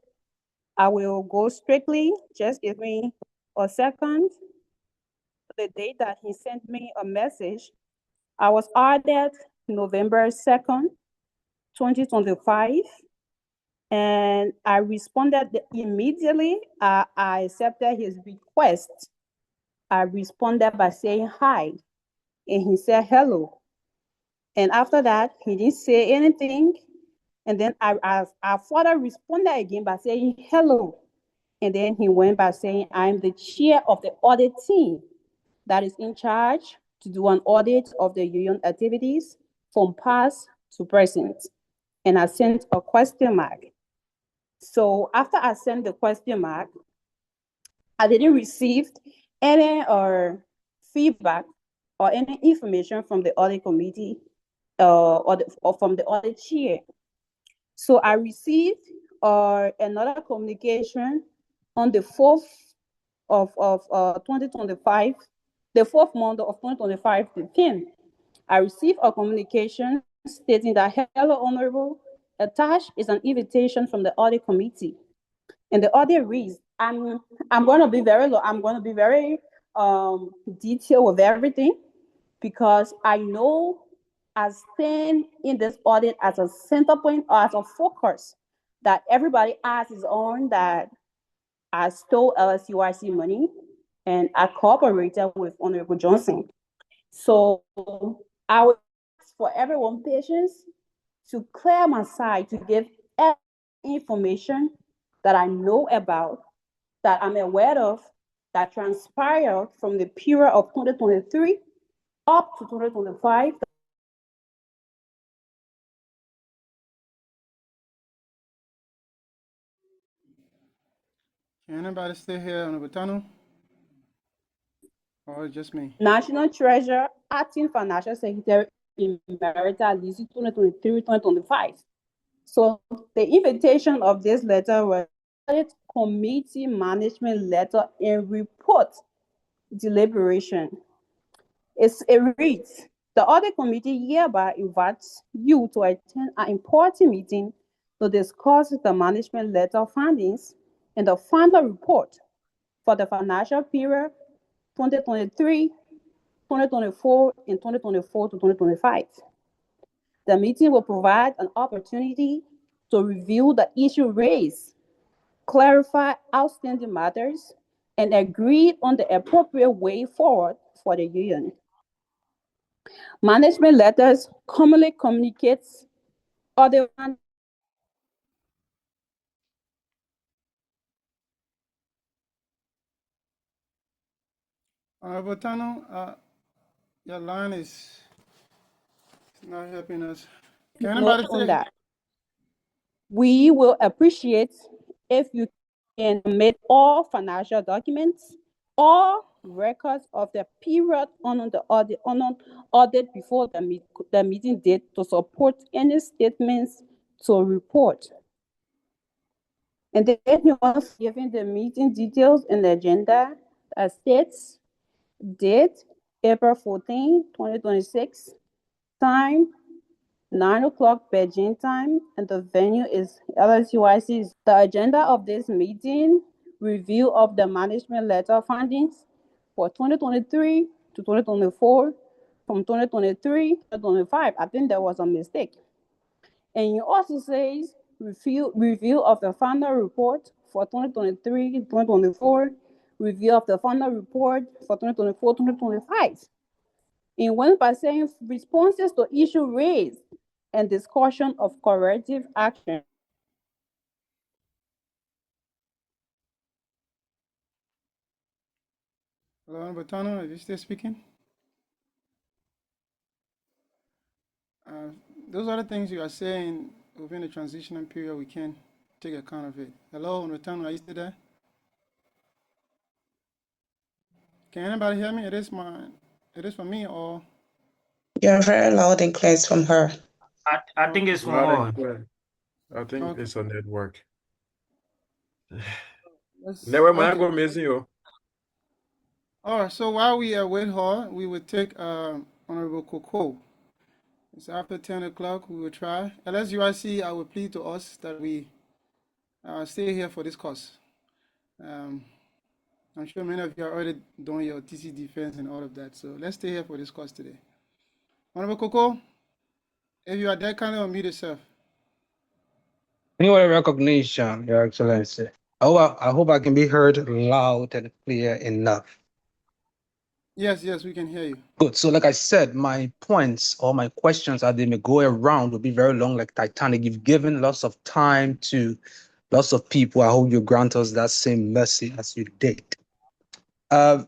I will go strictly, just give me a second. The date that he sent me a message, I was audited November 2nd, 2025. And I responded immediately. I accepted his request. I responded by saying hi, and he said hello. And after that, he didn't say anything. And then I further responded again by saying hello. And then he went by saying, I'm the chair of the audit team that is in charge to do an audit of the union activities from past to present. And I sent a question mark. So after I sent the question mark, I didn't receive any feedback or any information from the audit committee or from the audit chair. So I received another communication on the 4th of 2025, the 4th month of 2025, the 10th. I received a communication stating that, hello, Honorable, attached is an invitation from the audit committee. And the audit reads, I'm going to be very low. I'm going to be very detailed with everything because I know I stand in this audit as a center point or as a focus that everybody has his own, that I stole LSUIC money and I cooperated with Honorable Johnson. So I would ask for everyone patience to clear my side, to give information that I know about, that I'm aware of, that transpired from the period of 2023 up to 2025. Can anybody stay here on the Tanu? Or just me? National Treasurer, Acting Financial Secretary, marital lease 2023-2025. So the invitation of this letter was audit committee management letter and report deliberation. It reads, the audit committee hereby invites you to attend an important meeting to discuss the management letter findings and the final report for the financial period 2023, 2024, and 2024 to 2025. The meeting will provide an opportunity to review the issue raised, clarify outstanding matters, and agree on the appropriate way forward for the union. Management letters commonly communicates other Botano, your line is not helping us. Can anybody on say? that. We will appreciate if you can submit all financial documents, all records of the period on the audit before the meeting date to support any statements to report. And then you want giving the meeting details and the agenda as states, date, April 14, 2026, time, 9 o'clock Beijing time, and the venue is LSUIC. The agenda of this meeting, review of the management letter findings for 2023 to 2024, from 2023 to 2025. I think there was a mistake. And it also says review of the final report for 2023 to 2024, review of the final report for 2024 to 2025. It went by saying responses to issue raised and discussion of corrective action. Hello, Botano, are you still speaking? Those are the things you are saying within the transitional period. We can take account of it. Hello, Botano, are you still there? Can anybody hear me? It is for me or? You're very loud and clear from her. I think it's from Loud all. and clear. I think Okay. it's a network. Okay. Amazing, yo. All right, so while we await her, we will take Honorable Coco. It's after 10 o'clock. We will try. LSUIC, I will plead to us that we stay here for this course. I'm sure many of you are already doing your TC defense and all of that. So let's stay here for this course today. Honorable Coco, if you are there, kindly unmute yourself. Anyway, recognition, Your Excellency. I hope I can be heard loud and clear enough. Yes, we can hear you. Good. So, like I said, my points or my questions as they may go around will be very long, like Titanic. You've given lots of time to lots of people. I hope you grant us that same mercy as you did. I'm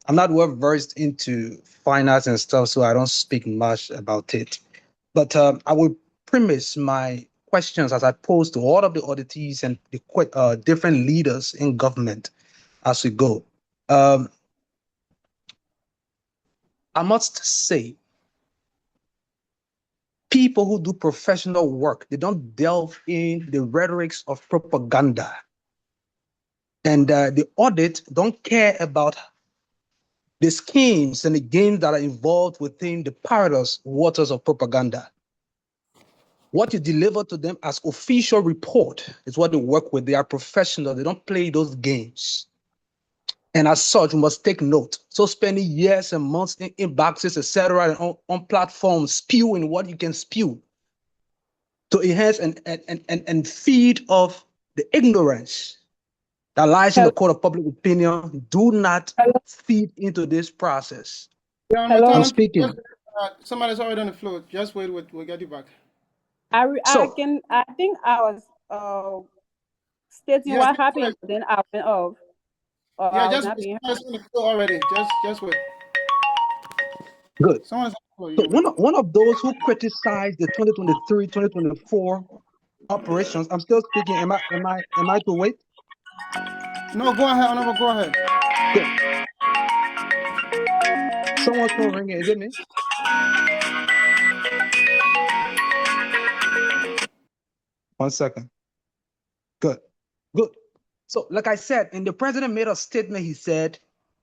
not well versed into finance and stuff, so I don't speak much about it. But I will premise my questions as I pose to all of the auditees and the different leaders in government as we go. I must say, people who do professional work, they don't delve in the rhetorics of propaganda. And the audit don't care about the schemes and the games that are involved within the perilous waters of propaganda. What you deliver to them as official report is what they work with. They are professional. They don't play those games. And as such, we must take note. So spending years and months in boxes, etc., and on platforms, spewing what you can spew to enhance and feed off the ignorance that lies in the court of public opinion, do not feed into this process. Yeah, Hello. I'm speaking. Somebody's already on the floor. Just wait, we'll get you back. I think I was stating what happened, but then I went off. Yeah, just someone's on the floor already. Just wait. Good. Someone's on the So floor. one of those who criticized the 2023-2024 operations, I'm still speaking. Am I to wait? No, go ahead, Honorable, go ahead. Good. Someone's phone ringing, is it me? 1 second. Good. Good. So, like I said, and the president made a statement. He said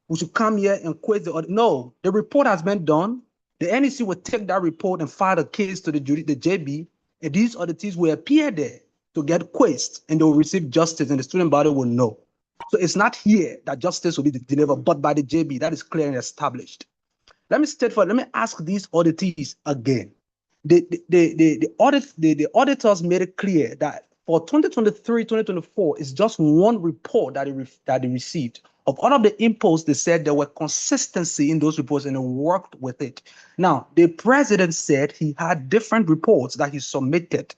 we should come here and quiz the audit. No, the report has been done. The NEC will take that report and file a case to the JB, and these auditees will appear there to get quizzed, and they will receive justice, and the student body will know. So it's not here that justice will be delivered, but by the JB. That is clear and established. Let me ask these auditees again. The auditors made it clear that for 2023, 2024, it's just one report that they received. Of all of the inputs, they said there were consistency in those reports and they worked with it. Now, the president said he had different reports that he submitted.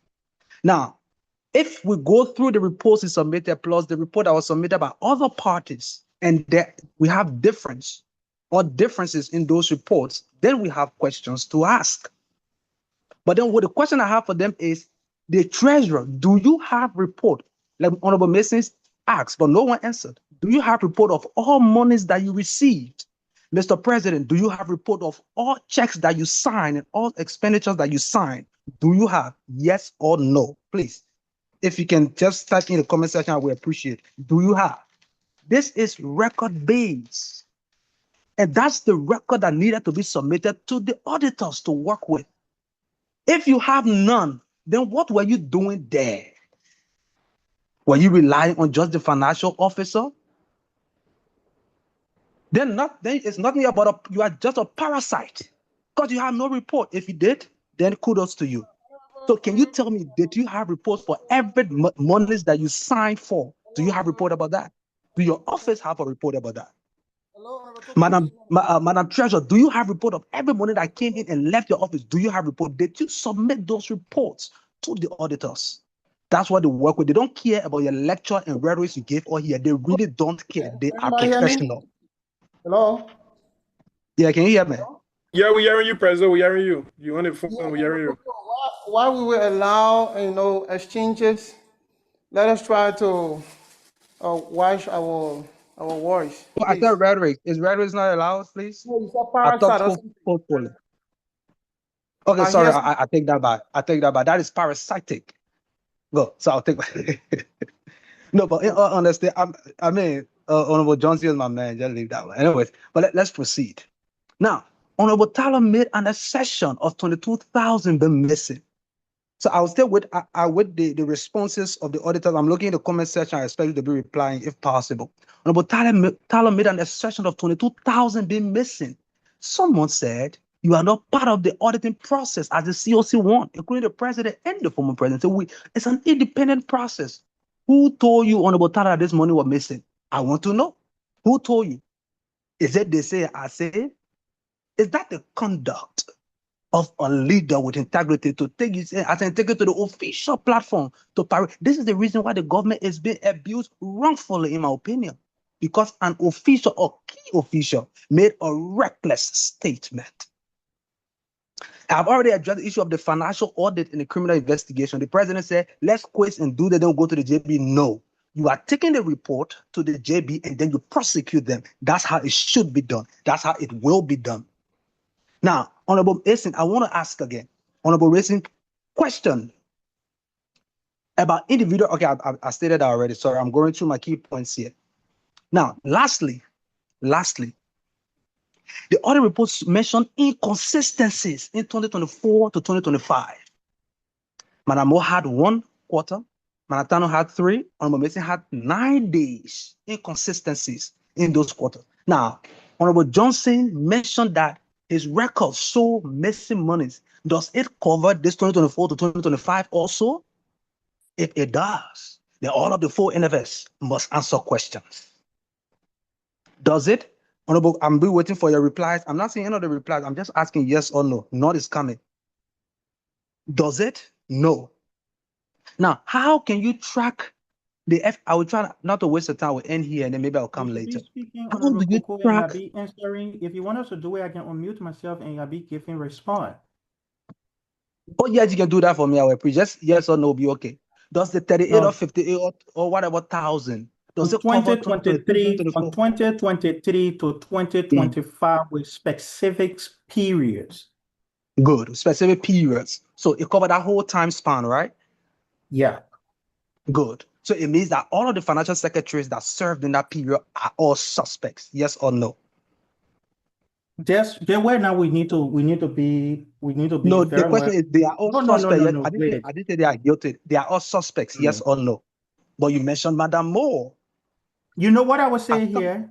Now, if we go through the reports he submitted plus the report that was submitted by other parties, and we have differences in those reports, then we have questions to ask. But then what the question I have for them is, the treasurer, do you have report? Like Honorable Masons asked, but no one answered. Do you have report of all monies that you received? Mr. President, do you have report of all checks that you sign and all expenditures that you sign? Do you have? Yes or no? Please, if you can just type in the comment section, I will appreciate it. Do you have? This is record-based. And that's the record that needed to be submitted to the auditors to work with. If you have none, then what were you doing there? Were you relying on just the financial officer? Then it's nothing about you are just a parasite because you have no report. If you did, then kudos to you. So can you tell me, did you have reports for every monies that you signed for? Do you have a report about that? Do your office have a report about that? Madam Treasurer, do you have report of every money that came in and left your office? Do you have report? Did you submit those reports to the auditors? That's what they work with. They don't care about your lecture and rhetoric you gave or here. They really don't care. They are professional. Hello? Yeah, can you hear me? Yeah, we're hearing you, President. We're hearing you. You on the phone? We're hearing you. Why we will allow exchanges? Let us try to watch our voice. Oh, I thought rhetoric. Is rhetoric not allowed, please? No, you said I parasite. thought fully. Okay, sorry, I take that back. I take that back. That is parasitic. Go. So I'll take back. No, but in all honesty, Honorable Johnson is my man. Just leave that one. Anyways, but let's proceed. Now, Honorable Tyler made an assertion of 22,000 been missing. So I'll stay with the responses of the auditors. I'm looking in the comment section. I expect you to be replying if possible. Honorable Tyler made an assertion of 22,000 being missing. Someone said you are not part of the auditing process as the COC one, including the president and the former president. So it's an independent process. Who told you, Honorable Tyler, that this money was missing? I want to know. Who told you? Is it they say, I say? Is that the conduct of a leader with integrity to take it and take it to the official platform to parry? This is the reason why the government is being abused wrongfully, in my opinion, because an official or key official made a reckless statement. I've already addressed the issue of the financial audit in the criminal investigation. The president said, let's quiz and do that, then go to the JB. No, you are taking the report to the JB and then you prosecute them. That's how it should be done. That's how it will be done. Now, Honorable Mason, I want to ask again. Honorable Mason, question about individual. Okay, I stated that already. Sorry, I'm going through my key points here. Now, lastly, the audit reports mentioned inconsistencies in 2024 to 2025. Madam Mo had 1 quarter, Madam Tano had 3, Honorable Mason had 9 days inconsistencies in those quarters. Now, Honorable Johnson mentioned that his records show missing monies. Does it cover this 2024 to 2025 also? If it does, then all of the 4 NFS must answer questions. Does it? Honorable, I'm waiting for your replies. I'm not saying any of the replies. I'm just asking yes or no. Not is coming. Does it? No. Now, how can you track the F? I will try not to waste the time. We'll end here and then maybe I'll come later. How do you track? Answering. If you want us to do it, I can unmute myself and I'll be giving response. Oh, yes, you can do that for me. I will just yes or no be okay. Does the 38 or 58 or whatever thousand? Does it cover 2023 from 2023 to 2025 with specific periods? Good, specific periods. So it covered that whole time span, right? Yeah. Good. So it means that all of the financial secretaries that served in that period are all suspects. Yes or no? Then where now we need to be No, the very question well. is they are all suspects. Yes, Wait. I didn't say they are guilty. They are all suspects. Yes or no? But you mentioned Madam Moore. You know what I was saying here?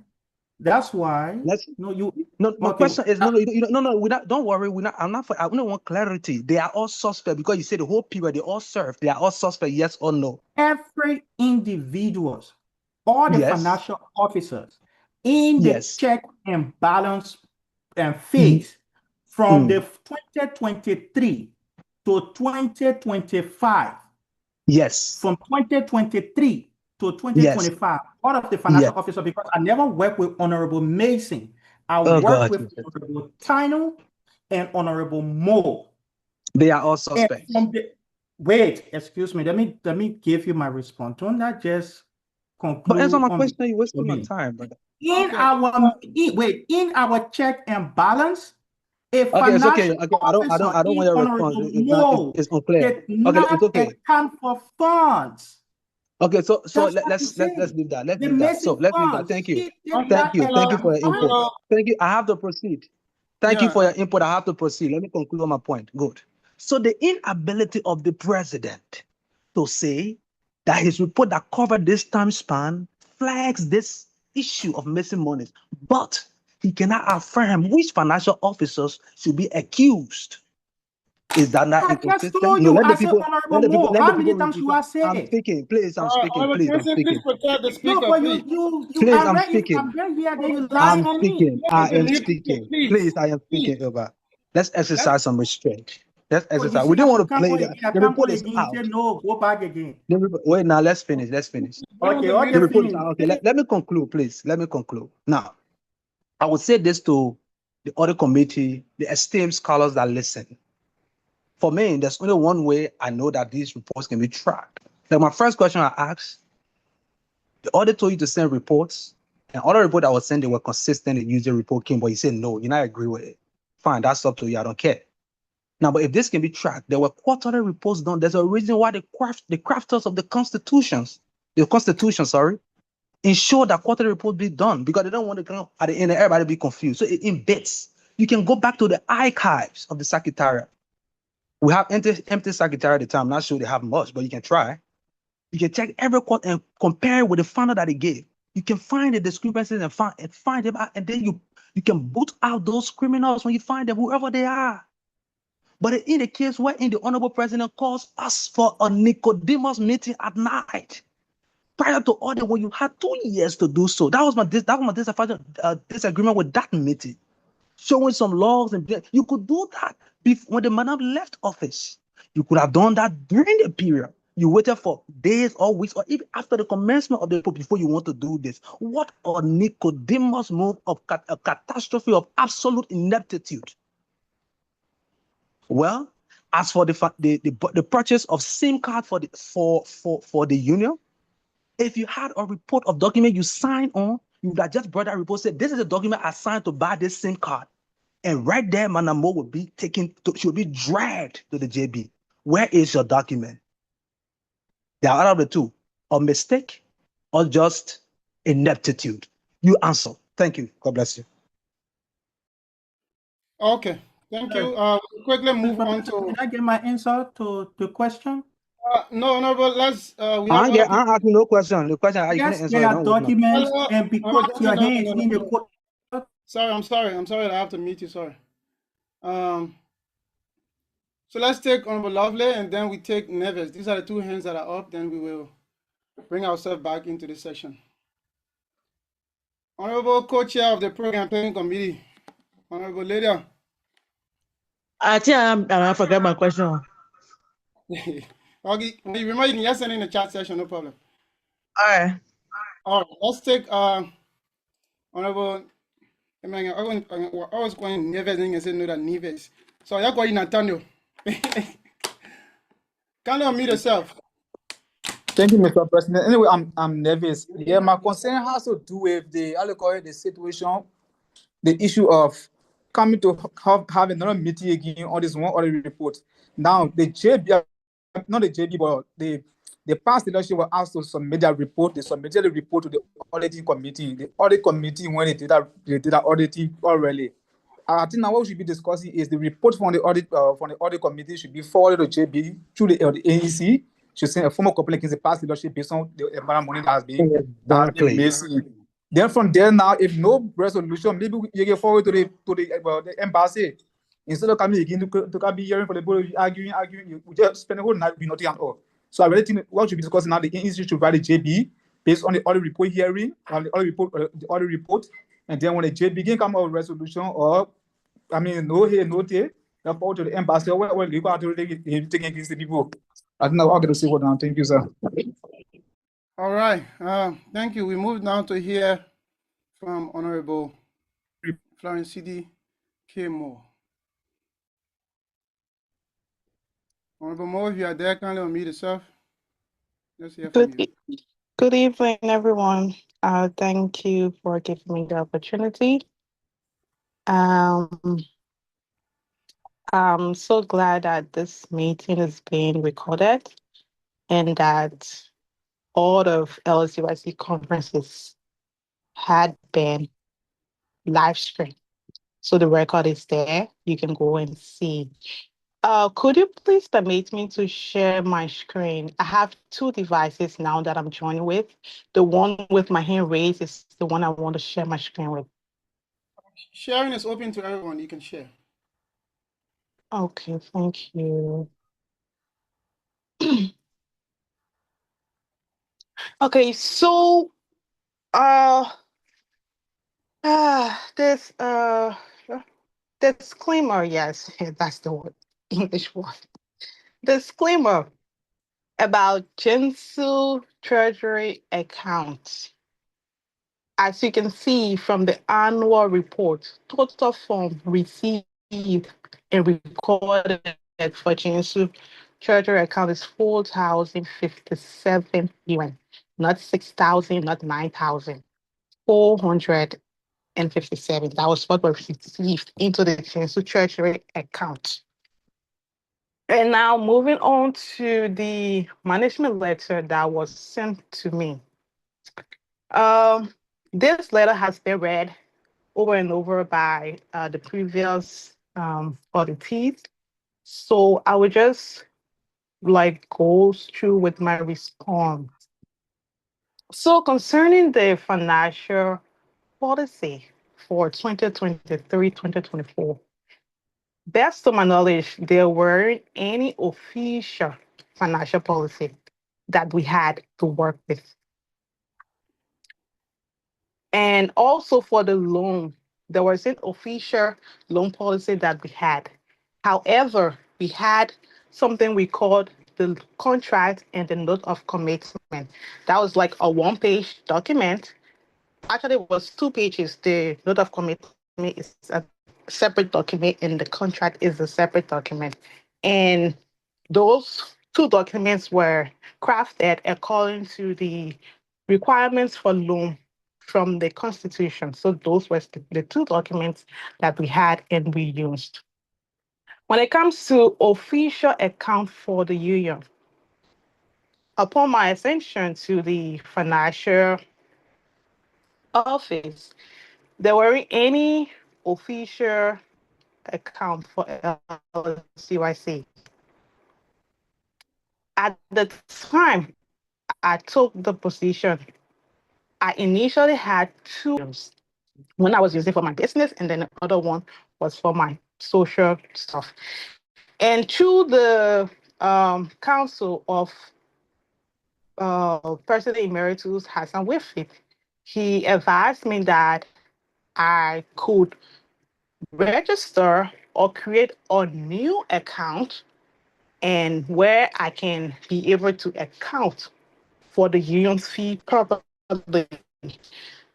That's why. Let's No, my okay. question is no. We're not. Don't worry. We're not. I'm not. I don't want clarity. They are all suspect because you say the whole period they all served. They are all suspect. Yes or no? Every individuals, all the Yes. financial officers in the Yes. check and balance and phase from the 2023 to 2025. Yes. From 2023 to 2025, all of the financial officers, because I never worked with Honorable Mason. I worked with Honorable Tino and Honorable Moore. They are all suspects. Wait, excuse me. Let me give you my response. Don't that just conclude? But answer my question. You wasting my time, brother. In our check and balance, if okay, it's okay. financial I don't want your response. It's unclear. Okay, it's okay. Account for funds. Okay, so let's leave that. Let's leave that. So let's leave that. Thank you. Thank you for your input. Thank you. I have to proceed. Thank you for your input. I have to proceed. Let me conclude on my point. Good. So the inability of the president to say that his report that covered this time span flags this issue of missing monies, but he cannot affirm which financial officers should be accused. Is that not inconsistent? No, let the people. How many times you are saying? I'm speaking, please. I'm speaking, please. I'm speaking. Please protect the speaker, No, but please. Please, I'm speaking. I'm speaking. I am speaking. Please, I am speaking over. Let's exercise some restraint. Let's exercise. We don't want to play that. The report is out. No, go back again. Wait, now let's finish. Okay, the report is out. Okay, let me conclude, please. Let me conclude. Now, I would say this to the audit committee, the esteemed scholars that listen. For me, there's only one way I know that these reports can be tracked. Like my first question I asked, the audit told you to send reports, and all the reports I was sending were consistent in using report came, but you said no, you're not agree with it. Fine, that's up to you. I don't care. Now, but if this can be tracked, there were quarterly reports done. There's a reason why the crafters of the Constitution, ensure that quarterly reports be done because they don't want to come at the end of everybody be confused. So in bits, you can go back to the archives of the Secretariat. We have empty secretariat at the time. I'm not sure they have much, but you can try. You can check every quarter and compare it with the funnel that they gave. You can find the discrepancies and find them out, and then you can boot out those criminals when you find them, whoever they are. But in the case wherein the Honorable President calls us for a Nicodemus meeting at night, prior to audit, when you had 2 years to do so, that was my disagreement with that meeting. Showing some logs and you could do that when the madam left office. You could have done that during the period. You waited for days or weeks or even after the commencement of the report before you want to do this. What a Nicodemus move of a catastrophe of absolute ineptitude. Well, as for the purchase of SIM card for the union, if you had a report of document you signed on, you would have just brought that report, said, this is a document I signed to buy this SIM card. And right there, Manamo would be should be dragged to the JB. Where is your document? They are out of the two, a mistake or just ineptitude. You answer. Thank you. God bless you. Okay, thank you. Quickly move on to. Can I get my answer to the question? No, but let's. I'm asking no question. The question I yes, there are documents, and because your hand is in the court. Sorry, I'm sorry that I have to meet you. Sorry. So let's take Honorable Lovely, and then we take Neves. These are the two hands that are up. Then we will bring ourselves back into the session. Honorable Co-Chair of the Program Planning Committee, Honorable Lydia. I think I forgot my question. Okay, remember you can just send in the chat session, no problem. All right, let's take Honorable. I was going Neves and say no that Neves. So you're going Nathaniel. Can you unmute yourself? Thank you, Mr. President. Anyway, I'm Neves. Yeah, my concern has to do with the situation, the issue of coming to have another meeting again on this one audit report. Now, the JB, not the JB, but the past leadership was asked to submit their report. They submitted the report to the auditing committee. The audit committee, when they did that auditing already. I think now what we should be discussing is the report from the audit committee should be forwarded to JB through the AEC. Should send a formal complaint against the past leadership based on the amount of money that has been Exactly. missing. Then from there now, if no resolution, maybe you get forward to the embassy. Instead of coming again to be hearing for the board, arguing, we just spend the whole night doing nothing at all. So I really think what should be discussing now, the institute should write a JB based on the audit report hearing, on the audit report, and then when the JB can come out with resolution, or I mean, no here, no there, then forward to the embassy, or legal authority taking against the people. I think I'm going to say what now. Thank you, sir. All right. Thank you. We move now to hear from Honorable Florence C.D. K. Moore. Honorable Moore, if you are there, kindly unmute yourself. Let's hear from you. Good evening, everyone. Thank you for giving me the opportunity. I'm so glad that this meeting is being recorded and that all of LSUIC conferences had been live streamed. So the record is there. You can go and see. Could you please permit me to share my screen? I have two devices now that I'm joining with. The one with my hand raised is the one I want to share my screen with. Sharing is open to everyone. You can share. Okay, thank you. Okay, so this disclaimer, yes, that's the word, English word. Disclaimer about Jinsu Treasury account. As you can see from the annual report, total funds received and recorded for Jinsu Treasury account is 4,057 yuan, not 6,000, not 9,000, 457. That was what was received into the Jinsu Treasury account. And now moving on to the management letter that was sent to me. This letter has been read over and over by the previous auditees. So I would just go through with my response. So concerning the financial policy for 2023-2024, best to my knowledge, there weren't any official financial policy that we had to work with. And also for the loan, there was an official loan policy that we had. However, we had something we called the contract and the note of commitment. That was like a one-page document. Actually, it was 2 pages. The note of commitment is a separate document, and the contract is a separate document. And those 2 documents were crafted according to the requirements for loan from the Constitution. So those were the 2 documents that we had and we used. When it comes to official account for the union, upon my ascension to the financial office, there weren't any official account for LSUIC. At the time I took the position, I initially had 2 rooms. One I was using for my business, and then the other one was for my social stuff. And through the council of President Emeritus Hassan Wifit, he advised me that I could register or create a new account and where I can be able to account for the union's fee properly.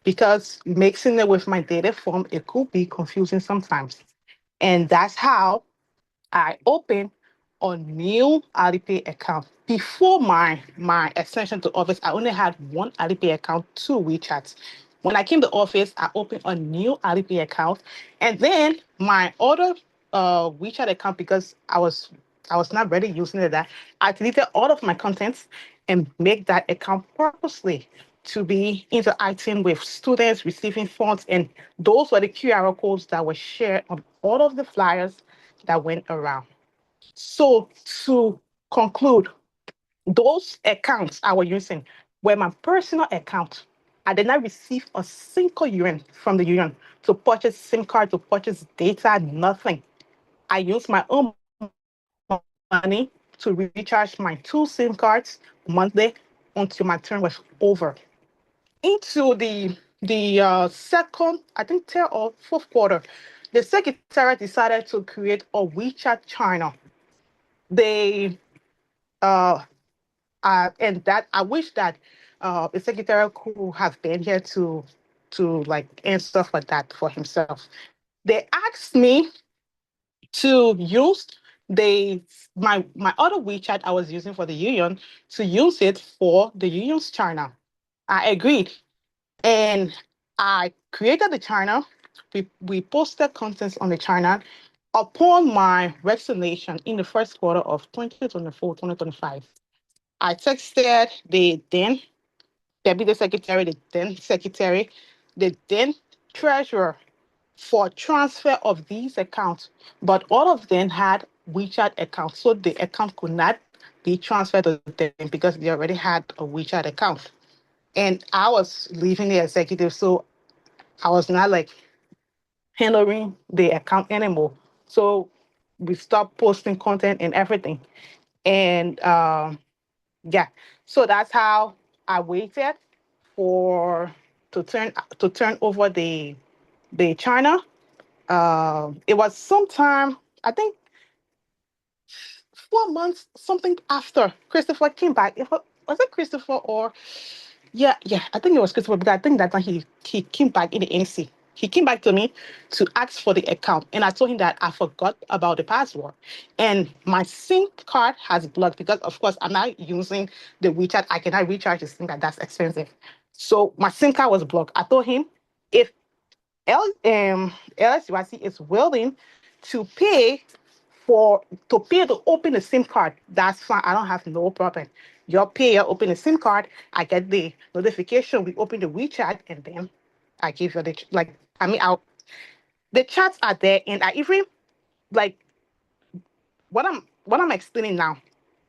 Because mixing it with my data form, it could be confusing sometimes. And that's how I opened a new Alipay account. Before my extension to office, I only had 1 Alipay account, 2 WeChats. When I came to office, I opened a new Alipay account, and then my other WeChat account, because I was not ready using it, that I deleted all of my contents and make that account purposely to be interacting with students, receiving funds, and those were the QR codes that were shared on all of the flyers that went around. So to conclude, those accounts I was using were my personal account. I did not receive a single yuan from the union to purchase SIM card, to purchase data, nothing. I used my own money to recharge my 2 SIM cards monthly until my term was over. Into the second, I think, third or fourth quarter, the secretary decided to create a WeChat channel. They and that I wish that the secretary could have been here to like answer for that for himself. They asked me to use my other WeChat I was using for the union to use it for the union's channel. I agreed, and I created the channel. We posted contents on the channel. Upon my resignation in the first quarter of 2024-2025, I texted the then deputy secretary, the then secretary, the then treasurer for transfer of these accounts, but all of them had WeChat accounts, so the account could not be transferred to them because they already had a WeChat account. And I was leaving the executive, so I was not like handling the account anymore. So we stopped posting content and everything. And yeah, so that's how I waited for to turn over the China. It was sometime, I think 4 months, something after Christopher came back. Was it Christopher or yeah, I think it was Christopher, because I think that time he came back in the NC. He came back to me to ask for the account, and I told him that I forgot about the password, and my SIM card has blocked because, of course, I'm not using the WeChat. I cannot recharge the SIM card. That's expensive. So my SIM card was blocked. I told him if LSUIC is willing to pay to open a SIM card, that's fine. I don't have no problem. You pay, you open a SIM card, I get the notification, we open the WeChat, and then I give you the chats are there, and I even like what I'm explaining now.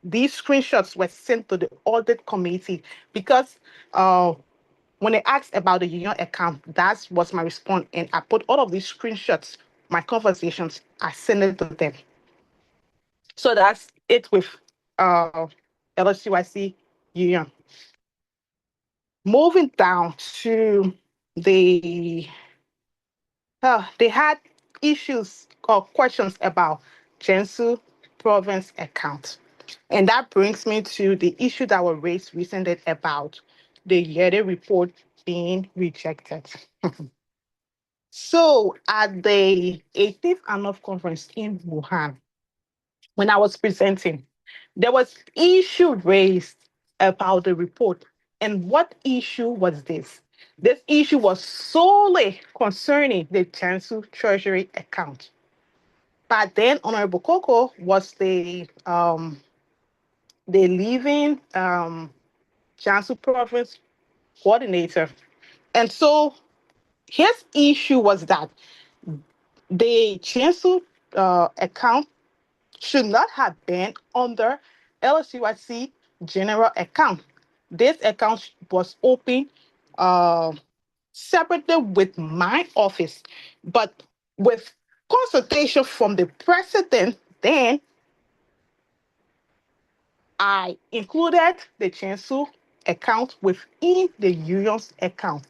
These screenshots were sent to the audit committee because when they asked about the union account, that was my response. And I put all of these screenshots, my conversations, I sent it to them. So that's it with LSUIC union. Moving down to the, they had issues or questions about Jiangsu province account. And that brings me to the issue that was raised recently about the yearly report being rejected. So at the 18th annual conference in Wuhan, when I was presenting, there was issue raised about the report. And what issue was this? This issue was solely concerning the Jiangsu Treasury account. But then Honorable Coco was the leaving Jiangsu province coordinator. And so his issue was that the Jiangsu account should not have been under LSUIC general account. This account was open separately with my office, but with consultation from the president, then I included the Jiangsu account within the union's account.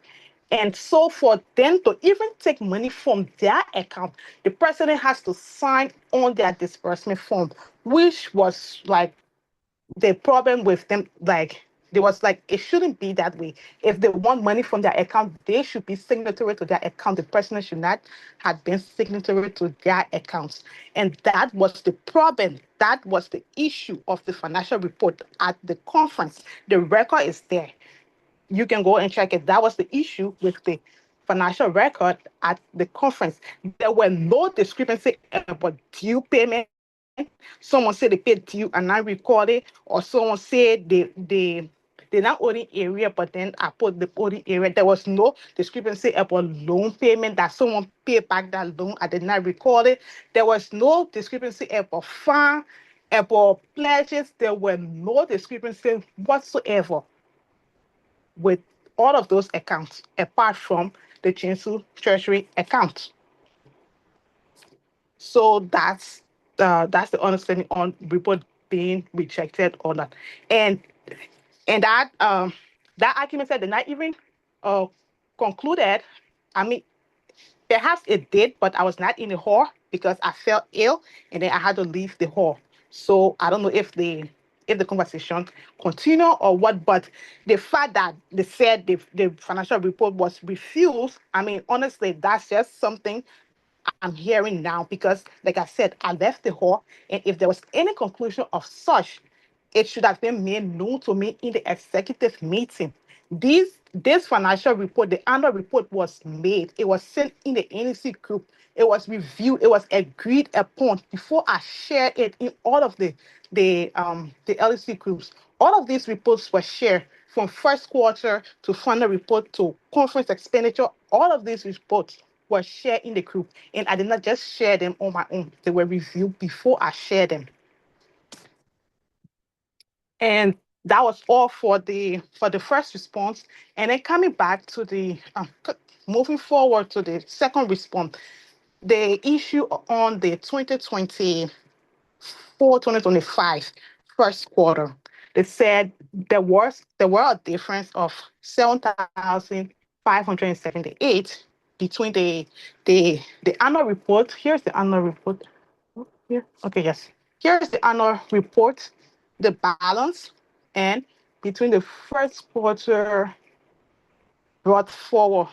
And so for them to even take money from their account, the president has to sign on their disbursement form, which was like the problem with them. Like there was like, it shouldn't be that way. If they want money from their account, they should be signatory to their account. The president should not have been signatory to their accounts. And that was the problem. That was the issue of the financial report at the conference. The record is there. You can go and check it. That was the issue with the financial record at the conference. There were no discrepancy about due payment Someone said they paid due and I recorded, or someone said they're not owing area, but then I put the owing area. There was no discrepancy about loan payment that someone paid back that loan. I did not record it. There was no discrepancy about fine, about pledges. There were no discrepancy whatsoever with all of those accounts, apart from the Chancellor Treasury account. So that's the understanding on report being rejected or not. And that argument said they're not even concluded. I mean, perhaps it did, but I was not in the hall because I felt ill and then I had to leave the hall. So I don't know if the conversation continue or what, but the fact that they said the financial report was refused, I mean, honestly, that's just something I'm hearing now because, like I said, I left the hall, and if there was any conclusion of such, it should have been made known to me in the executive meeting. This financial report, the annual report was made. It was sent in the NEC group. It was reviewed. It was agreed upon before I shared it in all of the LSC groups. All of these reports were shared from first quarter to final report to conference expenditure. All of these reports were shared in the group, and I did not just share them on my own. They were reviewed before I shared them. And that was all for the first response. And then coming back to the moving forward to the second response, the issue on the 2024-2025 first quarter, they said there were a difference of 7,578 between the annual report. Here's the annual report. Here, okay, yes. Here's the annual report, the balance, and between the first quarter brought forward.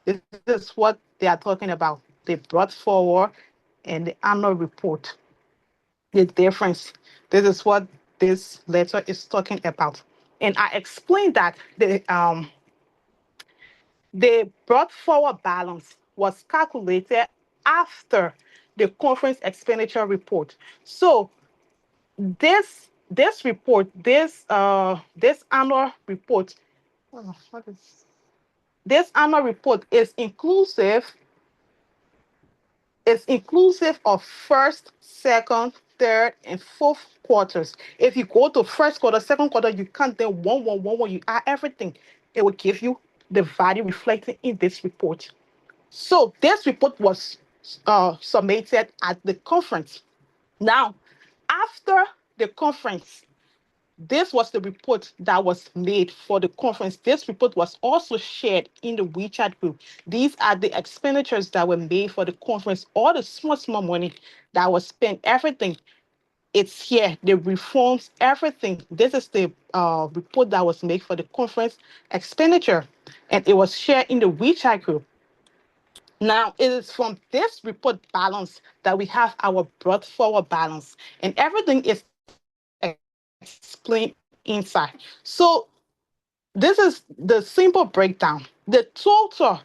This is what they are talking about. They brought forward and the annual report. The difference. This is what this letter is talking about. And I explained that the brought forward balance was calculated after the conference expenditure report. So this report, this annual report, this annual report is inclusive of first, second, third, and fourth quarters. If you go to first quarter, second quarter, you count them one, you add everything. It will give you the value reflected in this report. So this report was submitted at the conference. Now, after the conference, this was the report that was made for the conference. This report was also shared in the WeChat group. These are the expenditures that were made for the conference, all the small money that was spent, everything. It's here, the reforms, everything. This is the report that was made for the conference expenditure, and it was shared in the WeChat group. Now, it is from this report balance that we have our brought forward balance, and everything is explained inside. So this is the simple breakdown. The total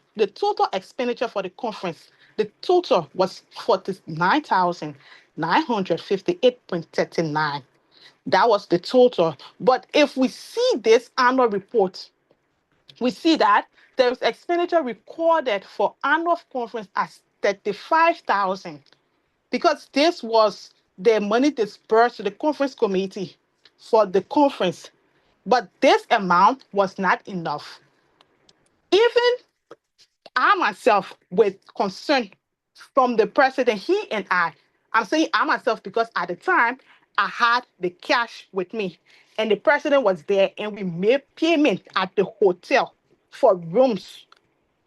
expenditure for the conference, the total was 49,958.39. That was the total. But if we see this annual report, we see that there is expenditure recorded for annual conference as 35,000, because this was the money disbursed to the conference committee for the conference. But this amount was not enough. Even I myself, with concern from the president, I'm saying I myself because at the time I had the cash with me and the president was there, and we made payment at the hotel for rooms,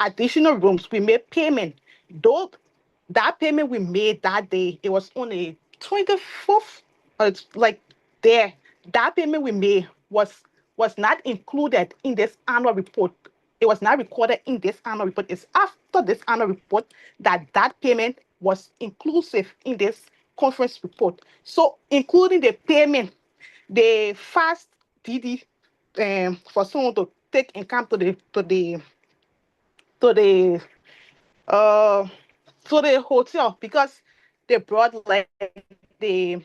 additional rooms. We made payment. Though that payment we made that day, it was on the 24th. It's like there. That payment we made was not included in this annual report. It was not recorded in this annual report. It's after this annual report that payment was inclusive in this conference report. So including the payment, the fast DD for someone to take and come to the hotel, because they brought like the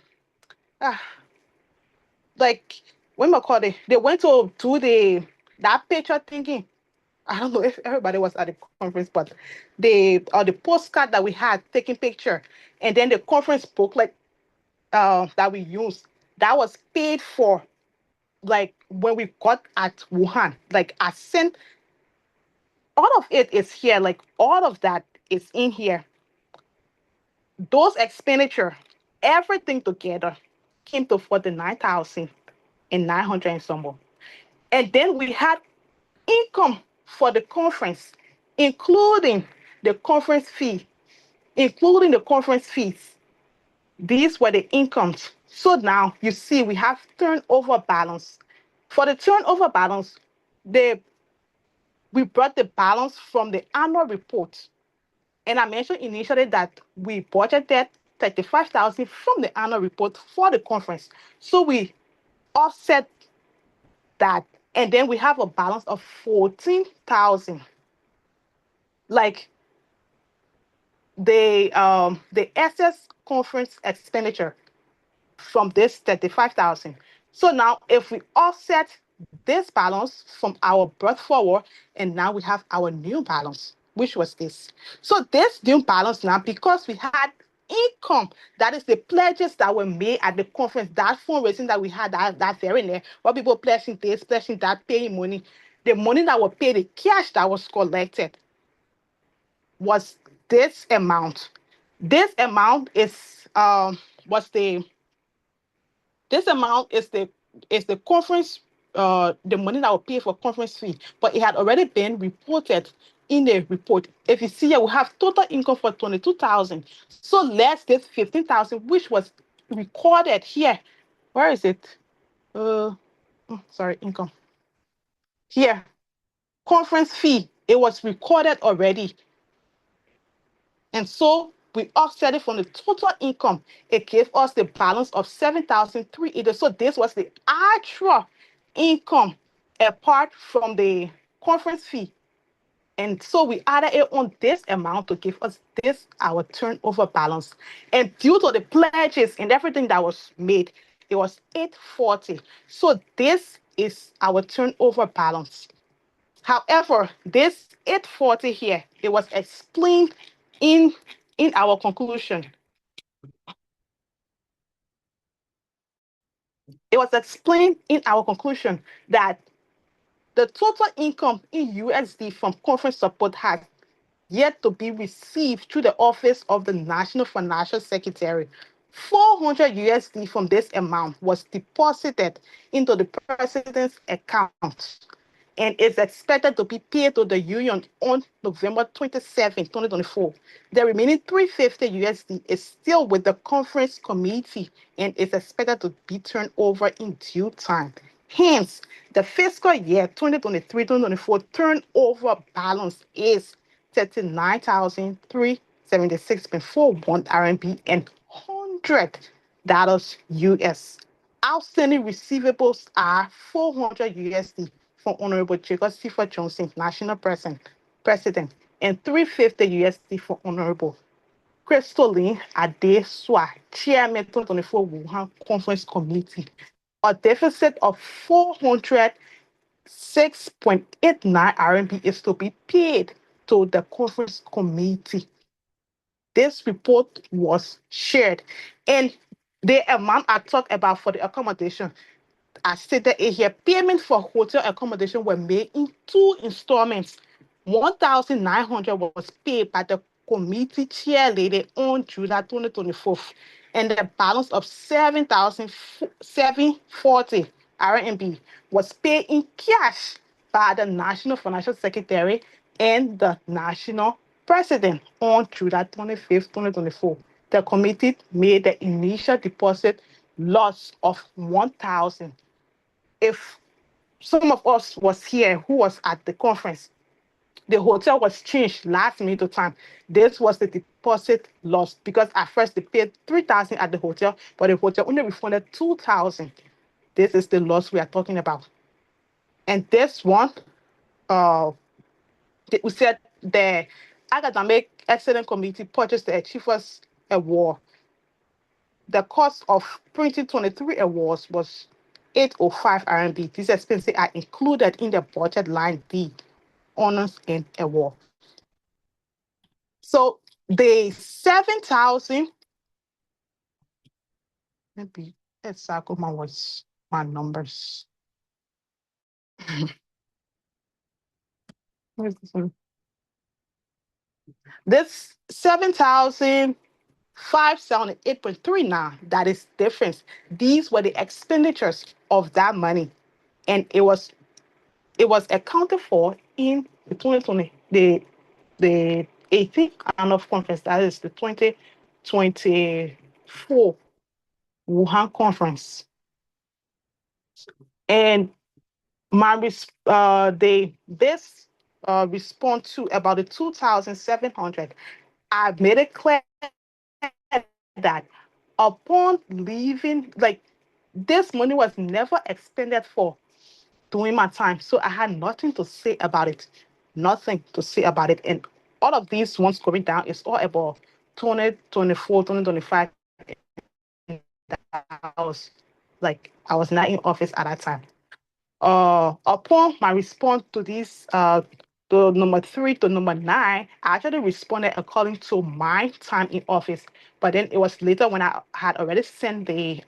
like when we call it, they went to do that picture thinking. I don't know if everybody was at the conference, but the postcard that we had taking picture, and then the conference booklet that we used, that was paid for like when we got at Wuhan. Like I sent all of it is here, like all of that is in here. Those expenditure, everything together came to 49,900 and some more. And then we had income for the conference, including the conference fee, including the conference fees. These were the incomes. So now you see we have turnover balance. For the turnover balance, we brought the balance from the annual report. And I mentioned initially that we budgeted 35,000 from the annual report for the conference. So we offset that, and then we have a balance of 14,000. Like the excess conference expenditure from this 35,000. So now if we offset this balance from our brought forward, and now we have our new balance, which was this. So this new balance now, because we had income, that is the pledges that were made at the conference, that fundraising that we had that very day, what people pledging this, pledging that, paying money, the money that was paid, the cash that was collected was this amount. This amount was the this amount is the conference, the money that will pay for conference fee, but it had already been reported in the report. If you see here, we have total income for 22,000. So less this 15,000, which was recorded here. Where is it? Sorry, income. Here, conference fee. It was recorded already. And so we offset it from the total income. It gave us the balance of 7,380. So this was the actual income apart from the conference fee. And so we added it on this amount to give us this, our turnover balance. And due to the pledges and everything that was made, it was 840. So this is our turnover balance. However, this 840 here, it was explained in our conclusion. It was explained in our conclusion that the total income in USD from conference support has yet to be received through the Office of the National Financial Secretary. 400 USD from this amount was deposited into the president's account and is expected to be paid to the union on November 27, 2024. The remaining 350 USD is still with the conference committee and is expected to be turned over in due time. Hence, the fiscal year 2023-2024 turnover balance is 39,376.41 RMB and $100 US. Outstanding receivables are 400 USD from Honorable Jacob Cephus Johnson, National President, and 350 USD for Honorable Crystalline Adesua, Chairman 2024 Wuhan Conference Committee. A deficit of 406.89 RMB is to be paid to the conference committee. This report was shared, and the amount I talked about for the accommodation, I stated it here, payment for hotel accommodation were made in 2 installments. 1,900 was paid by the committee chair lady on July 2024, and the balance of 7,740 RMB was paid in cash by the National Financial Secretary and the National President on July 25th, 2024. The committee made the initial deposit loss of 1,000. If some of us was here who was at the conference, the hotel was changed last minute time. This was the deposit loss because at first they paid 3,000 at the hotel, but the hotel only refunded 2,000. This is the loss we are talking about. And this one, we said the Academic Excellence Committee purchased the Achievers Award the cost of printing 23 awards was 805 RMB. These expenses are included in the budget line D, honors and award. So the 7,000, maybe exactly my numbers. Where's this one? This 7,578.39, that is difference. These were the expenditures of that money, and it was accounted for in the 2020 the 18th annual conference, that is the 2024 Wuhan conference. And this respond to about the 2,700. I made it clear that upon leaving, like, this money was never expended for during my time. So I had nothing to say about it. Nothing to say about it. And all of these ones going down is all about 2024, 2025. I was not in office at that time. Upon my response to this, to number 3 to number 9, I actually responded according to my time in office. But then it was later when I had already sent the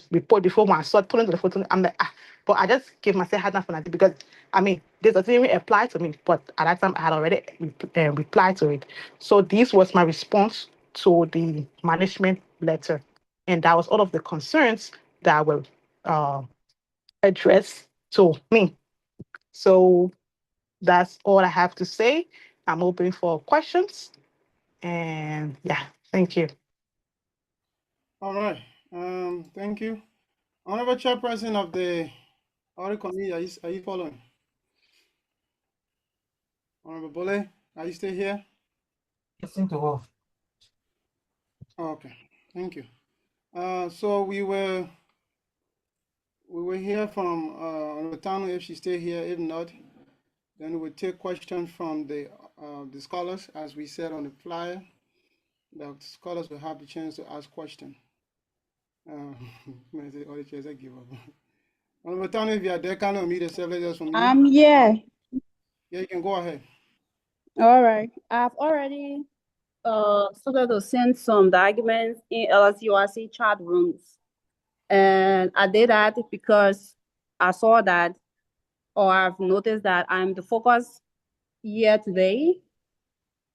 report before when I saw 2024. I'm like, but I just gave myself hard enough for that because this doesn't even apply to me. But at that time, I had already replied to it. So this was my response to the management letter, and that was all of the concerns that were addressed to me. So that's all I have to say. I'm open for questions. And yeah, thank you. All right. Thank you. Honorable Chairperson of the Audit Committee, are you following? Honorable Bole, are you still here? Listen to her. Okay, thank you. So we will hear from Honorable Tano if she's still here. If not, then we'll take questions from the scholars. As we said on the flyer, the scholars will have the chance to ask questions. I give up. Honorable Tano, if you are there, can you unmute yourself? Let us from you. Yeah. Yeah, you can go ahead. All right. I've already started to send some documents in LSUIC chat rooms. And I did that because I saw that, or I've noticed that I'm the focus here today,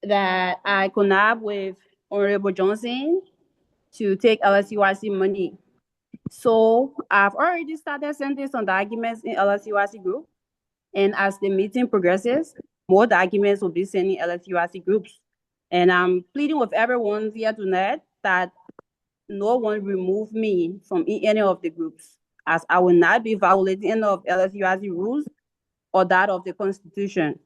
that I collab with Honorable Johnson to take LSUIC money. So I've already started sending some documents in LSUIC group. And as the meeting progresses, more documents will be sent in LSUIC groups. And I'm pleading with everyone here tonight that no one remove me from any of the groups, as I will not be violating any of LSUIC rules or that of the Constitution.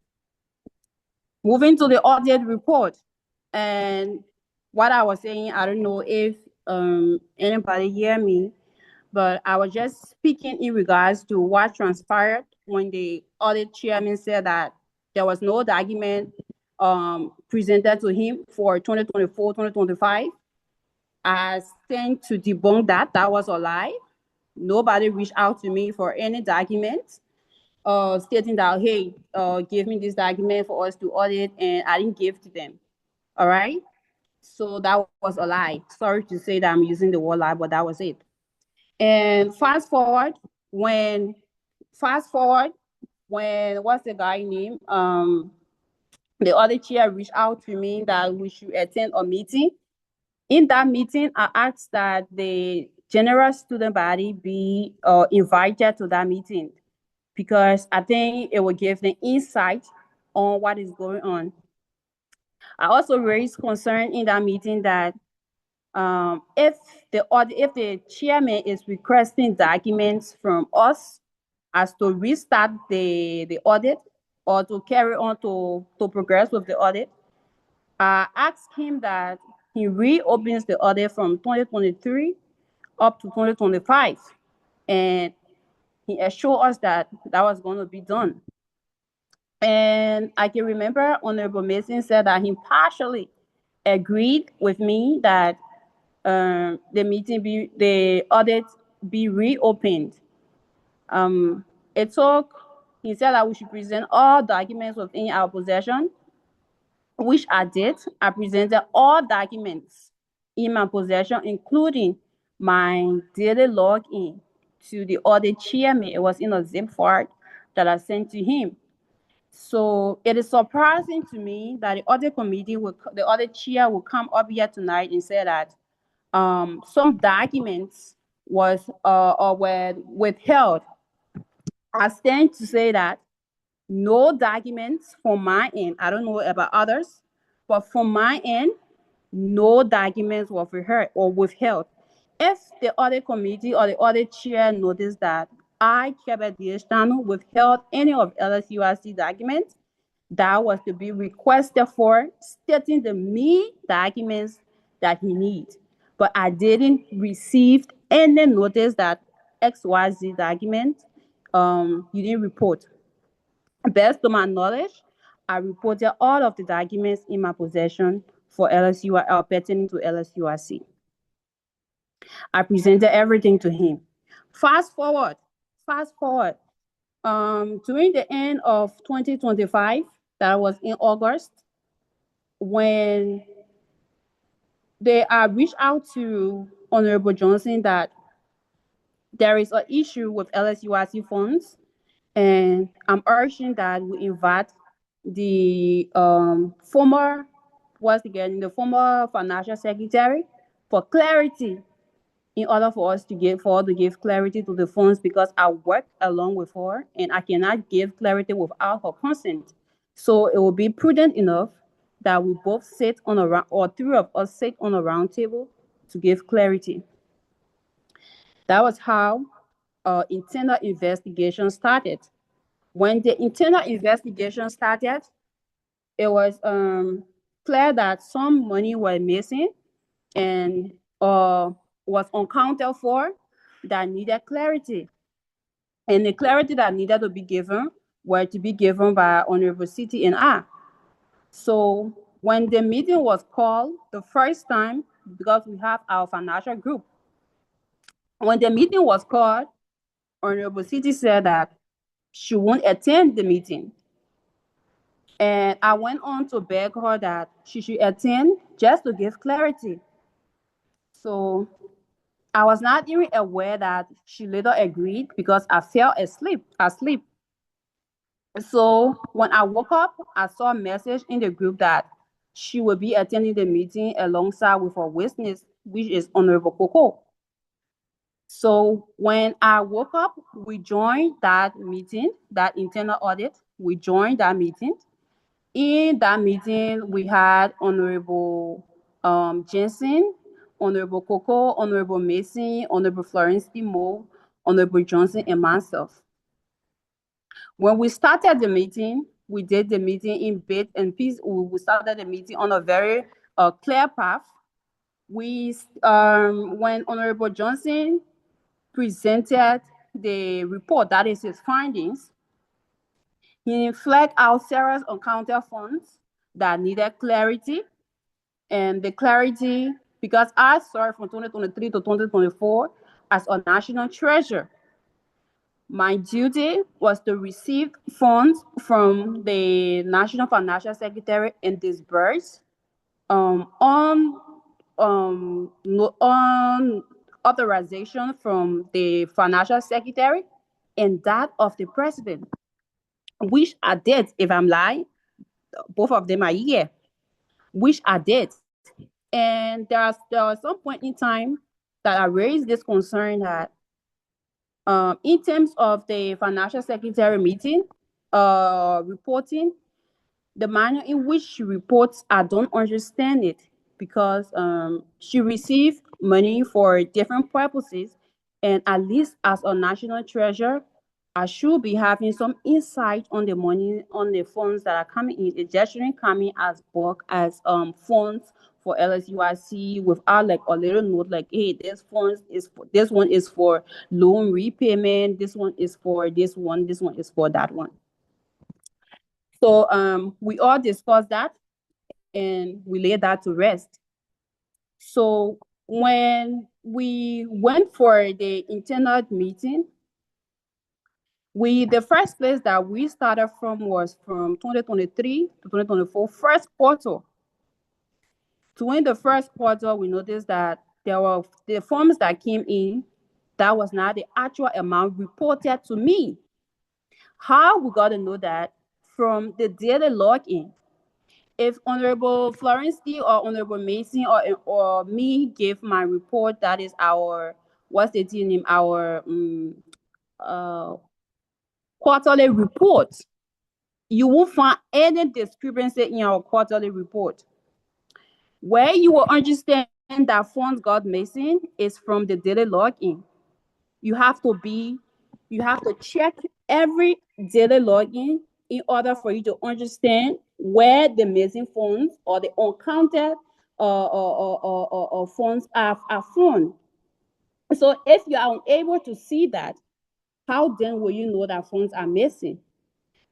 Moving to the audit report, and what I was saying, I don't know if anybody hear me, but I was just speaking in regards to what transpired when the audit chairman said that there was no document presented to him for 2024, 2025. I tend to debunk that. That was a lie. Nobody reached out to me for any documents stating that, hey, give me this document for us to audit, and I didn't give to them. All right? So that was a lie. Sorry to say that I'm using the word lie, but that was it. And fast forward, when what's the guy name? The other chair reached out to me that we should attend a meeting. In that meeting, I asked that the general student body be invited to that meeting because I think it will give them insight on what is going on. I also raised concern in that meeting that if the chairman is requesting documents from us as to restart the audit or to carry on to progress with the audit, I asked him that he reopens the audit from 2023 up to 2025. And he assured us that that was going to be done. And I can remember Honorable Mason said that he partially agreed with me that the audit be reopened. He said that we should present all documents within our possession, which I did. I presented all documents in my possession, including my daily login to the audit chairman. It was in a zip file that I sent to him. So it is surprising to me that the audit chair will come up here tonight and say that some documents were withheld. I stand to say that no documents from my end. I don't know about others, but from my end, no documents were withheld. If the audit committee or the audit chair noticed that I, Kebet Diestano, withheld any of LSUIC documents, that was to be requested for, stating the me documents that he needs. But I didn't receive any notice that XYZ document you didn't report. Best to my knowledge, I reported all of the documents in my possession for pertaining to LSUIC. I presented everything to him. Fast forward. During the end of 2025, that was in August, when I reached out to Honorable Johnson that there is an issue with LSUIC funds, and I'm urging that we invite the former financial secretary for clarity, in order for us to give clarity to the funds, because I work along with her and I cannot give clarity without her consent. So it will be prudent enough that we both sit on a round, or three of us sit on a round table to give clarity. That was how internal investigation started. When the internal investigation started, it was clear that some money was missing and was unaccounted for, that needed clarity. And the clarity that needed to be given were to be given by Honorable City and I. So when the meeting was called the first time, because we have our financial group, when the meeting was called, Honorable City said that she won't attend the meeting. And I went on to beg her that she should attend just to give clarity. So I was not even aware that she later agreed, because I fell asleep. So when I woke up, I saw a message in the group that she will be attending the meeting alongside with her witness, which is Honorable Coco. So when I woke up, we joined that meeting, that internal audit. We joined that meeting. In that meeting, we had Honorable Jensen, Honorable Coco, Honorable Mason, Honorable Florence Timo, Honorable Johnson, and myself. When we started the meeting, we did the meeting in bit and piece. We started the meeting on a very clear path. When Honorable Johnson presented the report, that is his findings, he flagged out serious uncounted funds that needed clarity. And the clarity, because I served from 2023 to 2024 as a national treasurer, my duty was to receive funds from the National Financial Secretary and disburse on authorization from the Financial Secretary and that of the President, which I did. If I'm lying, both of them are here, which I did. And there was some point in time that I raised this concern that in terms of the Financial Secretary meeting, reporting, the manner in which she reports, I don't understand it, because she received money for different purposes, and at least as a national treasurer, I should be having some insight on the money, on the funds that are coming in. It just shouldn't come in as bulk as funds for LSUIC without like a little note like, hey, this one is for loan repayment, this one is for this one is for that one. So we all discussed that and we laid that to rest. So When we went for the internal meeting, the first place that we started from was from 2023 to 2024, first quarter. During the first quarter, we noticed that there were the forms that came in, that was not the actual amount reported to me. How we got to know that? From the daily login. If Honorable Florence D or Honorable Mason or me give my report, that is our, what's the name, our quarterly report, you won't find any discrepancy in our quarterly report. Where you will understand that funds got missing is from the daily login. You have to check every daily login in order for you to understand where the missing funds or the uncounted funds are found. So if you are unable to see that, how then will you know that funds are missing?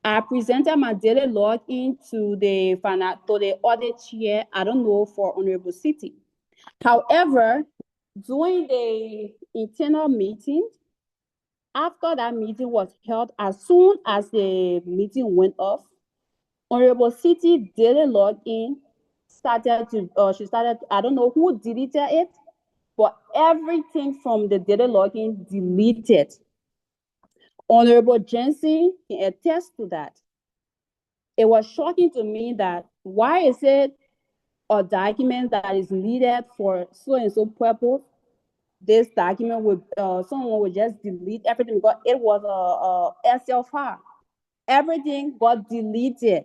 I presented my daily login to the audit chair. I don't know for Honorable City. However, during the internal meeting, after that meeting was held, as soon as the meeting went off, Honorable City daily login started, I don't know who deleted it, but everything from the daily login deleted. Honorable Johnson can attest to that. It was shocking to me that why is it a document that is needed for so and so purpose, this document would someone would just delete everything because it was a Excel file. Everything got deleted.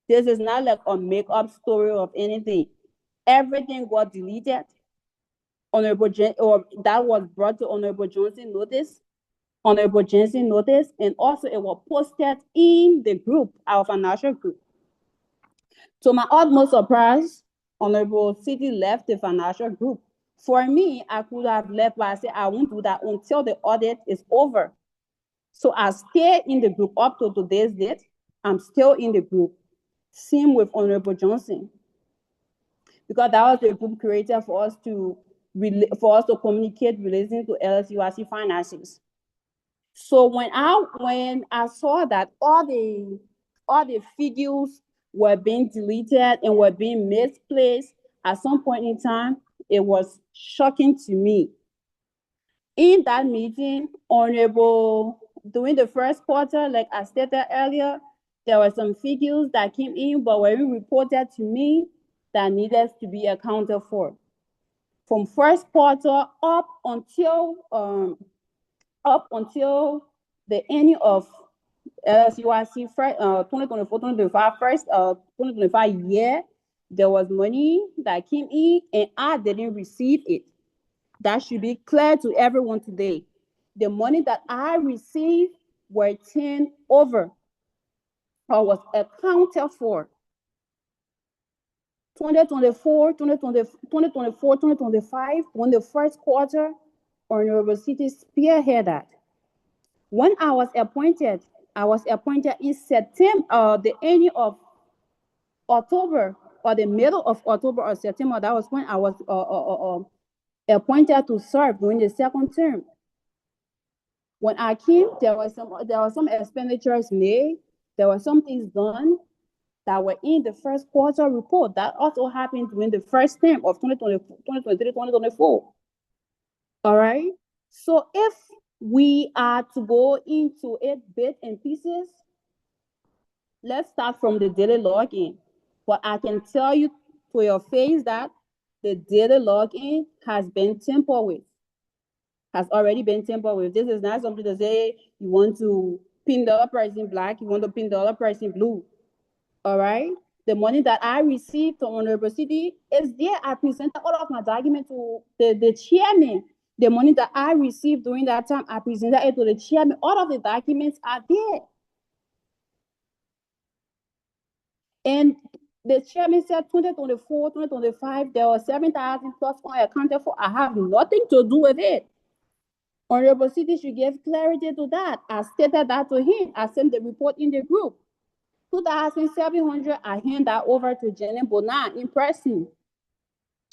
This is not like a make-up story of anything. Everything got deleted. That was brought to Honorable Johnson notice. Honorable Johnson notice, and also it was posted in the group, our financial group. To my utmost surprise, Honorable City left the financial group. For me, I could have left, but I said I won't do that until the audit is over. So I stay in the group up to today's date. I'm still in the group. Same with Honorable Johnson, because that was the group created for us to communicate relating to LSUIC finances. So when I saw that all the figures were being deleted and were being misplaced at some point in time, it was shocking to me. In that meeting, during the first quarter, like I stated earlier, there were some figures that came in, but were reported to me that needed to be accounted for. From first quarter up until the ending of LSUIC 2024-2025 2025 year, there was money that came in and I didn't receive it. That should be clear to everyone today. The money that I received were turned over or was accounted for. 2024, 2025, when the first quarter, Honorable City spearheaded that. When I was appointed in September, the ending of October, or the middle of October or September. That was when I was appointed to serve during the second term. When I came, there were some expenditures made. There were some things done that were in the first quarter report. That also happened during the first term of 2023, 2024. All right. So if we are to go into it bit and pieces, let's start from the daily login. But I can tell you to your face that the daily login has been tampered with. Has already been tampered with. This is not something to say you want to pin the other person black, you want to pin the other person blue. All right. The money that I received from Honorable City is there. I presented all of my documents to the chairman. The money that I received during that time, I presented it to the chairman. All of the documents are there. And the chairman said 2024, 2025, there was 7,000 plus unaccounted for. I have nothing to do with it. Honorable City should give clarity to that. I stated that to him. I sent the report in the group. 2,700, I hand that over to Jenny Bonan in person.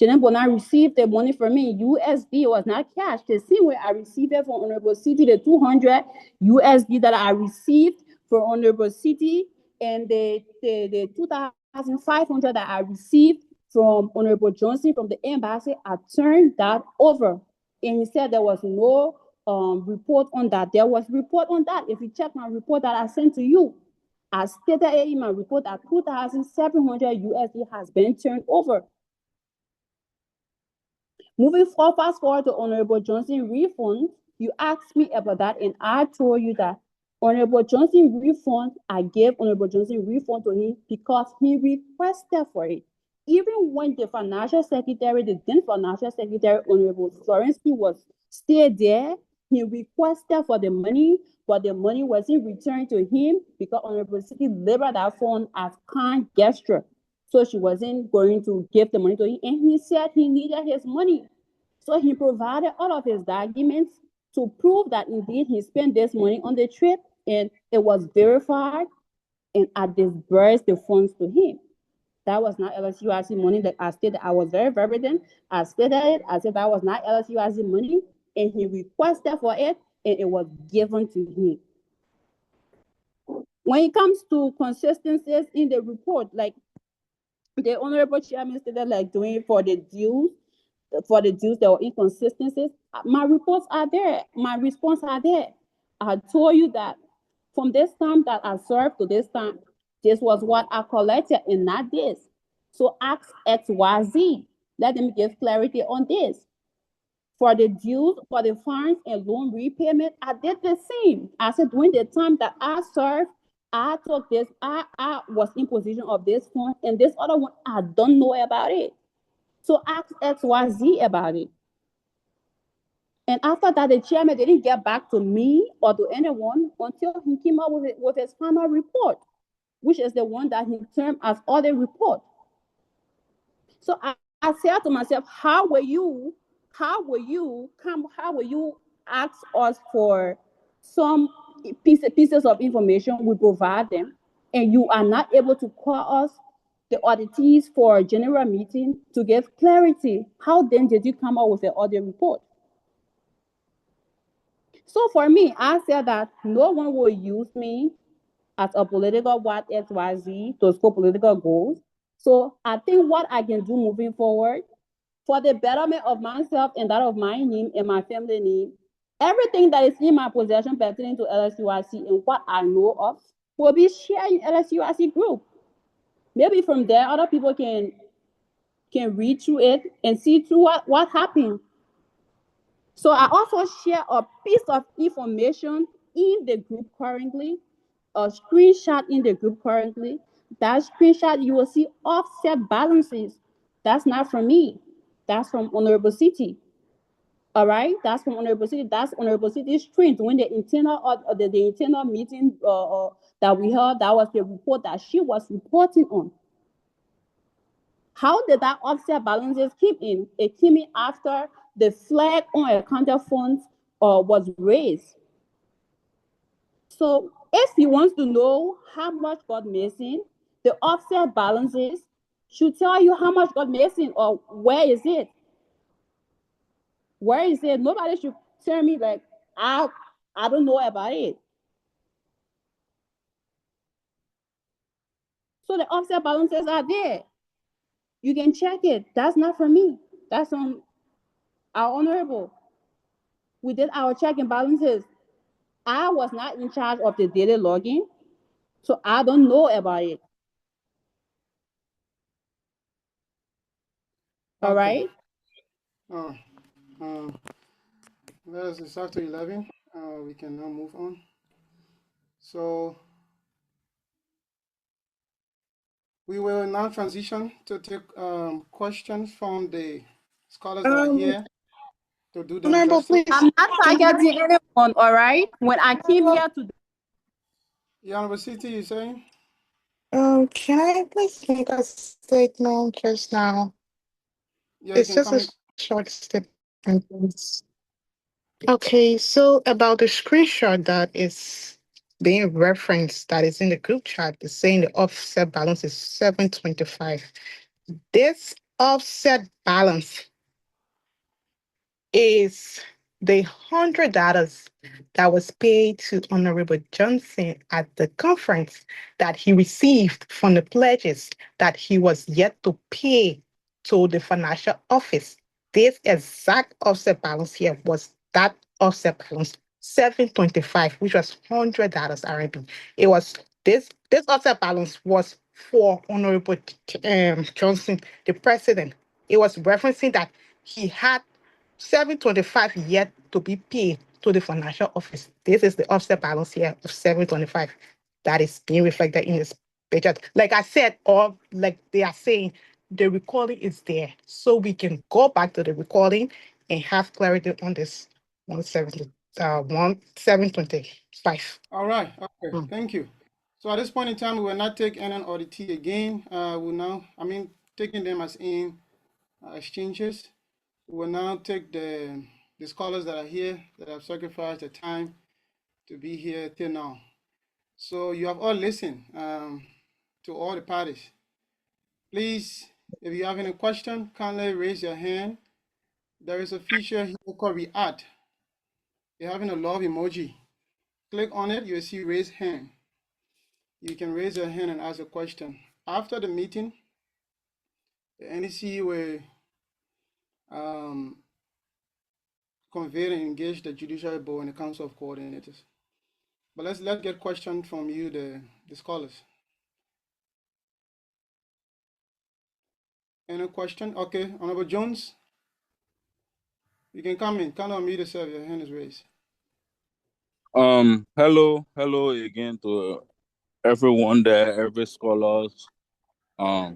Jeanette Bonner received the money from me USD. It was not cash. The same way I received it from Honorable City, the 200 USD that I received from Honorable City, and the 2,500 that I received from Honorable Johnson from the embassy, I turned that over. And he said there was no report on that. There was report on that. If you check my report that I sent to you, I stated in my report that 2,700 USD has been turned over. Moving forward, fast forward to Honorable Johnson refund. You asked me about that, and I told you that Honorable Johnson refund, I gave Honorable Johnson refund to him because he requested for it. Even when the financial secretary, the then financial secretary, Honorable Florensky, was still there, he requested for the money, but the money wasn't returned to him because Honorable City labeled that fund as kind gesture. So she wasn't going to give the money to him. And he said he needed his money. So he provided all of his documents to prove that indeed he spent this money on the trip, and it was verified, and I disbursed the funds to him. That was not LSUIC money. That I stated, I was very verbatim. I stated it. I said that was not LSUIC money, and he requested for it, and it was given to him. When it comes to consistencies in the report, like the honorable chairman stated, like doing for the dues, there were inconsistencies. My reports are there. My response are there. I told you that from this time that I served to this time, this was what I collected and not this. So ask XYZ. Let them give clarity on this. For the dues, for the fines and loan repayment, I did the same. I said during the time that I served, I took this, I was in position of this fund, and this other one, I don't know about it. So ask XYZ about it. And after that, the chairman didn't get back to me or to anyone until he came up with his final report, which is the one that he termed as audit report. So I said to myself, how will you ask us for some pieces of information? We provide them, and you are not able to call us, the auditees, for a general meeting to give clarity. How then did you come up with an audit report? So for me, I said that no one will use me as a political what XYZ to score political goals. So I think what I can do moving forward for the betterment of myself and that of my name and my family name, everything that is in my possession pertaining to LSUIC and what I know of will be shared in LSUIC group. Maybe from there, other people can read through it and see through what happened. So I also share a piece of information in the group currently, a screenshot in the group currently. That screenshot, you will see offset balances. That's not from me. That's from Honorable City. All right, that's from Honorable City. That's Honorable City's screen. When the internal meeting that we held, that was the report that she was reporting on. How did that offset balances keep in? It came in after the flag on accounted funds was raised. So if you want to know how much got missing, the offset balances should tell you how much got missing or where is it. Where is it? Nobody should tell me like I don't know about it. So the offset balances are there. You can check it. That's not for me. That's on our honorable. We did our check and balances. I was not in charge of the daily logging, so I don't know about it. All right. It's after 11. We can now move on. So we will now transition to take questions from the scholars that are here to do them justice. I'm not targeting anyone, all right? When I came here to Your Honorable City, you saying? Can I please make a statement just now? Yeah, you It's can just come a in. short statement, please. Okay, so about the screenshot that is being referenced, that is in the group chat, is saying the offset balance is 725. This offset balance is the $100 that was paid to Honorable Johnson at the conference that he received from the pledges that he was yet to pay to the financial office. This exact offset balance here was that offset balance 725, which was $100 RMB. It was this offset balance was for Honorable Johnson, the president. It was referencing that he had 725 yet to be paid to the financial office. This is the offset balance here of 725 that is being reflected in this budget. Like I said, or like they are saying, the recording is there. So we can go back to the recording and have clarity on this 725. All right. Okay. Thank you. So at this point in time, we will not take any auditee again. We'll now, taking them as in exchanges. We will now take the scholars that are here that have sacrificed the time to be here till now. So you have all listened to all the parties. Please, if you have any question, kindly raise your hand. There is a feature here called React. You're having a love emoji. Click on it, you will see raise hand. You can raise your hand and ask a question. After the meeting, the NEC will convene and engage the Judiciary Board and the Council of Coordinators. But let's get questions from you, the scholars. Any question? Okay, Honorable Jones, you can come in. Kind of unmute yourself. Your hand is raised. Hello again to everyone there, every scholars, our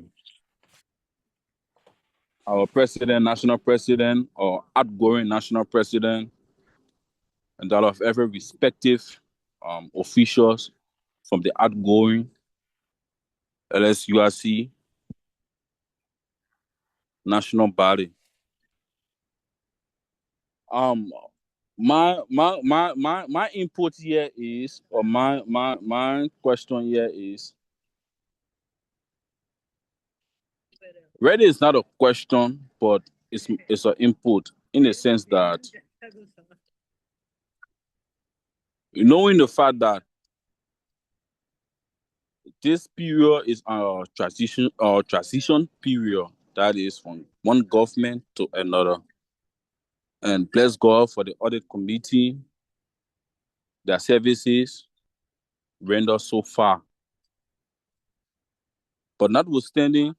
president, national president, or outgoing national president, and all of every respective officials from the outgoing LSUIC national body. My input here is, or my question here is, really it's not a question, but it's an input in the sense that knowing the fact that this period is a transition period, that is from one government to another. And bless God for the audit committee, their services rendered so far. But notwithstanding,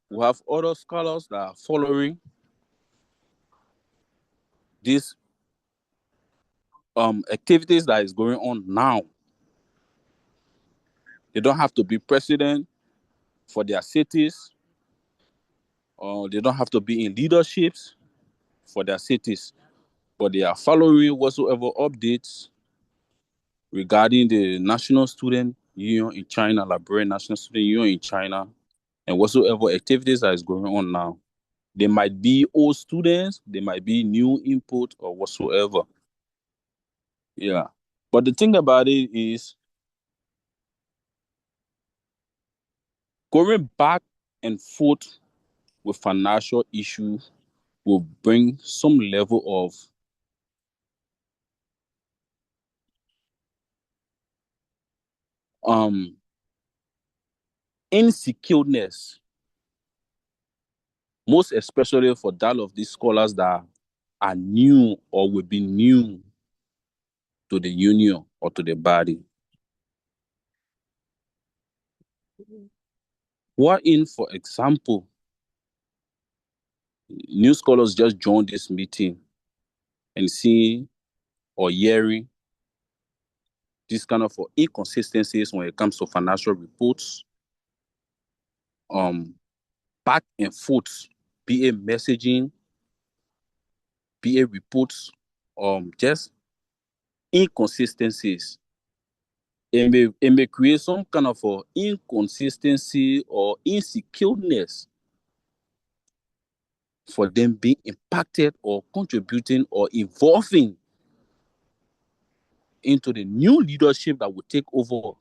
we have other scholars that are following these activities that is going on now. They don't have to be president for their cities, or they don't have to be in leaderships for their cities, but they are following whatsoever updates regarding the National Student Union in China, Liberian National Student Union in China, and whatsoever activities that is going on now. They might be old students, they might be new input or whatsoever. Yeah. But the thing about it is, going back and forth with financial issues will bring some level of insecureness, most especially for that of these scholars that are new or will be new to the union or to the body. What in, for example, new scholars just joined this meeting and seeing or hearing this kind of inconsistencies when it comes to financial reports, back and forth, be it messaging, be it reports, just inconsistencies. It may create some kind of inconsistency or insecureness for them being impacted or contributing or evolving into the new leadership that will take over.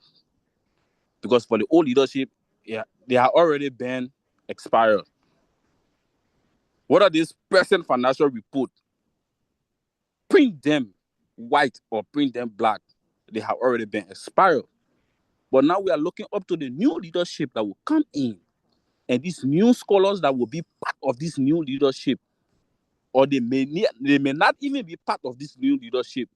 Because for the old leadership, yeah, they have already been expired. What are these present financial report? Print them white or print them black. They have already been expired. But now we are looking up to the new leadership that will come in. And these new scholars that will be part of this new leadership, or they may not even be part of this new leadership,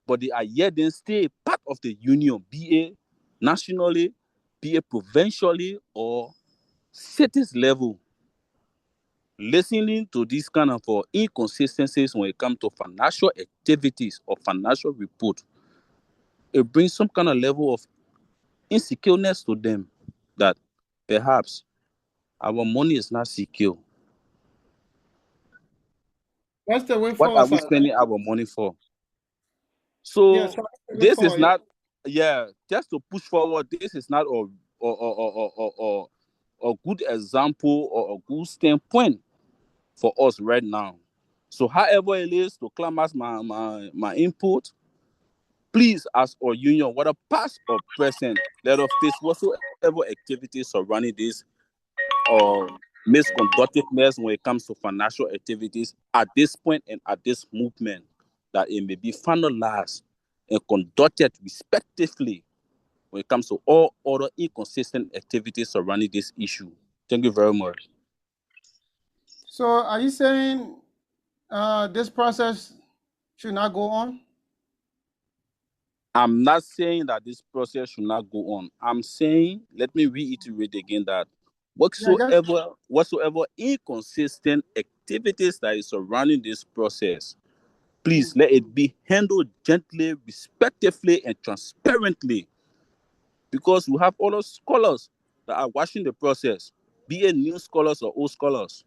but they are yet then stay part of the union, be it nationally, be it provincially, or cities level. Listening to these kind of inconsistencies when it comes to financial activities or financial report, it brings some kind of level of insecureness to them that perhaps our money is not secure. What's the way What are forward, we sir? spending our money for? Yes, So sir. What's the way this is forward? not, just to push forward. This is not a good example or a good standpoint for us right now. So, however it is to climax my input, please, as our union, whether past or present, let us face whatsoever activities surrounding this or misconductiveness when it comes to financial activities at this point and at this movement, that it may be finalized and conducted respectively when it comes to all other inconsistent activities surrounding this issue. Thank you very much. So are you saying this process should not go on? I'm not saying that this process should not go on. I'm saying, let me reiterate again, that Yeah, whatsoever inconsistent activities that is surrounding this process, please let it be handled gently, respectively, and transparently. Because we have other scholars that are watching the process, be it new scholars or old scholars,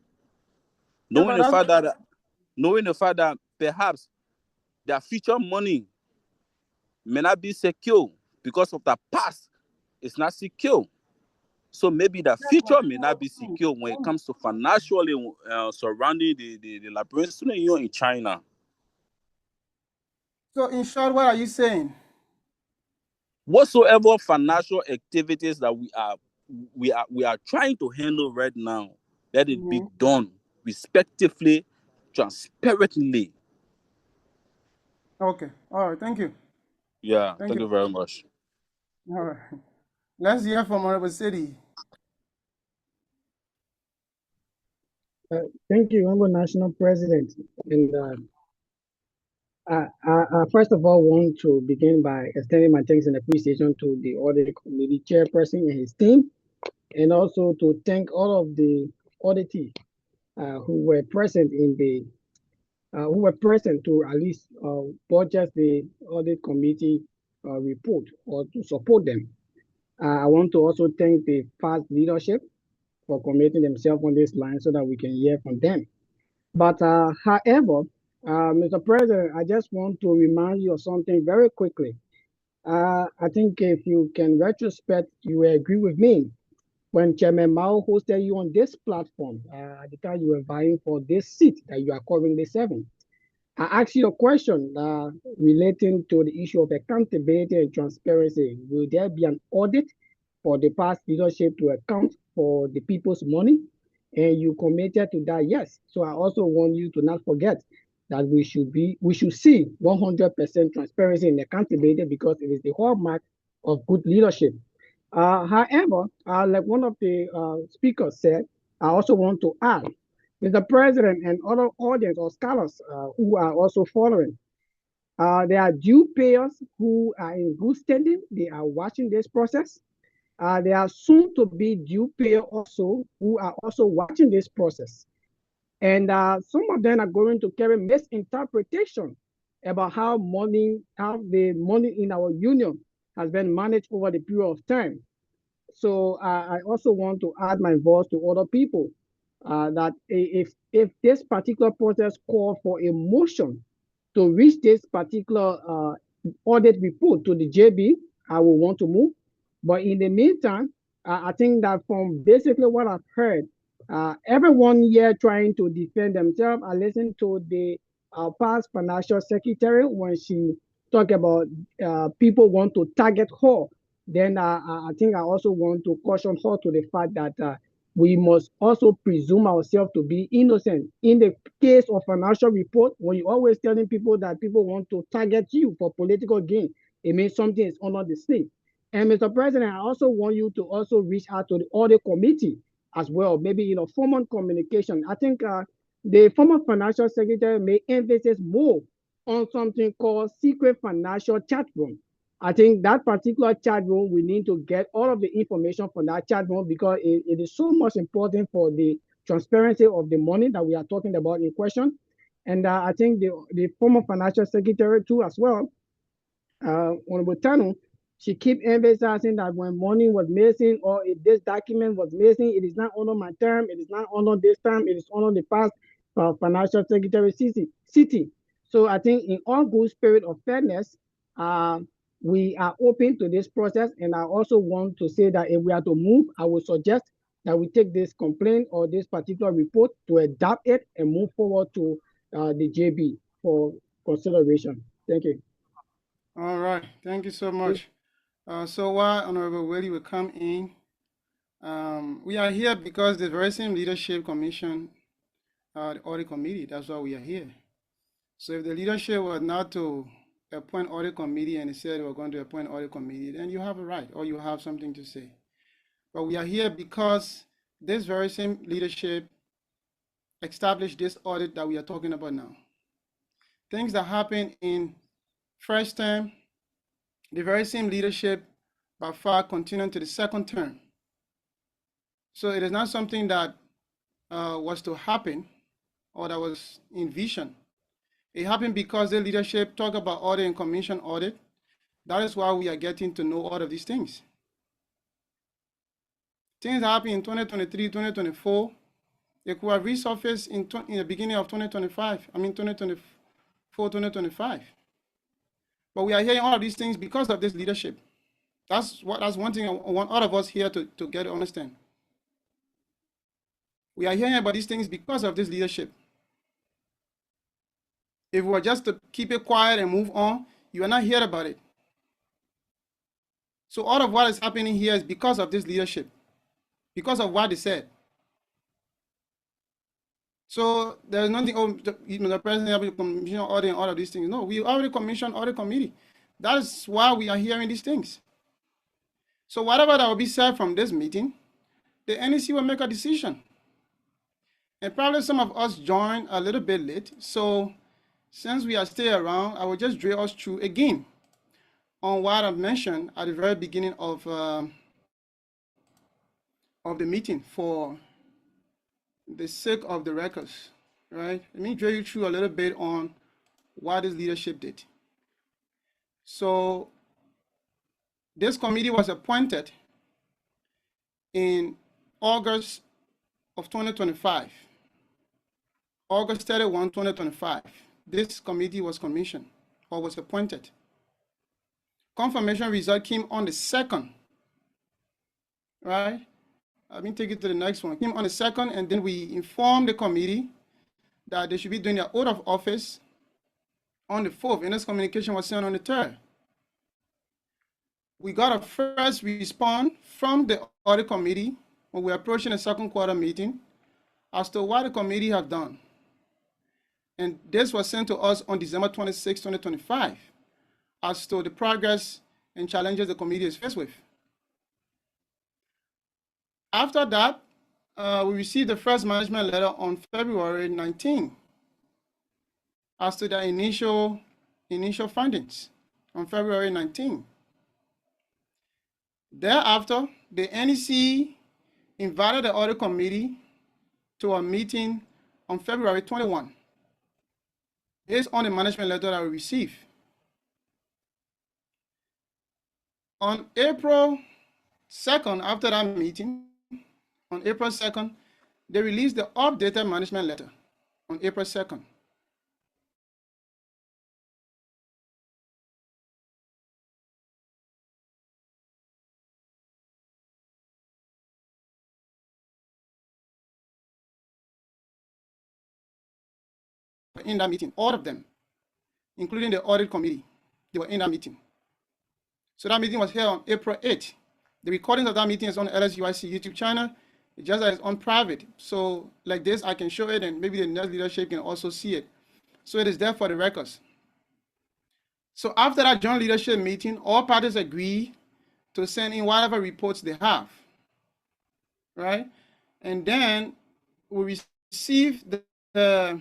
yeah, knowing but the that's fact that perhaps their future money may not be secure because of the past is not secure. So maybe the future may not be secure when it comes to financially surrounding the Liberian student union in China. so. In short, what are you saying? Whatsoever financial activities that we are trying to handle right now, let it be done respectively, transparently. Okay. All right. Thank you. Yeah, Thank thank you. you very much. All right. Let's hear from Honorable City. Thank you, Honorable National President. And I first of all want to begin by extending my thanks and appreciation to the Audit Committee Chairperson and his team, and also to thank all of the auditees who were present who were present to at least purchase the Audit Committee report or to support them. I want to also thank the past leadership for committing themselves on this line so that we can hear from them. But however, Mr. President, I just want to remind you of something very quickly. I think if you can retrospect, you will agree with me. When Chairman Mao hosted you on this platform, at the time you were vying for this seat that you are currently serving, I asked you a question relating to the issue of accountability and transparency. Will there be an audit for the past leadership to account for the people's money? And you committed to that, yes. So I also want you to not forget that we should see 100% transparency and accountability because it is the hallmark of good leadership. However, like one of the speakers said, I also want to add, Mr. President and other audience or scholars who are also following, there are due payers who are in good standing. They are watching this process. There are soon to be due payers also who are also watching this process. And some of them are going to carry misinterpretation about how the money in our union has been managed over the period of time. So I also want to add my voice to other people that if this particular process call for a motion to reach this particular audit report to the JB, I will want to move. But in the meantime, I think that from basically what I've heard, everyone here trying to defend themselves. I listened to the past financial secretary when she talked about people want to target her. Then I think I also want to caution her to the fact that we must also presume ourselves to be innocent. In the case of financial report, when you're always telling people that people want to target you for political gain, it means something is under the snake. And Mr. President, I also want you to also reach out to the audit committee as well, maybe in a formal communication. I think the former financial secretary may emphasize more on something called secret financial chat room. I think that particular chat room, we need to get all of the information from that chat room because it is so much important for the transparency of the money that we are talking about in question. And I think the former financial secretary too as well, Honorable Tano, she keep emphasizing that when money was missing or if this document was missing, it is not under my term, it is not under this term, it is under the past financial secretary city. So I think in all good spirit of fairness, we are open to this process. And I also want to say that if we are to move, I would suggest that we take this complaint or this particular report to adopt it and move forward to the JB for consideration. Thank you. All right, thank you so much. So while Honorable Willie will come in, we are here because the very same leadership commission, the audit committee, that's why we are here. So if the leadership was not to appoint audit committee and they said we're going to appoint audit committee, then you have a right or you have something to say. But we are here because this very same leadership established this audit that we are talking about now. Things that happened in first term, the very same leadership by far continued to the second term. So it is not something that was to happen or that was envisioned. It happened because the leadership talked about audit and commission audit. That is why we are getting to know all of these things. Things happened in 2023, 2024. They could have resurfaced in the beginning of 2025. I mean 2024, 2025. But we are hearing all of these things because of this leadership. That's one thing I want all of us here to get to understand. We are hearing about these things because of this leadership. If we were just to keep it quiet and move on, you are not hearing about it. So all of what is happening here is because of this leadership, because of what they said. So there's nothing, the president of the commission audit and all of these things. No, we already commissioned audit committee. That is why we are hearing these things. So whatever that will be said from this meeting, the NEC will make a decision. And probably some of us joined a little bit late. So since we are still around, I will just drill us through again on what I mentioned at the very beginning of the meeting for the sake of the records, right? Let me drill you through a little bit on what this leadership did. So this committee was appointed in August of 2025. August 31, 2025. This committee was commissioned or was appointed. Confirmation result came on the 2nd, right? Let me take it to the next one. Came on the 2nd, and then we informed the committee that they should be doing their oath of office on the 4th, and this communication was sent on the 3rd. We got a first response from the audit committee when we were approaching the second quarter meeting as to what the committee had done. And this was sent to us on December 26, 2025, as to the progress and challenges the committee is faced with. After that, we received the first management letter on February 19 as to the initial findings on February 19. Thereafter, the NEC invited the audit committee to a meeting on February 21, based on the management letter that we received. On April 2nd, after that meeting, on April 2nd, they released the updated management letter on April 2nd. In that meeting, all of them, including the audit committee, they were in that meeting. So that meeting was held on April 8th. The recordings of that meeting is on the LSUIC YouTube channel. It's just that it's on private. So like this, I can show it, and maybe the next leadership can also see it. So it is there for the records. So after that joint leadership meeting, all parties agree to send in whatever reports they have, right? And then we receive the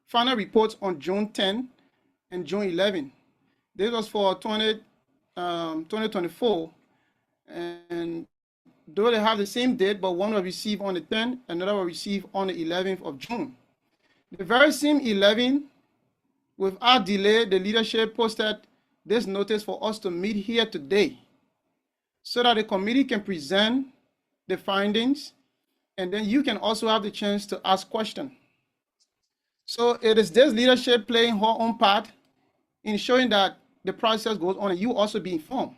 final reports on June 10 and June 11. This was for 2024. And though they have the same date, but one will receive on the 10th, another will receive on the 11th of June. The very same 11, without delay, the leadership posted this notice for us to meet here today so that the committee can present the findings, and then you can also have the chance to ask questions. So it is this leadership playing her own part in showing that the process goes on and you also be informed.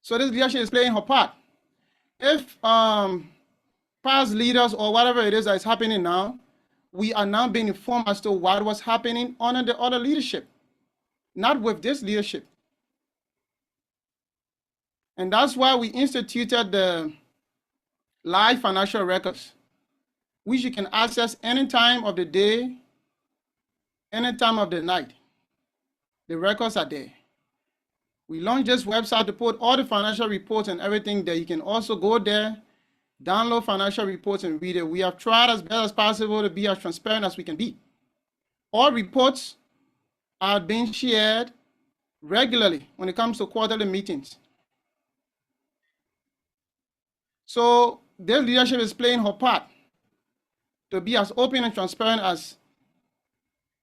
So this leadership is playing her part. If past leaders or whatever it is that is happening now, we are now being informed as to what was happening under the other leadership, not with this leadership. And that's why we instituted the live financial records, which you can access any time of the day, any time of the night. The records are there. We launched this website to put all the financial reports and everything there. You can also go there, download financial reports and read it. We have tried as best as possible to be as transparent as we can be. All reports are being shared regularly when it comes to quarterly meetings. So this leadership is playing her part to be as open and transparent as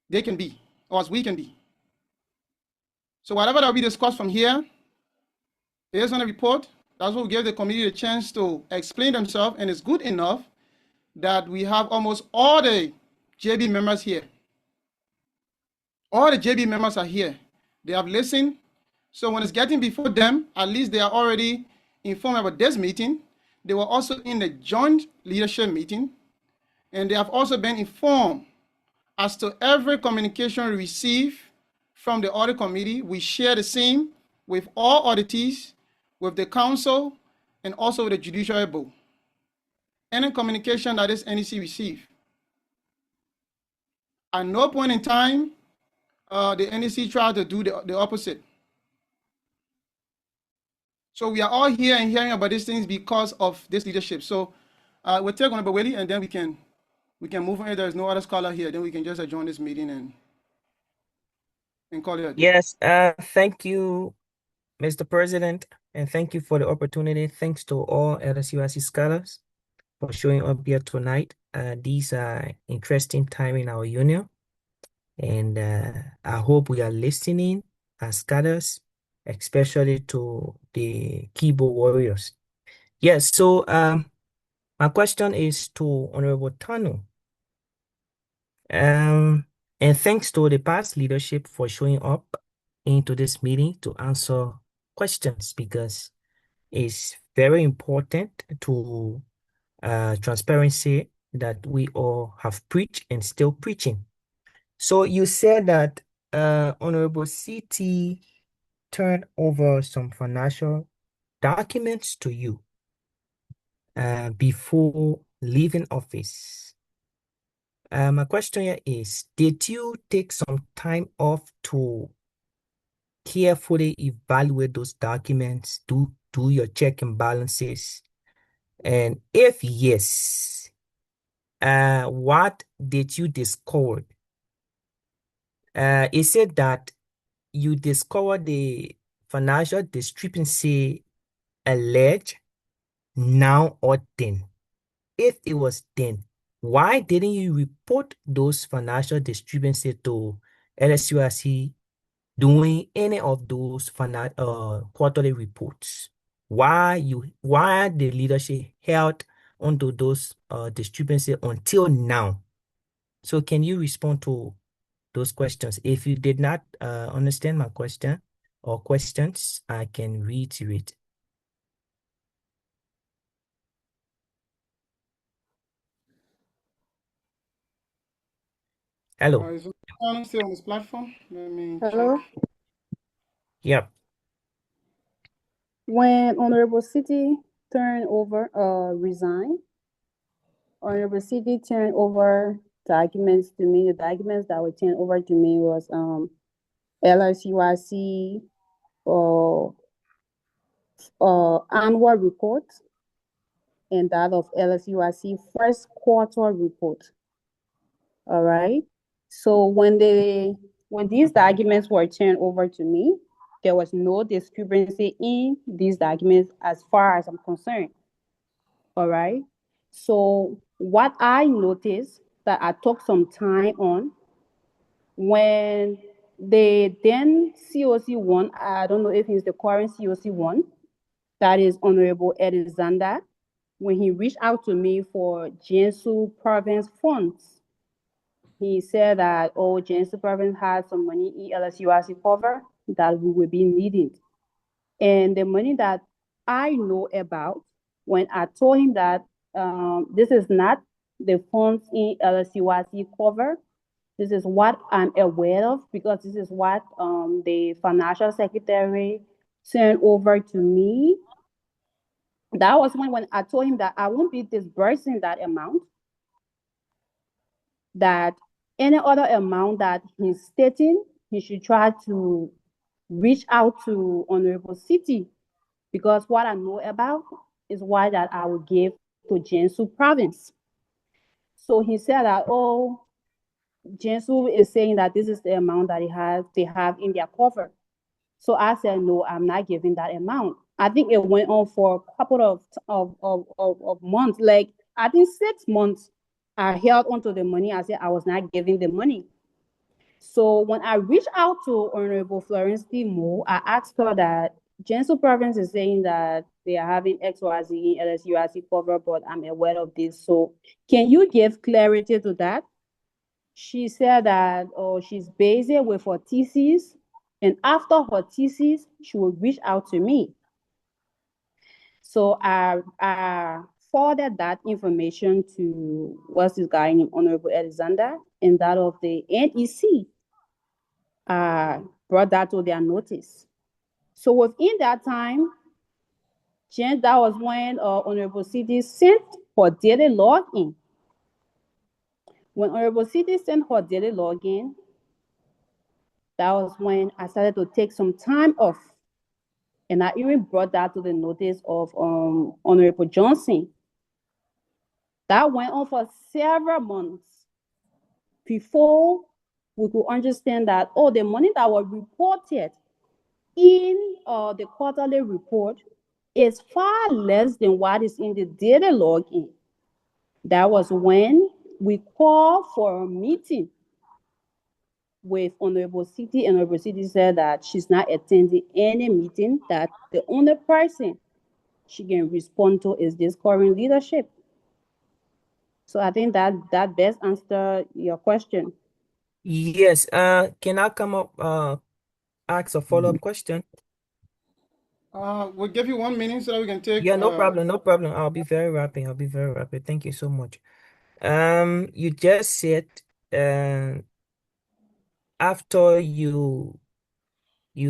they can be, or as we can be. So whatever that we discuss from here, based on the report, that's what will give the committee a chance to explain themselves, and it's good enough that we have almost all the JB members here. All the JB members are here. They have listened. So when it's getting before them, at least they are already informed about this meeting. They were also in the joint leadership meeting, and they have also been informed as to every communication we receive from the audit committee. We share the same with all auditees, with the council, and also with the judiciary board. Any communication that this NEC receive. At no point in time, the NEC tried to do the opposite. So we are all here and hearing about these things because of this leadership. So we'll take on Willie, and then we can move on. If there's no other scholar here, then we can just adjourn this meeting and call it a day. Yes, thank you, Mr. President, and thank you for the opportunity. Thanks to all LSUIC scholars for showing up here tonight. These are interesting time in our union, and I hope we are listening as scholars, especially to the keyboard warriors. Yes, so my question is to Honorable Tano. And thanks to the past leadership for showing up into this meeting to answer questions, because it's very important to transparency that we all have preached and still preaching. So you said that Honorable CT turned over some financial documents to you before leaving office. My question here is, did you take some time off to carefully evaluate those documents, do your check and balances? And if yes, what did you discover? It said that you discovered the financial discrepancy alleged now or then. If it was then, why didn't you report those financial discrepancies to LSUIC doing any of those quarterly reports? Why the leadership held onto those discrepancies until now? So can you respond to those questions? If you did not understand my question or questions, I can reiterate. Hello. Is someone still on this platform? Let me Hello? check. Yep. When Honorable City resigned. Honorable City turned over documents to me. The documents that were turned over to me was LSUIC annual report and that of LSUIC first quarter report. All right. So when these documents were turned over to me, there was no discrepancy in these documents as far as I'm concerned. All right. So what I noticed that I took some time on when the then COC1, I don't know if he's the current COC1, that is Honorable Alexander, when he reached out to me for Jiangsu province funds. He said that, oh, Jiangsu province has some money in LSUIC cover that we will be needing. And the money that I know about, when I told him that this is not the funds in LSUIC cover, this is what I'm aware of because this is what the financial secretary sent over to me. That was when I told him that I won't be disbursing that amount, that any other amount that he's stating, he should try to reach out to Honorable City because what I know about is why that I will give to Jiangsu province. So he said that, oh, Jiangsu is saying that this is the amount that they have in their cover. So I said, no, I'm not giving that amount. I think it went on for a couple of months, like I think 6 months. I held onto the money. I said I was not giving the money. So when I reached out to Honorable Florence P. Moore, I asked her that Jiangsu province is saying that they are having XYZ in LSUIC cover, but I'm aware of this. So can you give clarity to that? She said that she's busy with her thesis, and after her thesis, she will reach out to me. So I forwarded that information to what's this guy named Honorable Alexander, and that of the NEC brought that to their notice. So within that time, that was when Honorable City sent her daily login. When Honorable City sent her daily login, that was when I started to take some time off. And I even brought that to the notice of Honorable Johnson. That went on for several months before we could understand that, oh, the money that was reported in the quarterly report is far less than what is in the daily login. That was when we called for a meeting with Honorable City, and Honorable City said that she's not attending any meeting, that the only person she can respond to is this current leadership. So I think that best answer your question. Yes. Can I come up ask a follow-up question? We'll give you 1 minute so that we can take. Yeah, no problem, no problem. I'll be very rapid. I'll be very rapid. Thank you so much. You just said after you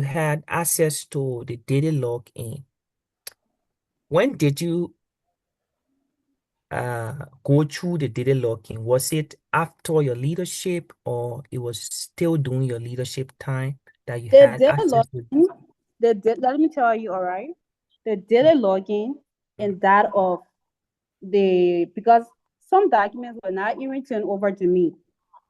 had access to the daily login, when did you go through the daily login? Was it after your leadership or it was still during your leadership time that you had access to? Let me tell you, all right, the daily login and that of because some documents were not even turned over to me,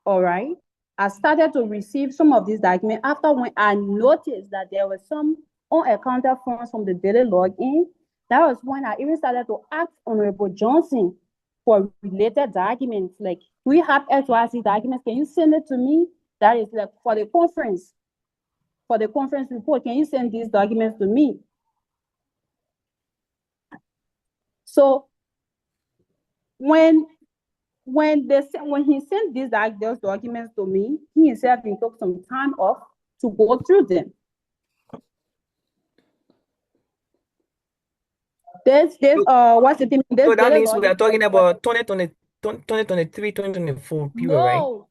all right. I started to receive some of these documents after when I noticed that there were some unaccounted funds from the daily login. That was when I even started to ask Honorable Johnson for related documents. Like, we have XYZ documents. Can you send it to me? That is like for the conference report. Can you send these documents to me? So when he sent those documents to me, he himself took some time off to go through them. What's the thing? So that means we are talking about 2023, 2024 period, right? No,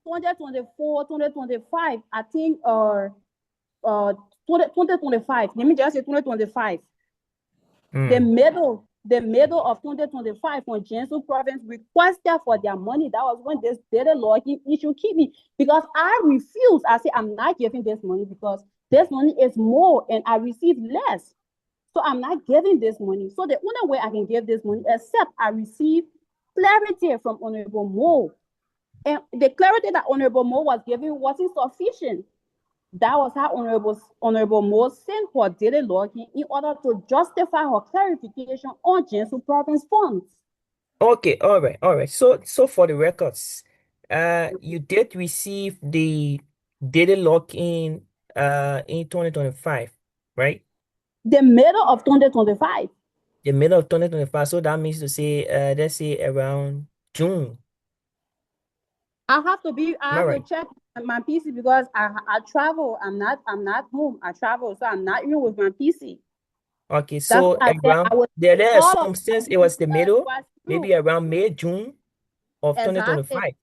2024, 2025. I think 2025. Let me just say 2025. The middle of 2025, when Jiangsu province requested for their money, that was when this data logging issue keep me, because I refuse. I say I'm not giving this money because this money is more and I receive less. So I'm not giving this money. So the only way I can give this money, except I receive clarity from Honorable Mo. And the clarity that Honorable Mo was giving wasn't sufficient. That was how Honorable Mo sent for daily logging in order to justify her clarification on Jiangsu province funds. Okay, all right. So for the records, you did receive the daily lock-in in 2025, right? The middle of 2025. The middle of 2025. So that means to say, let's say around June. I have to Right. check my PC because I travel. I'm not home. I travel, so I'm not even with my PC. Okay, That's so why I said I around was there are all of some since it was the middle, maybe around May, June of exactly. 2025.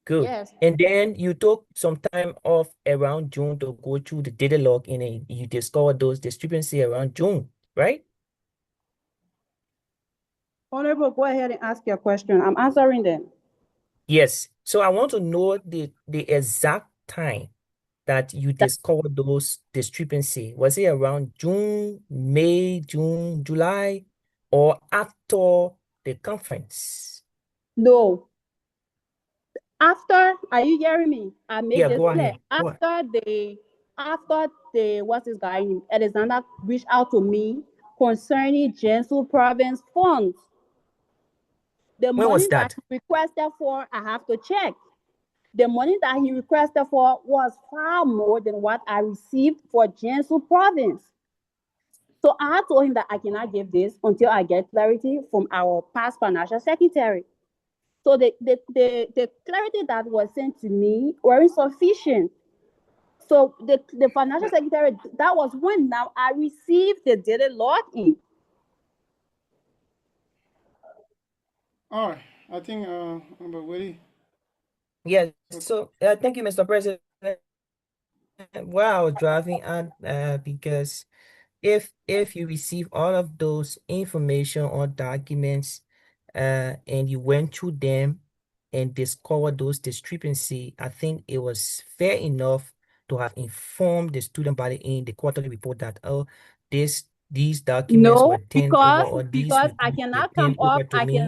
Good. Yes. And then you took some time off around June to go through the data log and you discovered those discrepancies around June, right? Honorable, go ahead and ask your question. I'm answering them. Yes. So I want to know the exact time that you discovered those discrepancies. Was it around June, May, June, July, or after the conference? No. After, are you hearing me? I made Yeah, this go clear. ahead. Go ahead. After the what's his guy name? Alexander reached out to me concerning Jiangsu province funds. The When money was that that? he requested for, I have to check. The money that he requested for was far more than what I received for Jiangsu province. So I told him that I cannot give this until I get clarity from our past financial secretary. So the clarity that was sent to me weren't sufficient. So the financial secretary, that was when now I received the daily login. All right. I think, Honorable Willie. Yes. So thank you, Mr. President. Well, I was driving at because if you receive all of those information or documents and you went through them and discovered those discrepancy, I think it was fair enough to have informed the student body in the quarterly report that these documents No, were turned over or these because I reports were cannot come turned over up. to me,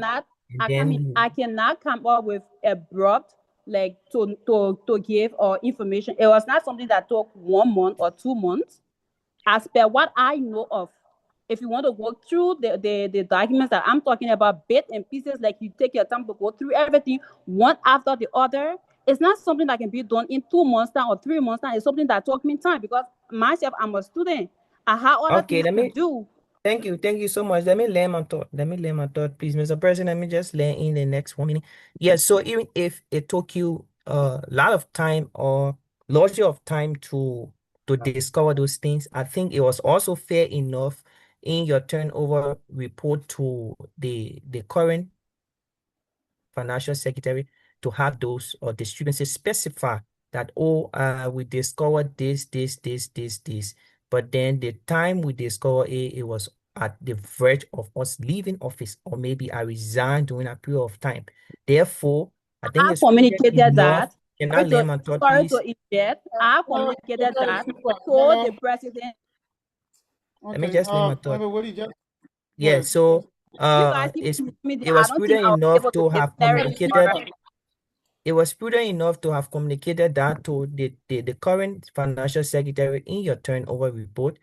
and then I cannot come up with abrupt like to give or information. It was not something that took 1 month or 2 months. As per what I know of, if you want to go through the documents that I'm talking about, bits and pieces, like you take your time to go through everything one after the other, it's not something that can be done in 2 months time or 3 months time. It's something that took me time because myself, I'm a student. I have other okay, things to do. thank you so much. Let me land my thought, please, Mr. President. Let me just land in the next 1 minute. Yes, so even if it took you a lot of time or largely of time to discover those things, I think it was also fair enough in your turnover report to the current financial secretary to have those or discrepancies specify that, oh, we discovered this. But then the time we discovered it was at the verge of us leaving office, or maybe I resigned during a period of time. Therefore, I think I it's prudent communicated enough. that. Can I land my thought, Sorry to please? interject. I communicated that to Hello. the president. Let me Okay. just land my thought. Honorable Willie, just go Yeah, ahead. so You guys keep telling me that it I was don't think prudent I'll be enough able to to give have clarity. communicated. It was prudent enough to have communicated that to the current financial secretary in your turnover report.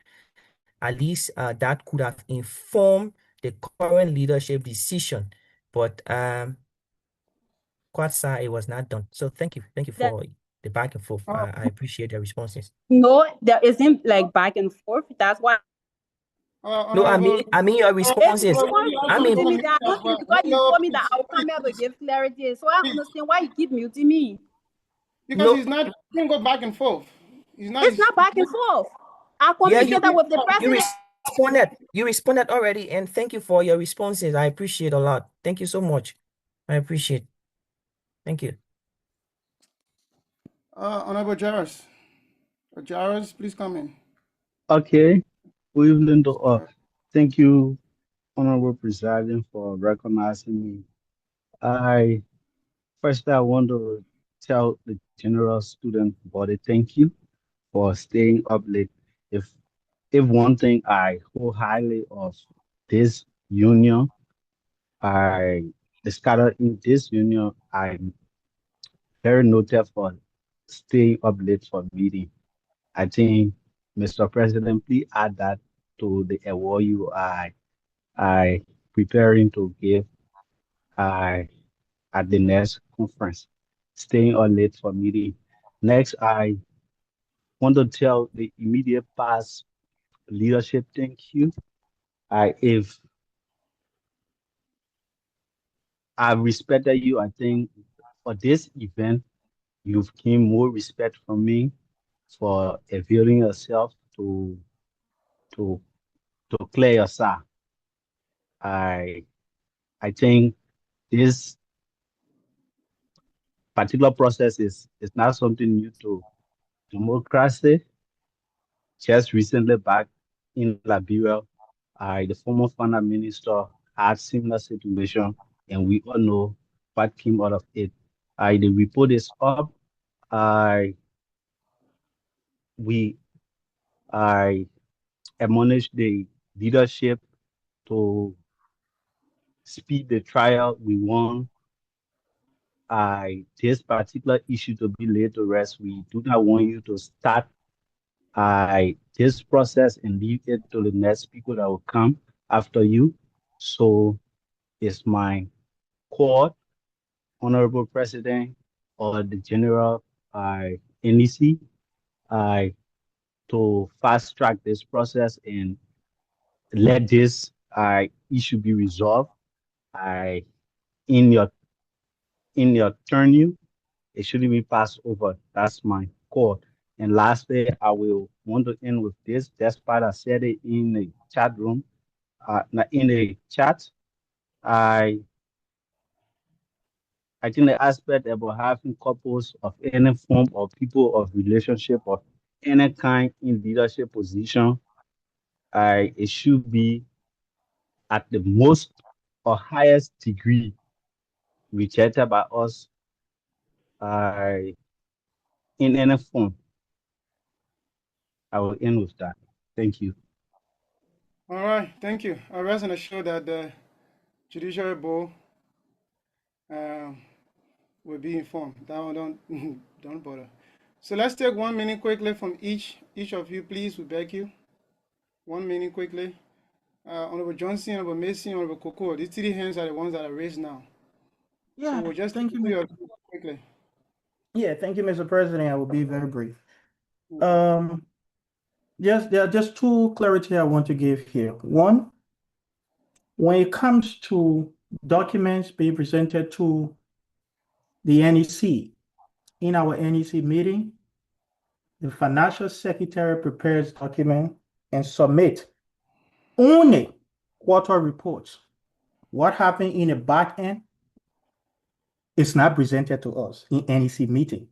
At least that could have informed the current leadership decision. But quite sad it was not done. So thank you That, for the back and forth. I appreciate the responses. no, there isn't like back and forth. That's why. No, Honorable, I mean your If you responses. want I to also mean, mute gonna me, mute then I you as don't think well. because you No, told me that please, I'll come here to give clarity. So I please. understand why you keep muting me. Because no, he's not, he can go back and forth. It's not back and forth. I yeah, communicated with the you president. responded. You responded already, and thank you for your responses. I appreciate a lot. Thank you so much. I appreciate. Thank you. Honorable Jarrus. Jarrus, please come in. Okay. Good evening to all. Thank you Honorable President, for recognizing me. I I want to tell the general student body thank you for staying up late. If if one thing I hold highly of this union, I discovered in this union, I'm very noted for staying up late for meeting. I think, Mr. President, please add that to the award I preparing to give I at the next conference. Staying up late for meeting. Next, I want to tell the immediate past leadership thank you. If I respected you, I think for this event, you've gained more respect from me for availing yourself to to clear yourself. I I think this particular process is not something new to democracy. Just recently back in Liberia, the former finance minister had similar situation, and we all know what came out of it. The report is up. I we I admonish the leadership to speed the trial. We want this particular issue to be laid to rest. We do not want you to start this process and leave it to the next people that will come after you. So it's my court, Honorable President, or the General NEC, to fast track this process and let this issue be resolved I in your tenure. It shouldn't be passed over. That's my call. And lastly, I will want to end with this. Despite I said it in the chat room, in the chat, I I think the aspect about having couples of any form or people of relationship of any kind in leadership position, it should be at the most or highest degree rejected by us in any form. I will end with that. Thank you. All right, thank you. I rest assured that the Judiciary Board will be informed. That one don't don't bother. So let's take 1 minute quickly from each of you, please. We beg you. 1 minute quickly. Honorable Johnson, Honorable Mason, Honorable Coco. These three hands are the ones that are raised now. Yeah, So we'll just thank you. quickly. Yeah, thank you, Mr. President. I will be very brief. Okay. Yes, there are just two clarity I want to give here. One, when it comes to documents being presented to the NEC, in our NEC meeting, the financial secretary prepares document and submit only quarter reports. What happened in the back end is not presented to us in NEC meeting.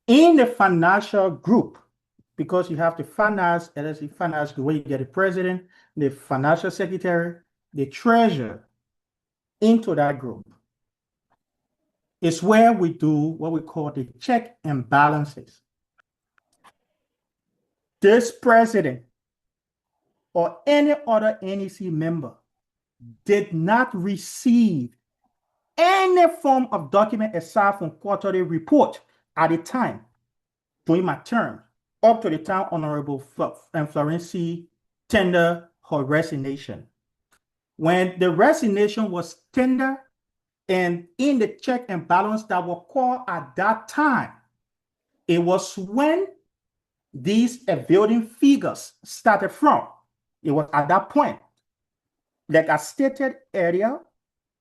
In the financial group, because you have the finance, LSE finance, the way you get the president, the financial secretary, the treasurer into that group. It's where we do what we call the check and balances. This president or any other NEC member did not receive any form of document aside from quarterly report at the time during my term, up to the time Honorable Florency tender her resignation. When the resignation was tendered and in the check and balance that were called at that time, it was when these availing figures started from. It was at that point. Like I stated earlier,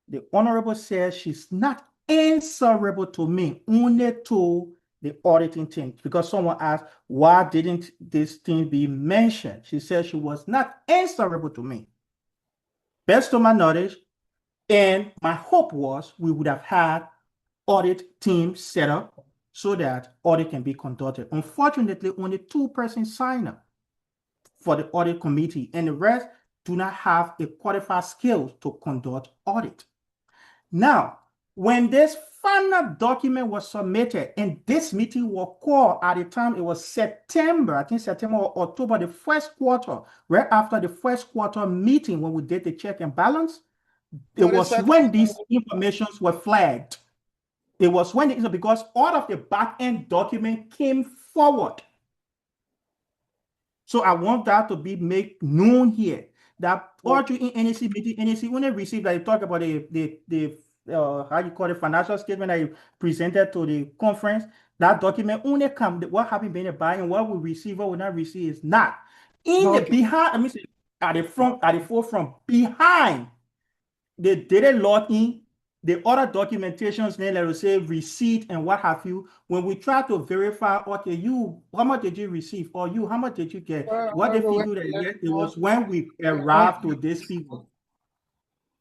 the Honorable says she's not answerable to me, only to the auditing team. Because someone asked, why didn't this thing be mentioned? She said she was not answerable to me. Best of my knowledge, and my hope was we would have had audit team set up so that audit can be conducted. Unfortunately, only 2 persons signed up for the audit committee, and the rest do not have a qualified skill to conduct audit. Now, when this final document was submitted and this meeting was called at the time, it was September, I think September or October, the first quarter, right after the first quarter meeting when we did the check and balance, it was when these informations were flagged. It was when, because all of the back-end document came forward. So I want that to be made known here, that all through in NEC meeting, NEC only received, like, talk about the how you call it, financial statement I presented to the conference. That document only come, what happened being a buy and what we receive or will not receive is not. In the behind, I mean, at the front, at the forefront, behind, they didn't log in. The other documentations, then let us say receipt and what have you. When we try to verify, okay, you, how much did you receive? Or you, how much did you get? What they figured that yes, it was when we arrived to these people.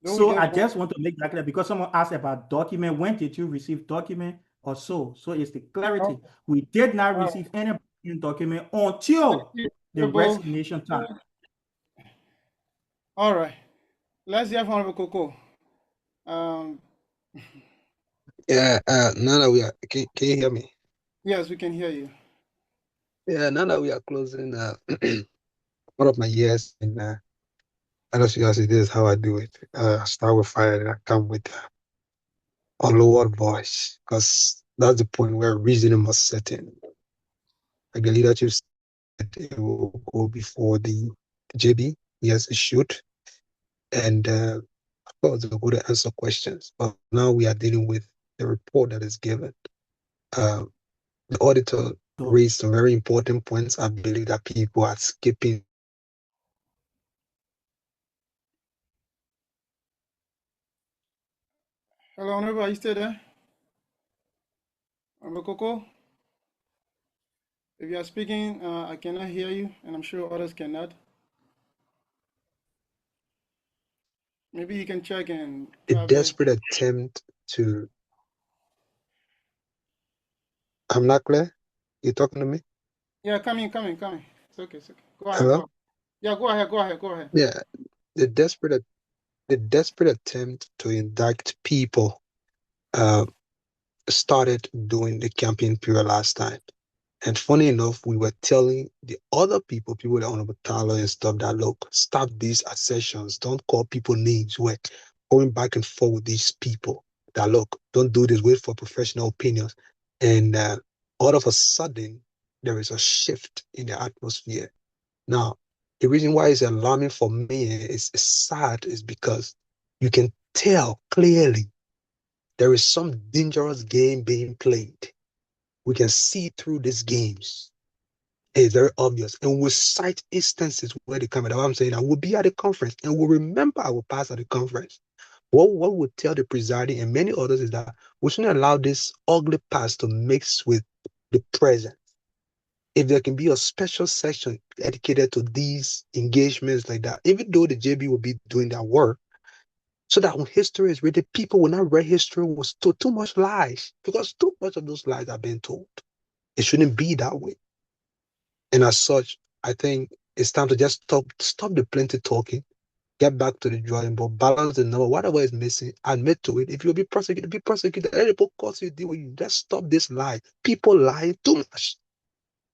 So I just want to make that clear because someone asked about document. When did you receive document or so? So it's the clarity. We did not receive any document until the resignation time. All right. Let's hear from Honorable Coco. Yeah, now that we are, can you hear me? Yes, we can hear you. Yeah, now that we are closing one of my years in LSUIC, this is how I do it. I start with fire and I come with a lower voice because that's the point where reasoning must set in. Like the leadership said, it will go before the JB. Yes, it should. And of course, it will go to answer questions. But now we are dealing with the report that is given. The auditor raised some very important points. I believe that people are skipping. Hello, Honorable, are you still there? Honorable Coco? If you are speaking, I cannot hear you, and I'm sure others cannot. Maybe you can check and A probably... desperate attempt to... I'm not clear? You talking to me? Yeah, coming. It's okay. Go ahead. Hello? Yeah, go ahead. Yeah, the desperate attempt to indict people started during the campaign period last time. And funny enough, we were telling the other people that Honorable Tyler and stuff, that look, stop these assertions. Don't call people names. We're going back and forth with these people. That look, don't do this. Wait for professional opinions. And all of a sudden, there is a shift in the atmosphere. Now, the reason why it's alarming for me, is sad, is because you can tell clearly there is some dangerous game being played. We can see through these games. It's very obvious. And we'll cite instances where they come. That's what I'm saying. I will be at the conference and we'll remember our past at the conference. What we'll tell the presiding and many others is that we shouldn't allow this ugly past to mix with the present. If there can be a special section dedicated to these engagements like that, even though the JB will be doing that work, so that when history is written, people will not read history was told too much lies, because too much of those lies are being told. It shouldn't be that way. And as such, I think it's time to just stop the plenty talking, get back to the drawing board, balance the number, whatever is missing, admit to it. If you'll be prosecuted, be prosecuted. Any course you deal with, you just stop this lie. People lie too much.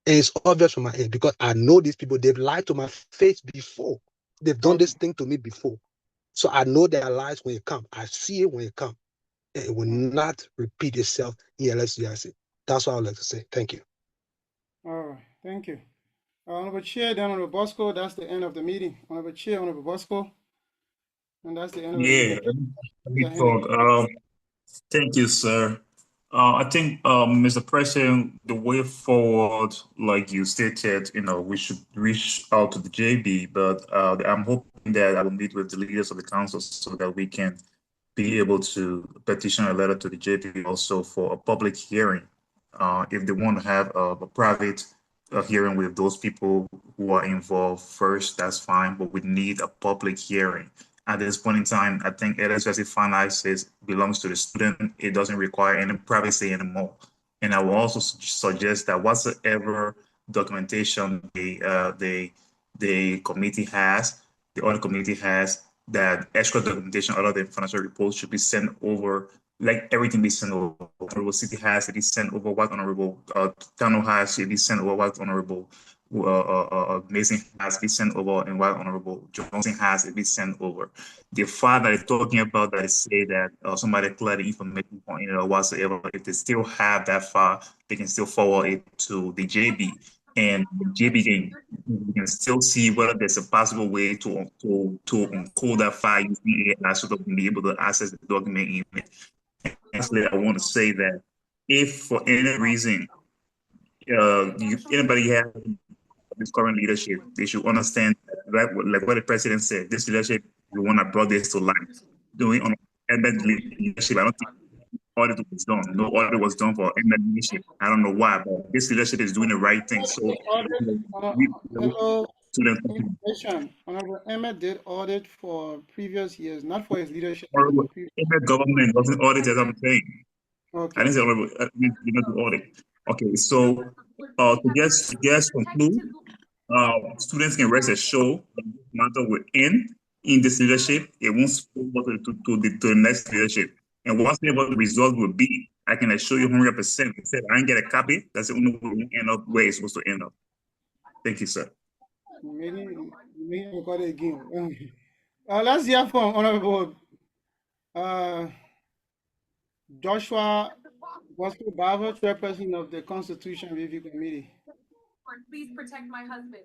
And it's obvious from my end because I know these people, they've lied to my face before. They've done this thing to me before. So I know their lies when it come. I see it when it come. And it will not repeat itself in LSUIC. That's what I would like to say. Thank you. All right, thank you. Honorable Chair, then Honorable Bosco, that's the end of the meeting. Honorable Chair, Honorable Bosco, and that's the end of the meeting. Yeah, thank you, sir. I think, Mr. President, the way forward, like you stated, we should reach out to the JB, but I'm hoping that I will meet with the leaders of the council so that we can be able to petition a letter to the JB also for a public hearing. If they want to have a private hearing with those people who are involved first, that's fine, but we need a public hearing. At this point in time, I think LSUIC finances belongs to the student. It doesn't require any privacy anymore. And I will also suggest that whatsoever documentation the committee has, the audit committee has, that extra documentation other than financial reports should be sent over, like everything be sent over. Honorable City has to be sent over, what Honorable Tano has to be sent over, what Honorable Mason has to be sent over, and what Honorable Johnson has to be sent over. The file that is talking about that is say that somebody cleared the information on it or whatsoever, if they still have that file, they can still forward it to the JB. And the JB can still see whether there's a possible way to encode that file using AI so that we can be able to access the document in it. And lastly, I want to say that if for any reason anybody has this current leadership, they should understand, like what the president said, this leadership, the one that brought this to life. Doing on embedded leadership, I don't think audit was done. No audit was done for embedded leadership. I don't know why, but this leadership is doing the right thing. So Hello, to them, information. Honorable Emmett did audit for previous years, not for his leadership. government doesn't audit, as I'm saying. Okay. I didn't say honorable, you know, do audit. Okay, so to just conclude, students can rest assured that this matter will end in this leadership. It won't spill over to the next leadership. And whatever the result will be, I can assure you 100%. I said I didn't get a copy. That's the only way we end up where it's supposed to end up. Thank you, sir. Maybe record it again. Let's hear from Honorable Joshua Gospel Barber, chairperson of the Constitution Review Committee. Please protect my husband.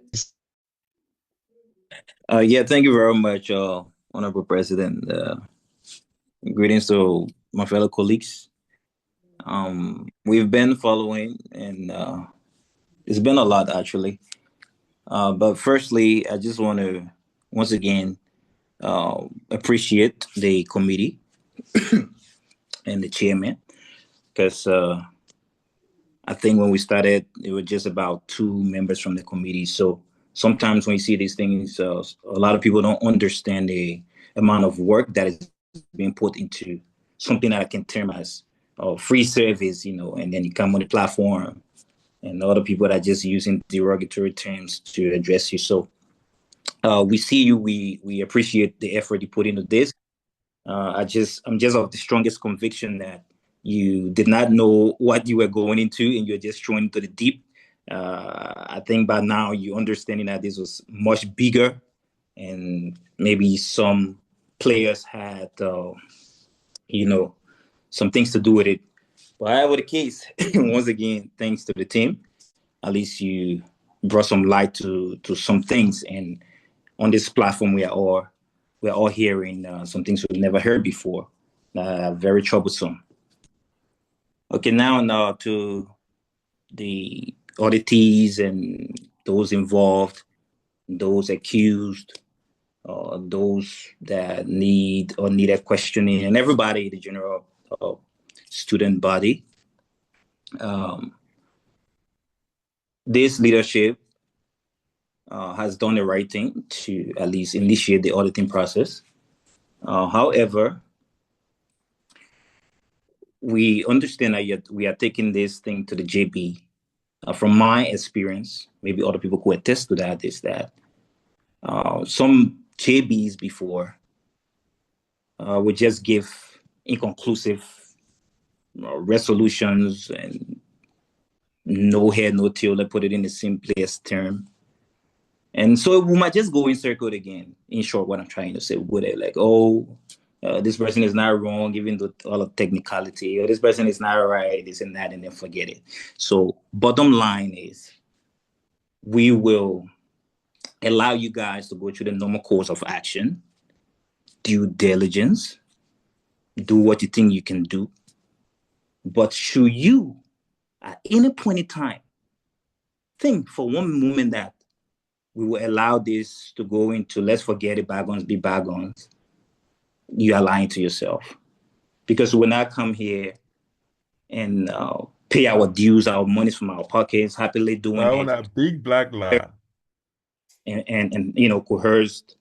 Yeah, thank you very much, Honorable President. Greetings to my fellow colleagues. We've been following, and it's been a lot, actually. But firstly, I just want to, once again, appreciate the committee and the chairman, because I think when we started, it was just about 2 members from the committee. So sometimes when you see these things, a lot of people don't understand the amount of work that is being put into something that I can term as free service, you know, and then you come on the platform and other people that are just using derogatory terms to address you. So we see you, we appreciate the effort you put into this. I'm just of the strongest conviction that you did not know what you were going into and you're just thrown into the deep. I think by now you're understanding that this was much bigger and maybe some players had, you know, some things to do with it. But however the case, once again, thanks to the team, at least you brought some light to some things. And on this platform, we're all hearing some things we've never heard before. Very troublesome. Okay, now to the auditees and those involved, those accused, those that needed questioning, and everybody, the general student body. This leadership has done the right thing to at least initiate the auditing process. However, we understand that we are taking this thing to the JB. From my experience, maybe other people who attest to that, is that some JBs before would just give inconclusive resolutions and no head, no tail, let's put it in the simplest term. And so we might just go in circle again. In short, what I'm trying to say, would it like, this person is not wrong, even though all of technicality, or this person is not right, this and that, and then forget it. So bottom line is, we will allow you guys to go through the normal course of action, due diligence, do what you think you can do. But should you, at any point in time, think for one moment that we will allow this to go into, let's forget it, bygones be bygones, you are lying to yourself. Because we will not come here and pay our dues, our money from our pockets, happily doing I own a big black lie. And you know, coerced,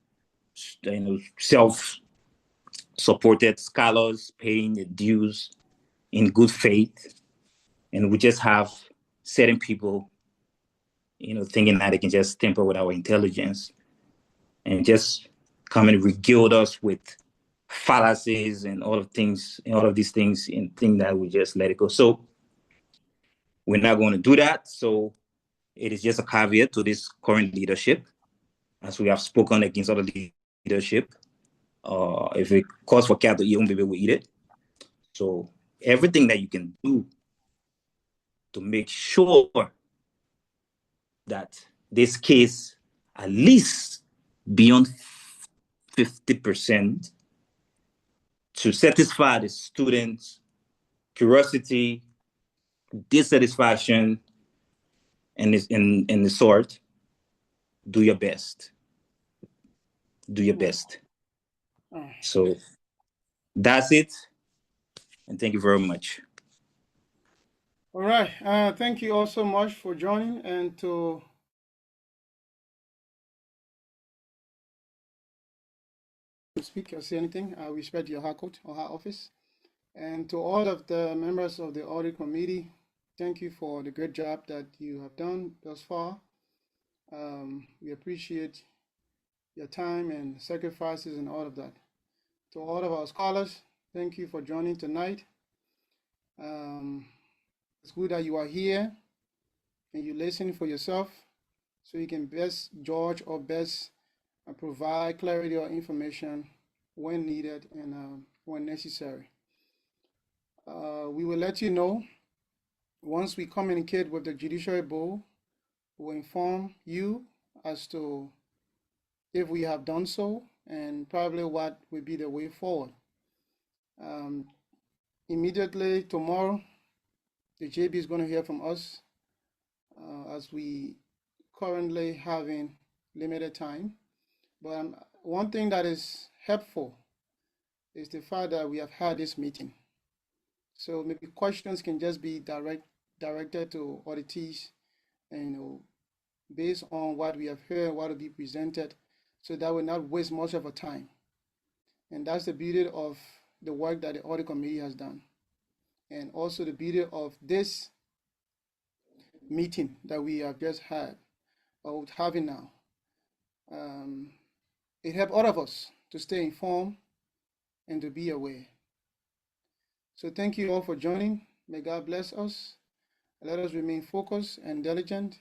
you know, self-supported scholars paying the dues in good faith. And we just have certain people, you know, thinking that they can just tamper with our intelligence and just come and regale us with fallacies and all of things, and all of these things, and think that we just let it go. So we're not going to do that. So it is just a caveat to this current leadership, as we have spoken against other leadership. If it calls for cattle, you won't be able to eat it. So everything that you can do to make sure that this case at least beyond 50% to satisfy the students' curiosity, dissatisfaction, and the sort, do your best. Do your best. So that's it. And thank you very much. All right. Thank you all so much for joining, and to speak or say anything. I respect your high court or high office. And to all of the members of the audit committee, thank you for the great job that you have done thus far. We appreciate your time and sacrifices and all of that. To all of our scholars, thank you for joining tonight. It's good that you are here and you listen for yourself so you can best judge or best provide clarity or information when needed and when necessary. We will let you know once we communicate with the Judiciary Board. We'll inform you as to if we have done so and probably what will be the way forward. Immediately tomorrow, the JB is going to hear from us as we currently having limited time. But one thing that is helpful is the fact that we have had this meeting. So maybe questions can just be directed to auditees, and based on what we have heard, what will be presented, so that will not waste much of our time. And that's the beauty of the work that the audit committee has done, and also the beauty of this meeting that we have just had, or having now. It helped all of us to stay informed and to be aware. So thank you all for joining. May God bless us. Let us remain focused and diligent,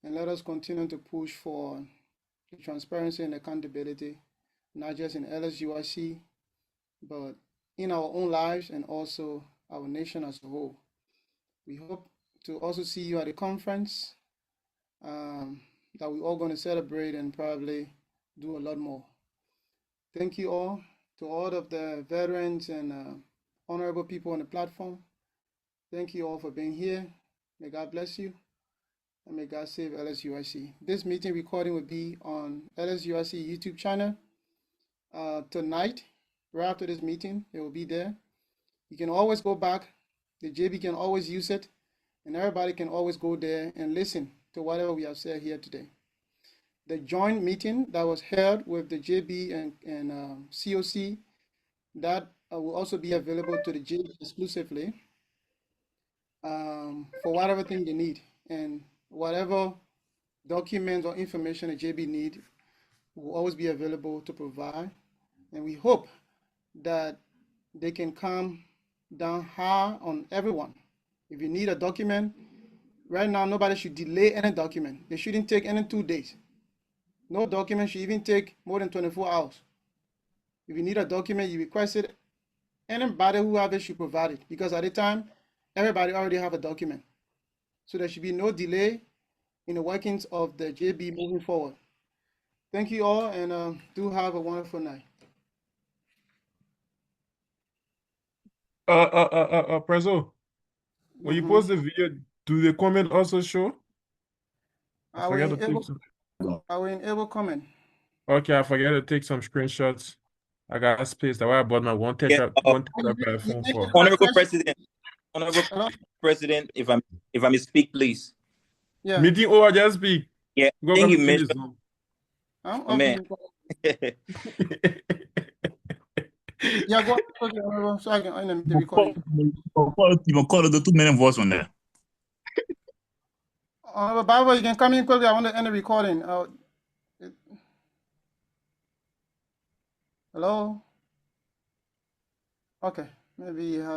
and let us continue to push for the transparency and accountability, not just in LSUIC, but in our own lives and also our nation as a whole. We hope to also see you at the conference that we're all going to celebrate and probably do a lot more. Thank you all, to all of the veterans and honorable people on the platform. Thank you all for being here. May God bless you, and may God save LSUIC. This meeting recording will be on LSUIC YouTube channel tonight. Right after this meeting, it will be there. You can always go back. The JB can always use it, and everybody can always go there and listen to whatever we have said here today. The joint meeting that was held with the JB and COC, that will also be available to the JB exclusively for whatever thing they need, and whatever documents or information the JB need will always be available to provide. And we hope that they can come down hard on everyone. If you need a document, right now nobody should delay any document. They shouldn't take any 2 days. No document should even take more than 24 hours. If you need a document, you request it, anybody who have it should provide it, because at the time, everybody already have a document. So there should be no delay in the workings of the JB moving forward. Thank you all, and do have a wonderful night. Prezo, when you post the video, do the comment also show? I forget to take some. I will enable comment. Okay, I forget to take some screenshots. I got space. That's why I bought my one terabyte phone for. Honorable President, if I may speak, please. Yeah. Meeting over, just speak. Yeah, Go I think you finish mentioned. Man. Yeah, go on, so I can end the recording. You call the 2 minute voice on there. Bible, you can come in quickly. I want to end the recording. Hello? Okay, maybe you have